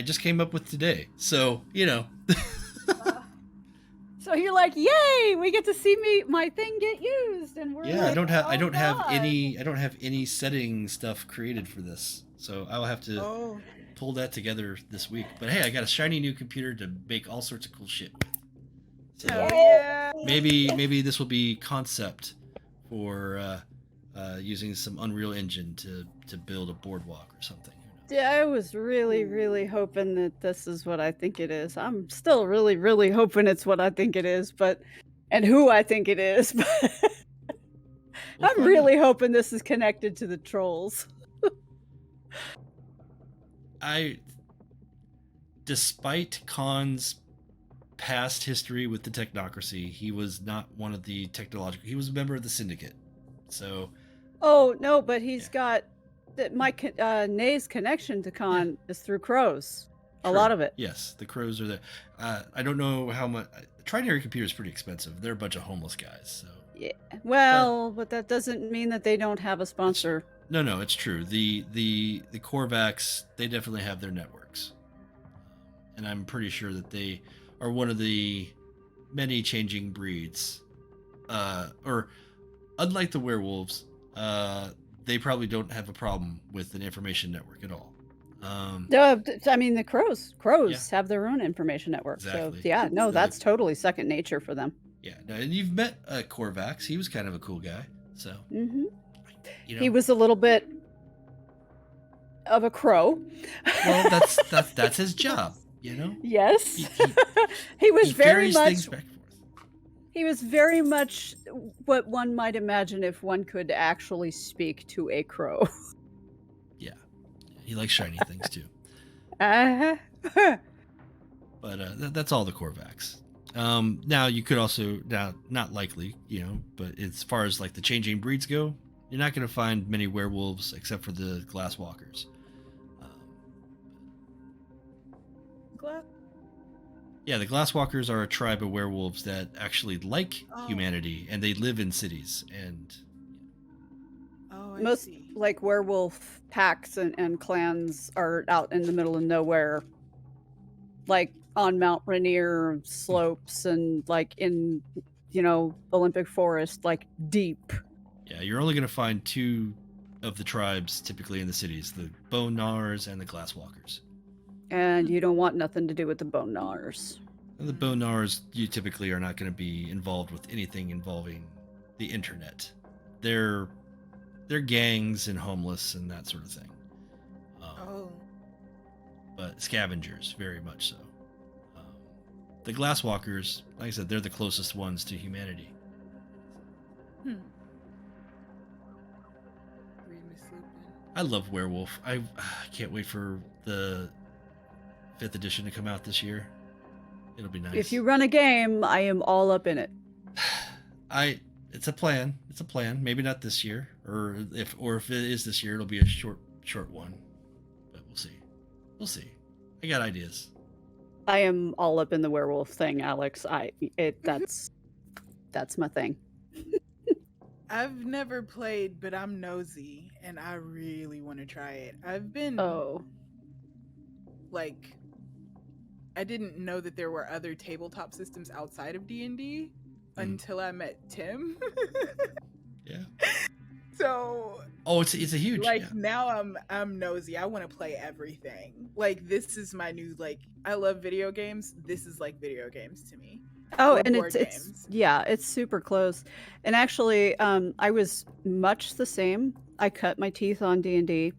just came up with today. So, you know. So you're like, yay, we get to see my thing get used, and we're Yeah, like, I don't have God. any setting stuff created for this. So I'll have to pull that together this week. But hey, I got a shiny new computer to make all sorts of cool shit with. So Yeah. maybe this will be concept for using some Unreal Engine to build a boardwalk or something. Yeah, I was really, really hoping that this is what I think it is. I'm still really, really hoping it's what I think it is, and who I think it is. But We'll I'm find really hoping this is connected to the trolls. Despite Khan's past history with the technocracy, he was not one of the technological. He was a member of the Syndicate. So. Oh no, but he's got Nay's connection to Khan is through crows. A True. lot of it. Yes, the crows are there. I don't know how much. Trinary computer is pretty expensive. They're a bunch of homeless guys. So. Yeah. Well, but that doesn't mean that they don't have a sponsor. No, it's true. The Korvax, they definitely have their networks, and I'm pretty sure that they are one of the many changing breeds. Or unlike the werewolves, they probably don't have a problem with an information network at all. I mean, the crows have their own information network. Exactly. So yeah, no, that's totally second nature for them. Yeah, no, and you've met Korvax. He was kind of a cool guy. So Mm-hmm. you know, He was a little bit of a crow. well, that's his job. You know. Yes. He Was he very carries much. things back and forth. He was very much what one might imagine if one could actually speak to a crow. Yeah, he likes shiny things too. Uh-huh. But that's all the Korvax. Now you could also not likely, but as far as like the changing breeds go, you're not going to find many werewolves except for the glasswalkers. Yeah, the glasswalkers are a tribe of werewolves that actually like humanity, and they live in cities. And Most like werewolf packs and clans are out in the middle of nowhere, like on Mount Rainier slopes and like in Olympic Forest, like deep. yeah, you're only going to find 2 of the tribes typically in the cities: the Bone Gnawers and the Glasswalkers. And you don't want nothing to do with the Bone Gnawers. And the Bone Gnawers, you typically are not going to be involved with anything involving the internet. They're gangs and homeless and that sort of thing. But scavengers, very much so. The Glasswalkers, like I said, they're the closest ones to humanity. I love Werewolf. I can't wait for the 5th edition to come out this year. It'll be nice. If you run a game, I am all up in it. It's a plan. It's a plan. Maybe not this year, or if it is this year, it'll be a short one. But we'll see. We'll see. I got ideas. I am all up in the werewolf thing, Alex. That's my thing. I've never played, but I'm nosy and I really want to try it. I've been like, I didn't know that there were other tabletop systems outside of D&D until I met Tim. Yeah. So it's a huge now I'm nosy. I want to play everything. Like, this is my new, like, I love video games. This is like video games to me. Oh, Or and board it's games. it's super close. And actually, I was much the same. I cut my teeth on D&D.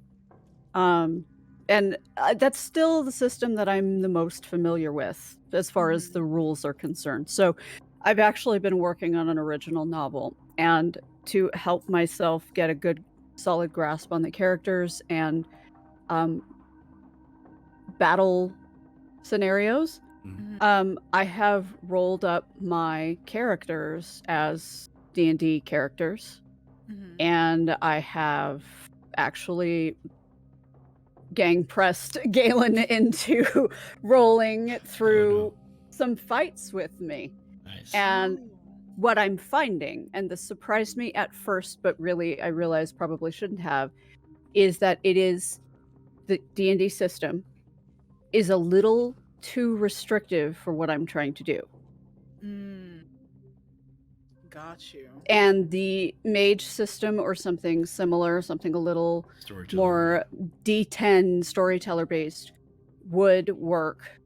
that's still the system that I'm the most familiar with as far as the rules are concerned. So I've actually been working on an original novel, and to help myself get a good solid grasp on the characters and battle scenarios, I have rolled up my characters as D&D characters, and I have actually gang pressed Galen into rolling through some fights with me. Nice. And what I'm finding, and this surprised me at first, but really I realized probably shouldn't have, is that it is the D&D system is a little too restrictive for what I'm trying to do. Got you. And the Mage system or something similar, something a little more D10 storyteller based, would work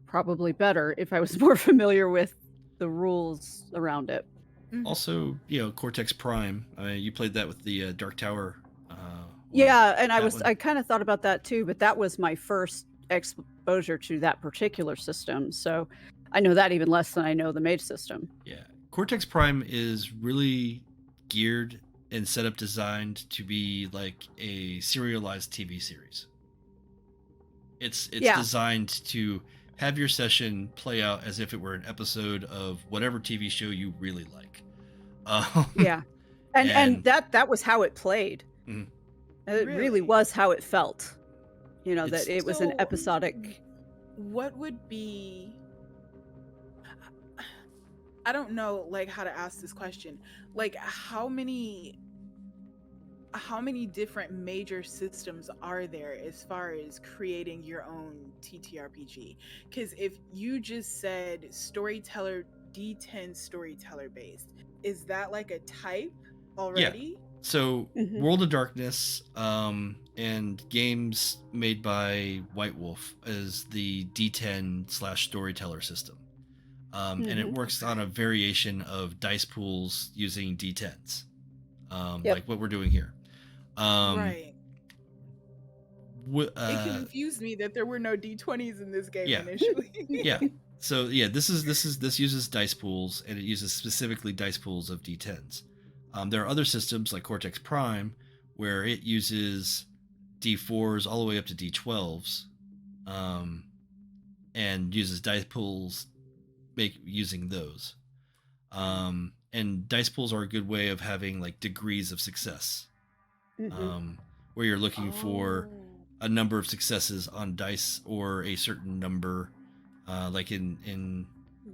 probably better if I was more familiar with the rules around it. Also, Cortex Prime. I mean, you played that with the Dark Tower. Yeah, and I kind of thought about that too, but that was my first exposure to that particular system, so I know that even less than I know the Mage system. Yeah, Cortex Prime is really geared and set up designed to be like a serialized TV series. It's designed to have your session play out as if it were an episode of whatever TV show you really like. Yeah, and that was how it played. Mm-hmm. It really was how it felt. That it was an episodic. What would be? I don't know, like, how to ask this question. Like, how many different major systems are there as far as creating your own TTRPG? Because if you just said storyteller, D10 storyteller based, is that like a type already? Yeah. So World of Darkness and games made by White Wolf is the D10/storyteller system. And it works on a variation of dice pools using D10s, like what we're doing here. Right. It confused me that there were no D20s in this game initially. Yeah. So this uses dice pools, and it uses specifically dice pools of D10s. There are other systems like Cortex Prime where it uses D4s all the way up to D12s, and uses dice pools using those. And dice pools are a good way of having like degrees of success, where you're looking for a number of successes on dice or a certain number, like in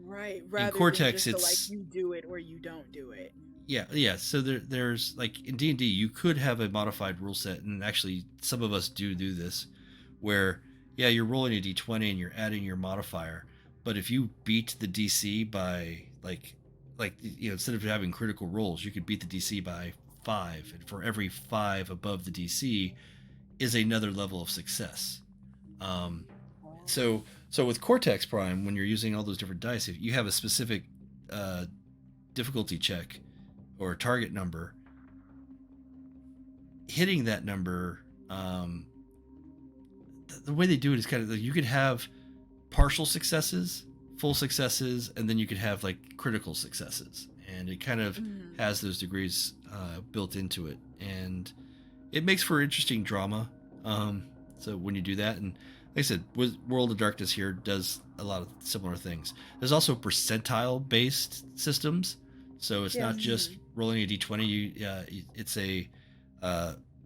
rather Cortex, than just it's like you do it or you don't do it. Yeah. So there's like in D&D, you could have a modified rule set, and actually some of us do this, where you're rolling a D20 and you're adding your modifier, but if you beat the DC by like instead of having critical rolls, you could beat the DC by 5, and for every 5 above the DC is another level of success. So with Cortex Prime, when you're using all those different dice, if you have a specific difficulty check or target number, hitting that number, the way they do it is kind of like you could have partial successes, full successes, and then you could have like critical successes, and it kind of has those degrees built into it, and it makes for interesting drama. So when you do that, and like I said, World of Darkness here does a lot of similar things. There's also percentile based systems, so it's not just rolling a d20. It's a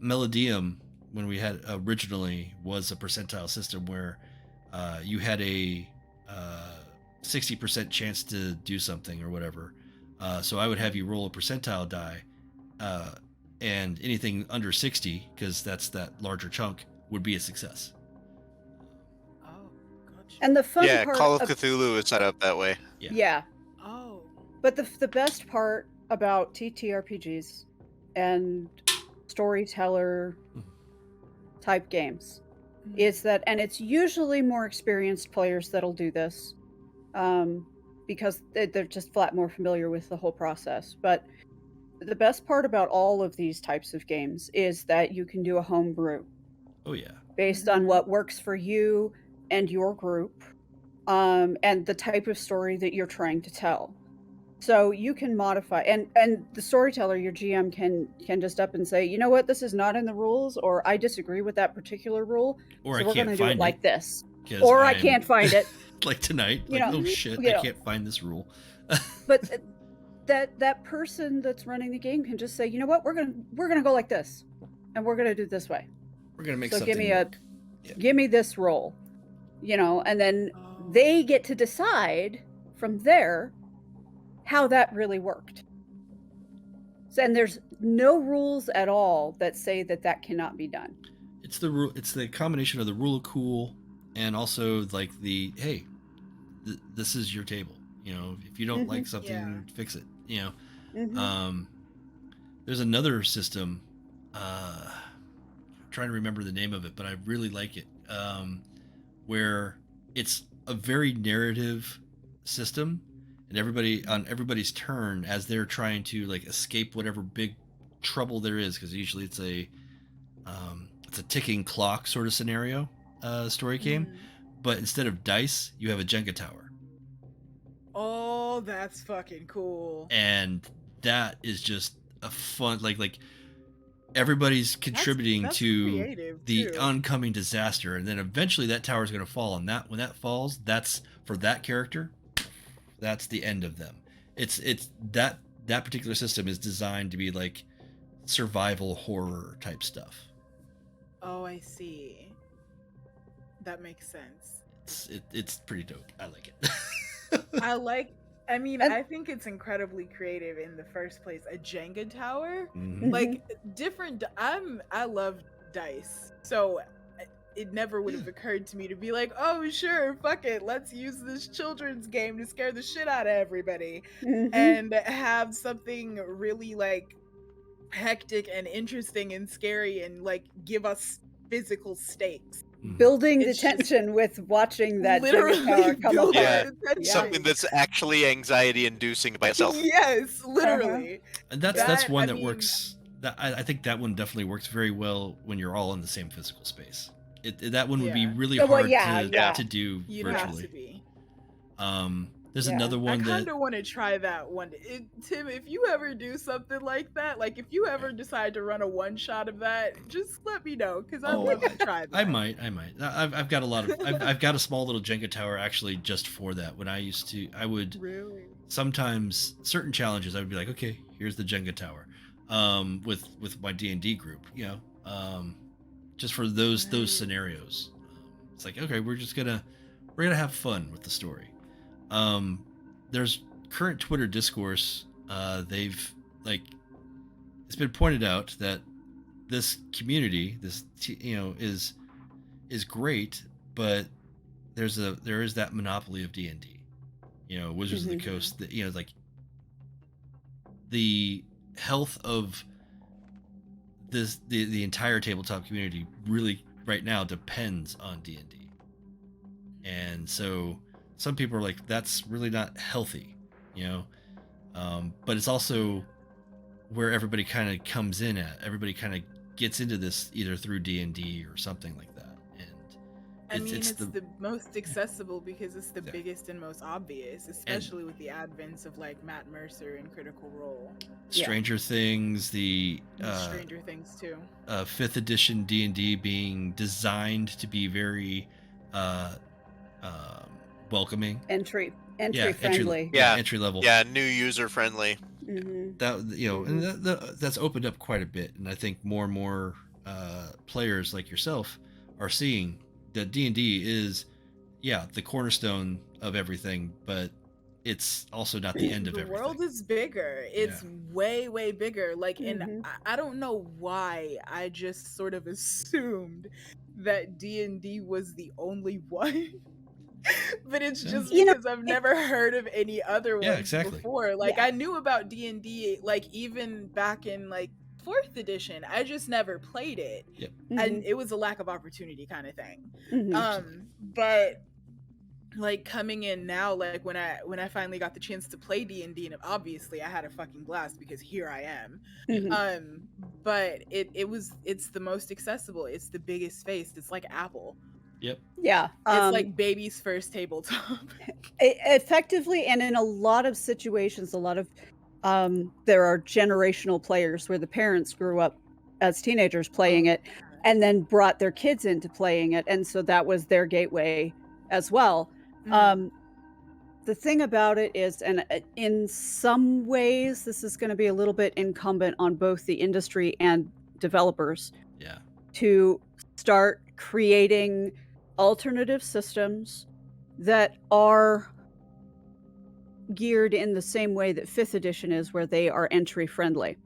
Melodium, when we had originally, was a percentile system where you had a 60% chance to do something or whatever. So I would have you roll a percentile die, and anything under 60, because that's that larger chunk, would be a success. Oh, gotcha. And the fun part, Call of Cthulhu is set up that way. Yeah. Oh. But the best part about TTRPGs and storyteller type games is that, and it's usually more experienced players that'll do this, because they're just flat more familiar with the whole process. But the best part about all of these types of games is that you can do a home brew. Oh yeah. based on what works for you and your group, and the type of story that you're trying to tell. So you can modify, and the storyteller, your GM, can just up and say, you know what, this is not in the rules, or I disagree with that particular rule, Or so I we're can't going to do it find like it. this. 'Cause Or I I'm- can't find it. Like tonight, You like, know, oh shit, you I know. can't find this rule. But that person that's running the game can just say, you know what, we're gonna go like this, and we're gonna do it this way. We're gonna make So something give me work. Yeah. give me this roll, and then Oh. they get to decide from there how that really worked. So, and there's no rules at all that say that cannot be done. It's the rule. It's the combination of the rule of cool and also like the hey, this is your table. If you don't Mhm. like something, Yeah. fix it. Mhm. There's another system. I'm trying to remember the name of it, but I really like it. Where it's a very narrative system, and everybody's turn as they're trying to like escape whatever big trouble there is, because usually it's a ticking clock sort of scenario story game, but instead of dice, you have a Jenga tower. Oh, that's fucking cool. And that is just a fun like everybody's contributing that's to creative, the too. oncoming disaster, and then eventually that tower is going to fall, and when that falls, that's for that character, that's the end of them. It's that particular system is designed to be like survival horror type stuff. Oh, I see. That makes sense. It's pretty dope. I like it. I think it's incredibly creative in the first place. A Jenga tower? Mhm. Like different I love dice. So it never would have occurred to me to be like, "Oh, sure, fuck it. Let's use this children's game to scare the shit out of everybody." Mhm. And have something really like hectic and interesting and scary and like give us physical stakes. Building the It's just tension with watching that Jenga literally tower come building apart. Yeah, the tension. Something that's actually anxiety inducing by itself. Yes, literally. And that's one I that mean- works. I think that one definitely works very well when you're all in the same physical space. That one would be Yeah. really Well, hard yeah. to do You'd have to virtually. be. There's Yeah. another I one kind that of want to try that one. Tim, if you ever do something like that, like if you ever decide to run a one shot of that, just let me know because I'd love to try that. I might. I've got a lot of. I've got a small little Jenga tower actually just for that. When I would Really? sometimes certain challenges I would be like, okay, here's the Jenga tower, with my D&D group, just for those Right. scenarios. It's like, okay, we're gonna have fun with the story. There's current Twitter discourse. They've it's been pointed out that this community, is great, but there is that monopoly of D&D. Wizards of the Mhm. Coast. Like the health of the entire tabletop community really right now depends on D&D, and so some people are like, that's really not healthy, but it's also where everybody kind of comes in at. Everybody kind of gets into this either through D&D or something like that, and It's the most accessible because it's the biggest and most obvious, especially with the advents of like Matt Mercer and Critical Role. Stranger Things, the And Stranger Things too. 5th edition D&D being designed to be very welcoming, Entry entry friendly. entry level. Yeah, new user friendly. Mhm. And that's opened up quite a bit, and I think more and more players like yourself are seeing that D&D is the cornerstone of everything, but it's also not the end of The everything. world is bigger. It's way, way bigger. Like, Mhm. and I don't know why I just sort of assumed that D&D was the only one. But it's just You know, because I've never heard of any other ones exactly. before. Like, Yeah. I knew about D&D, like, even back in, like, 4th edition. I just never played it. Yep. Mhm. And it was a lack of opportunity kind of thing. Mhm. But like coming in now, like when I finally got the chance to play D&D, and obviously I had a fucking blast because here I am. Mhm. But it's the most accessible. It's the biggest face. It's like Apple. Yep. Yeah. It's like baby's first tabletop. Effectively, and in a lot of situations, a lot of there are generational players where the parents grew up as teenagers playing it and then brought their kids into playing it, and so that was their gateway as well. The thing about it is, and in some ways this is going to be a little bit incumbent on both the industry and developers Yeah. to start creating alternative systems that are geared in the same way that 5th edition is, where they are entry friendly.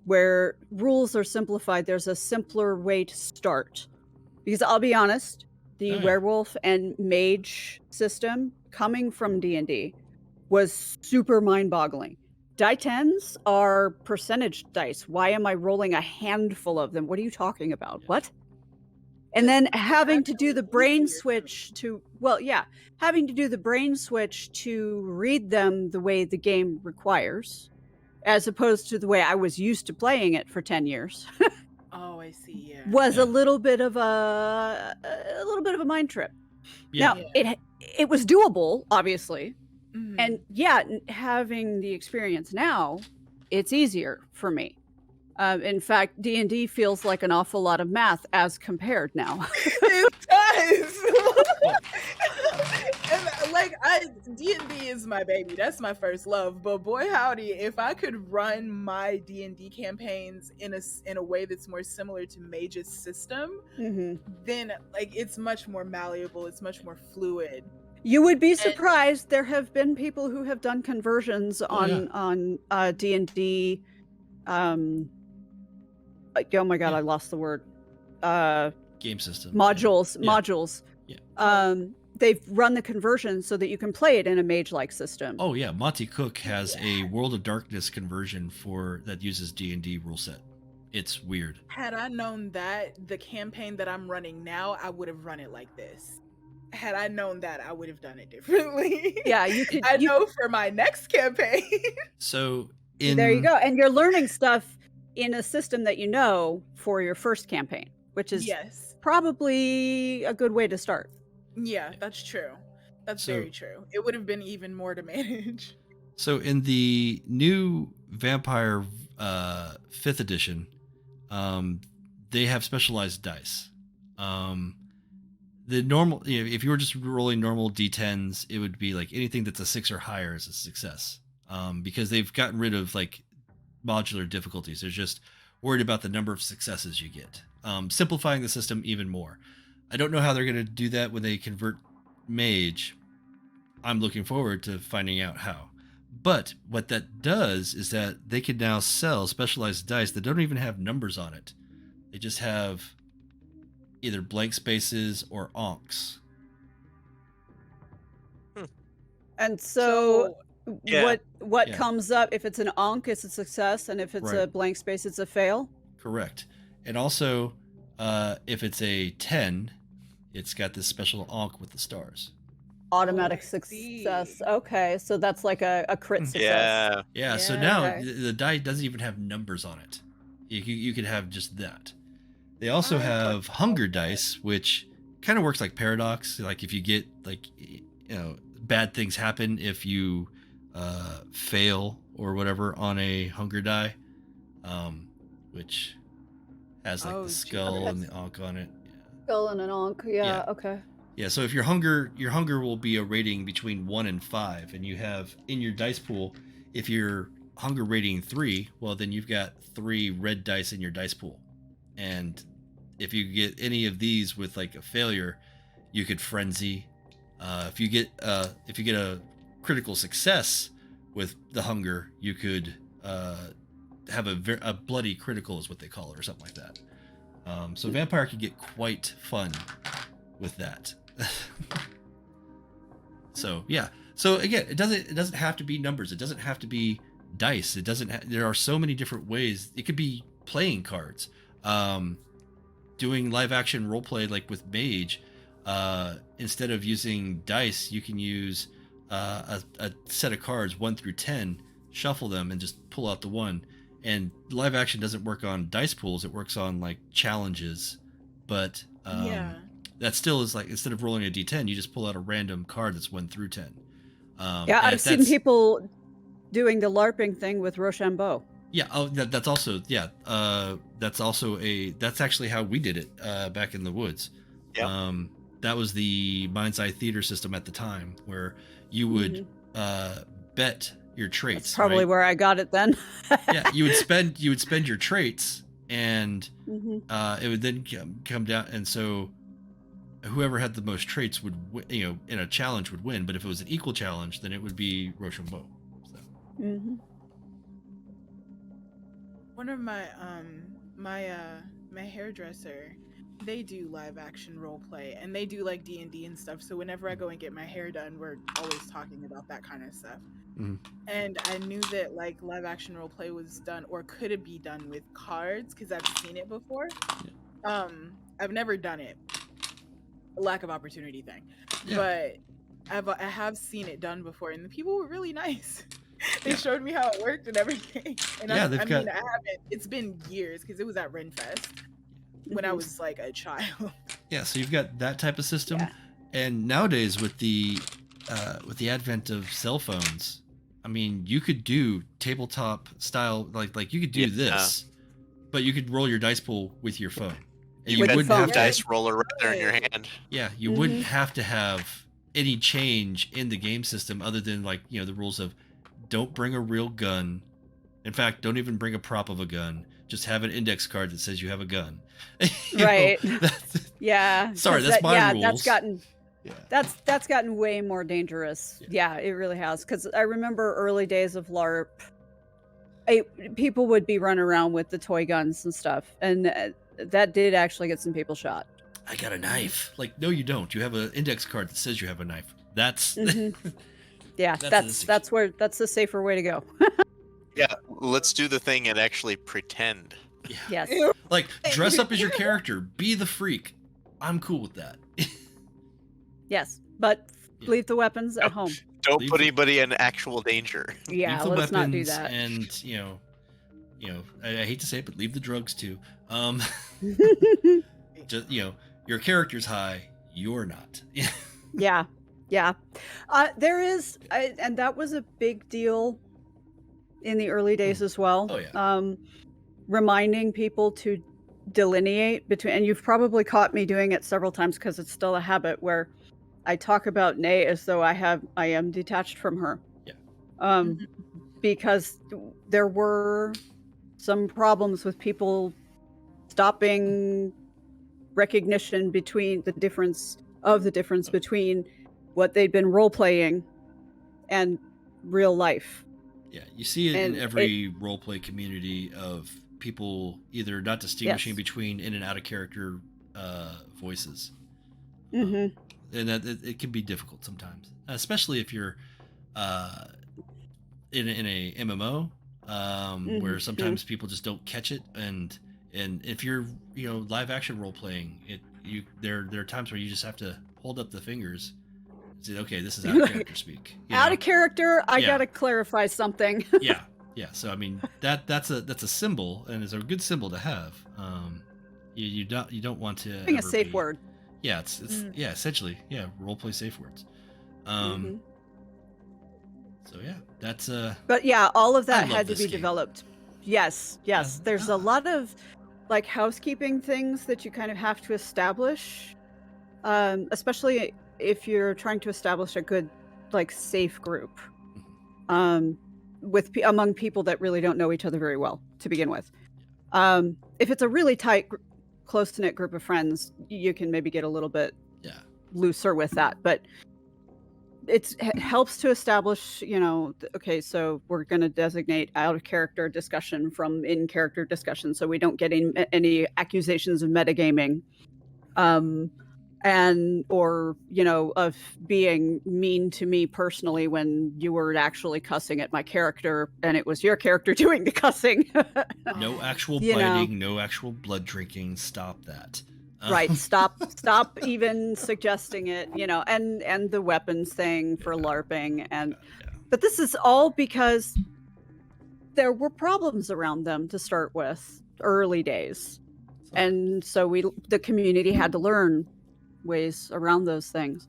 Where rules are simplified, there's a simpler way to start. Because I'll be honest, the werewolf and mage system coming from D&D was super mind-boggling. Die 10s are percentage dice. Why am I rolling a handful of them? What are you talking about? What? And then having to do the brain switch to, having to do the brain switch to read them the way the game requires, as opposed to the way I was used to playing it for 10 years. Oh, I see. Yeah. Was a little bit of a mind trip. Yeah. Now, it was doable, obviously. And having the experience now, it's easier for me. In fact, D&D feels like an awful lot of math as compared now. It does. And like D&D is my baby. That's my first love. But boy howdy, if I could run my D&D campaigns in a way that's more similar to Mage's system, then like it's much more malleable. It's much more fluid. You would be surprised. There have been people who have done conversions on D&D. Oh my god, I lost the word. Game system. Modules. Yeah. They've run the conversion so that you can play it in a mage-like system. Oh yeah, Monty Cook has a World of Darkness conversion that uses D&D rule set. It's weird. Had I known that, the campaign that I'm running now, I would have run it like this. Had I known that, I would have done it differently. Yeah, you could. I know for my next campaign. So there you go, and you're learning stuff in a system that you know for your first campaign, which is probably a good way to start. Yeah, that's true. That's very true. It would have been even more to manage. So in the new Vampire 5th edition, they have specialized dice. The normal, if you were just rolling normal D10s, it would be like anything that's a 6 or higher is a success. Because they've gotten rid of like modular difficulties. They're just worried about the number of successes you get. Simplifying the system even more. I don't know how they're going to do that when they convert Mage. I'm looking forward to finding out how. But what that does is that they can now sell specialized dice that don't even have numbers on it. They just have either blank spaces or onks. And so what Yeah. comes up, if it's an onk, it's a success, and if it's a blank space, it's a fail? Correct. And also, if it's a 10, it's got this special onk with the stars. Automatic success. Okay, so that's like a crit success. Yeah, so now the die doesn't even have numbers on it. You could have just that. They also have hunger dice, which kind of works like paradox. Like if you get bad things happen if you fail or whatever on a hunger die, which has like the skull and the onk on it. Skull and an onk. Yeah. Okay. Yeah, so if your hunger will be a rating between 1 and 5, and you have in your dice pool, if your hunger rating 3, well then you've got 3 red dice in your dice pool. And if you get any of these with like a failure, you could frenzy. If you get a critical success with the hunger, you could have a bloody critical is what they call it, or something like that. So vampire can get quite fun with that. So yeah. So again, it doesn't have to be numbers. It doesn't have to be dice. It doesn't. There are so many different ways. It could be playing cards, doing live action role play like with Mage. instead of using dice, you can use a set of cards 1 through 10, shuffle them, and just pull out the 1. And live action doesn't work on dice pools; it works on like challenges. But that still is like, instead of rolling a d10, you just pull out a random card that's 1 through 10. I've seen people doing the LARPing thing with Rochambeau. Yeah, that's also that's actually how we did it back in the woods. Yep. That was the Mind's Eye theater system at the time, where you would bet your traits. That's probably right? where I got it then. Yeah, you would spend your traits, and it would then come down, and so whoever had the most traits would, in a challenge would win. But if it was an equal challenge, then it would be Rochambeau. So. One of my my hairdresser, they do live action role play, and they do like D&D and stuff. So whenever I go and get my hair done, we're always talking about that kind of stuff. And I knew that like live action role play was done, or could it be done with cards, because I've seen it before. I've never done it, a lack of opportunity thing, but I have seen it done before, and the people were really nice. They showed me how it worked and everything. And I haven't. It's been years, because it was at Renfest when I was like a child. Yeah, so you've got that type of system, and nowadays with the advent of cell phones, I mean, you could do tabletop style, like you could do this, but you could roll your dice pool with your phone. And you wouldn't have dice roller right there in your hand. Yeah, you wouldn't have to have any change in the game system other than like the rules of, don't bring a real gun. In fact, don't even bring a prop of a gun. Just have an index card that says you have a gun. Right. Yeah. Sorry, that's my rules. That's gotten way more dangerous. Yeah, it really has. Because I remember early days of LARP, people would be running around with the toy guns and stuff, and that did actually get some people shot. I got a knife. Like, no, you don't. You have an index card that says you have a knife. That's yeah, that's the safer way to go. Yeah, let's do the thing and actually pretend. Yeah. Yes. Like, dress up as your character. Be the freak. I'm cool with that. Yes, but leave the weapons at home. Don't put anybody in actual danger. Yeah, let's not do that. And I hate to say it, but leave the drugs too. Just your character's high, you're not. Yeah. There is, and that was a big deal in the early days as well. Oh yeah. Reminding people to delineate between, and you've probably caught me doing it several times because it's still a habit where I talk about Inea as though I am detached from her. Yeah. Because there were some problems with people stopping recognition between the difference between what they'd been role playing and real life. Yeah, you see it in every role play community of people either not distinguishing between in and out of character voices. And that it can be difficult sometimes, especially if you're in a MMO where sometimes people just don't catch it, and if you're live action role playing it, there are times where you just have to hold up the fingers and say, okay, this is out of character speak. Out of character, I gotta clarify something. Yeah. So I mean that's a symbol, and it's a good symbol to have. You don't want to having a safe word. Yeah, it's essentially role play safe words. So yeah, that's But yeah, all of that had to be developed. Yes. There's a lot of like housekeeping things that you kind of have to establish, especially if you're trying to establish a good like safe group, among people that really don't know each other very well to begin with. If it's a really tight, close-knit group of friends, you can maybe get a little bit looser with that, but it helps to establish, okay, so we're going to designate out of character discussion from in character discussion, so we don't get any accusations of metagaming, or of being mean to me personally when you were actually cussing at my character and it was your character doing the cussing. No actual biting, no actual blood drinking. Stop that. Right. Stop even suggesting it, and the weapons thing for LARPing but this is all because there were problems around them to start with, early days. And so the community had to learn ways around those things.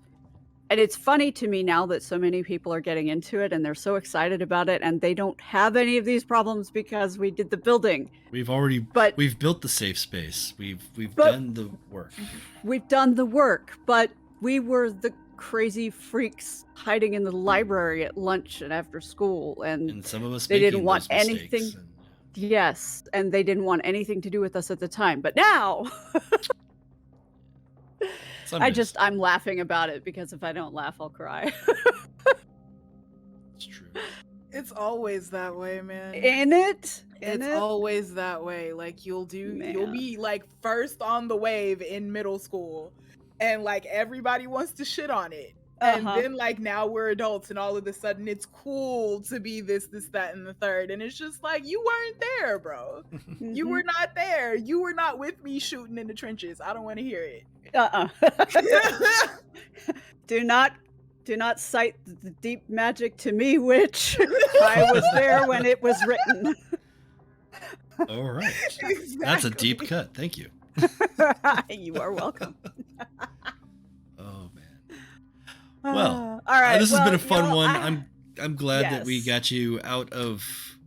And it's funny to me now that so many people are getting into it and they're so excited about it, and they don't have any of these problems because we did the building. We've built the safe space. We've done the work. We've done the work, but we were the crazy freaks hiding in the library at lunch and after school, and some of us they didn't want those anything. And, Yes, and they didn't want anything to do with us at the time. But now, I'm laughing about it because if I don't laugh, I'll cry. It's true. It's always that way, man. It's always that way. Like you'll be like first on the wave in middle school, and like everybody wants to shit on it. And then like now we're adults and all of a sudden it's cool to be this, that, and the third. And it's just like, you weren't there, bro. You were not there. You were not with me shooting in the trenches. I don't want to hear it. Do not cite the deep magic to me, witch. I was there when it was written. All right. Exactly. That's a deep cut. Thank you. You are welcome. Oh man. Well, all right. This has been a fun one. I'm glad that we Yes. got you out of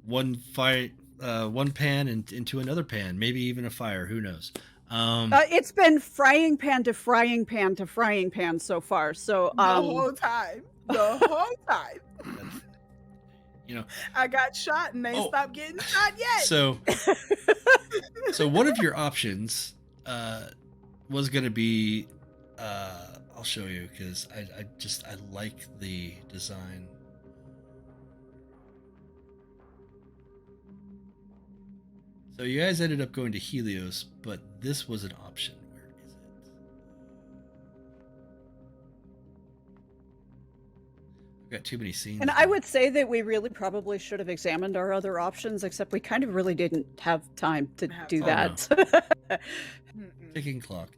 one pan and into another pan, maybe even a fire. Who knows? It's been frying pan to frying pan to frying pan so far. So The whole time. I got shot and they stopped getting shot yet. So one of your options was going to be. I'll show you because I like the design. So you guys ended up going to Helios, but this was an option. Where is it? I've got too many scenes. And I would say that we really probably should have examined our other options, except we kind of really didn't have time to do that. No. Ticking clock.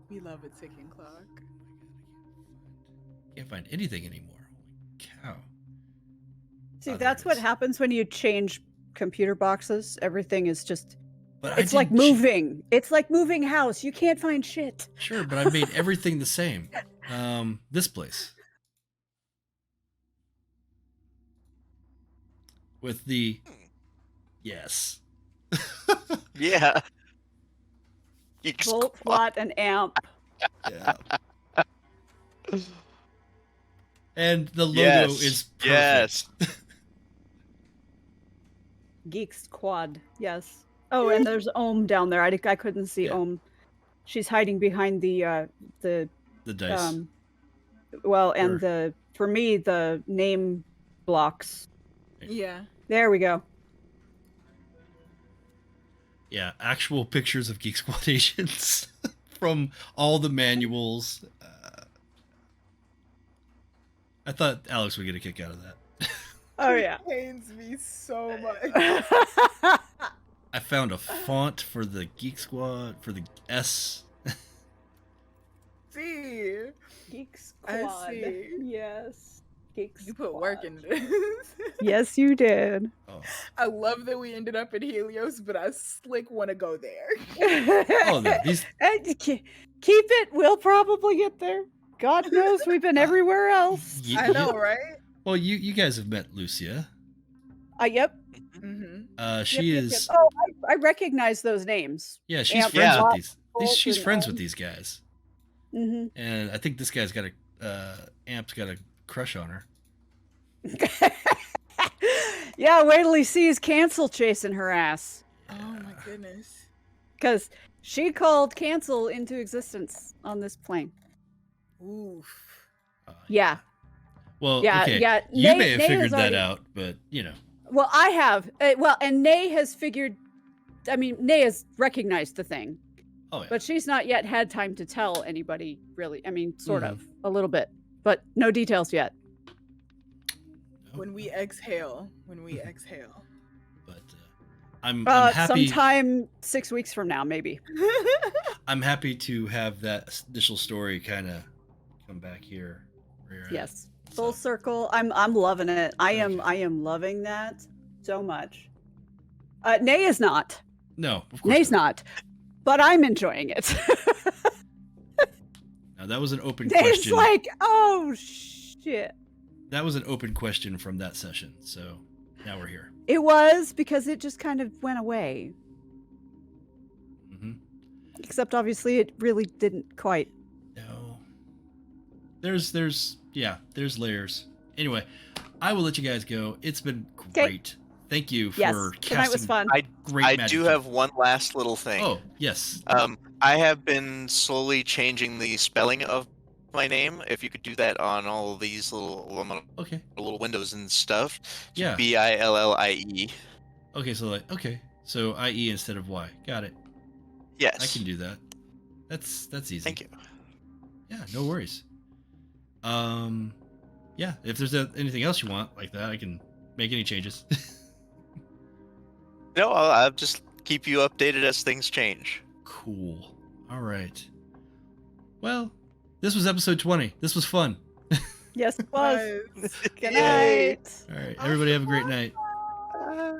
We love a ticking clock. Can't find anything anymore. Holy cow. See, Oh, that's there it what is. happens when you change computer boxes. Everything is just... But It's like moving. It's like moving house. You can't find shit. Sure, but I made everything the same. This place. With the... Yes. Yeah. Bolt, plot, and amp. Yeah. And the logo Yes. is perfect. Yes. Geek Squad. Yes. Oh, and there's Ohm down there. I couldn't see Yeah. Ohm. She's hiding behind the The dice. for me, the name blocks. Yeah. There we go. Yeah, actual pictures of Geek Squad agents from all the manuals. I thought Alex would get a kick out of that. Oh yeah. It pains me so much. I found a font for the Geek Squad, for the S. See, Geek I Squad. see. Yes. Geek you put Squad. work into this. Yes, you did. Oh, I love that we ended up in Helios, but I slick want to go there. oh no, these. Keep it. We'll probably get there. God knows we've been everywhere else. I know, right? Well, you guys have met Lucia. Yep. Mm-hmm. She Yep, is. yep. Oh, I recognize those names. Yeah, she's Amp, friends yeah. with these. She's and friends all. with these guys, Mm-hmm. and I think this guy's got Amp's got a crush on her. Yeah, wait till he sees Cancel chasing her ass. Oh my goodness. Because she called Cancel into existence on this plane. Oof. Yeah. Well, Yeah, okay. yeah, You Nay- may have Nay figured has that already- out, but Well, I have. And Nay has figured... I mean, Nay has recognized the thing. Oh yeah. But she's not yet had time to tell anybody, really. I mean, sort Mhm. of. A little bit. But no details yet. When we exhale. But I'm happy. Sometime 6 weeks from now, maybe. I'm happy to have that initial story kind of come back here. Where you're at. Yes, full So, circle. I'm loving it. I Okay. am loving that so much. Nay is not. no, of course Nay's not. But I'm enjoying it. Now, that was an open Nay's question. like, oh shit. That was an open question from that session. So now we're here. It was because it just kind of went away. hmm Except obviously it really didn't quite. No. There's layers. Anyway, I will let you guys go. It's been great. Thank you for Yes, casting. tonight was fun. Great I magic. do have one last little thing. Oh, yes. I have been slowly changing the spelling of my name. If you could do that on all of these Okay. little windows and stuff. Yeah. Billie. Okay, so IE instead of Y. Got it. Yes. I can do that. That's easy. Thank you. Yeah, no worries. Yeah, if there's anything else you want like that, I can make any changes. No, I'll just keep you updated as things change. Cool. All right. Well, this was episode 20. This was fun. Yes, it was. Nice. Good Yay. night. All right, everybody have a great night. Uh,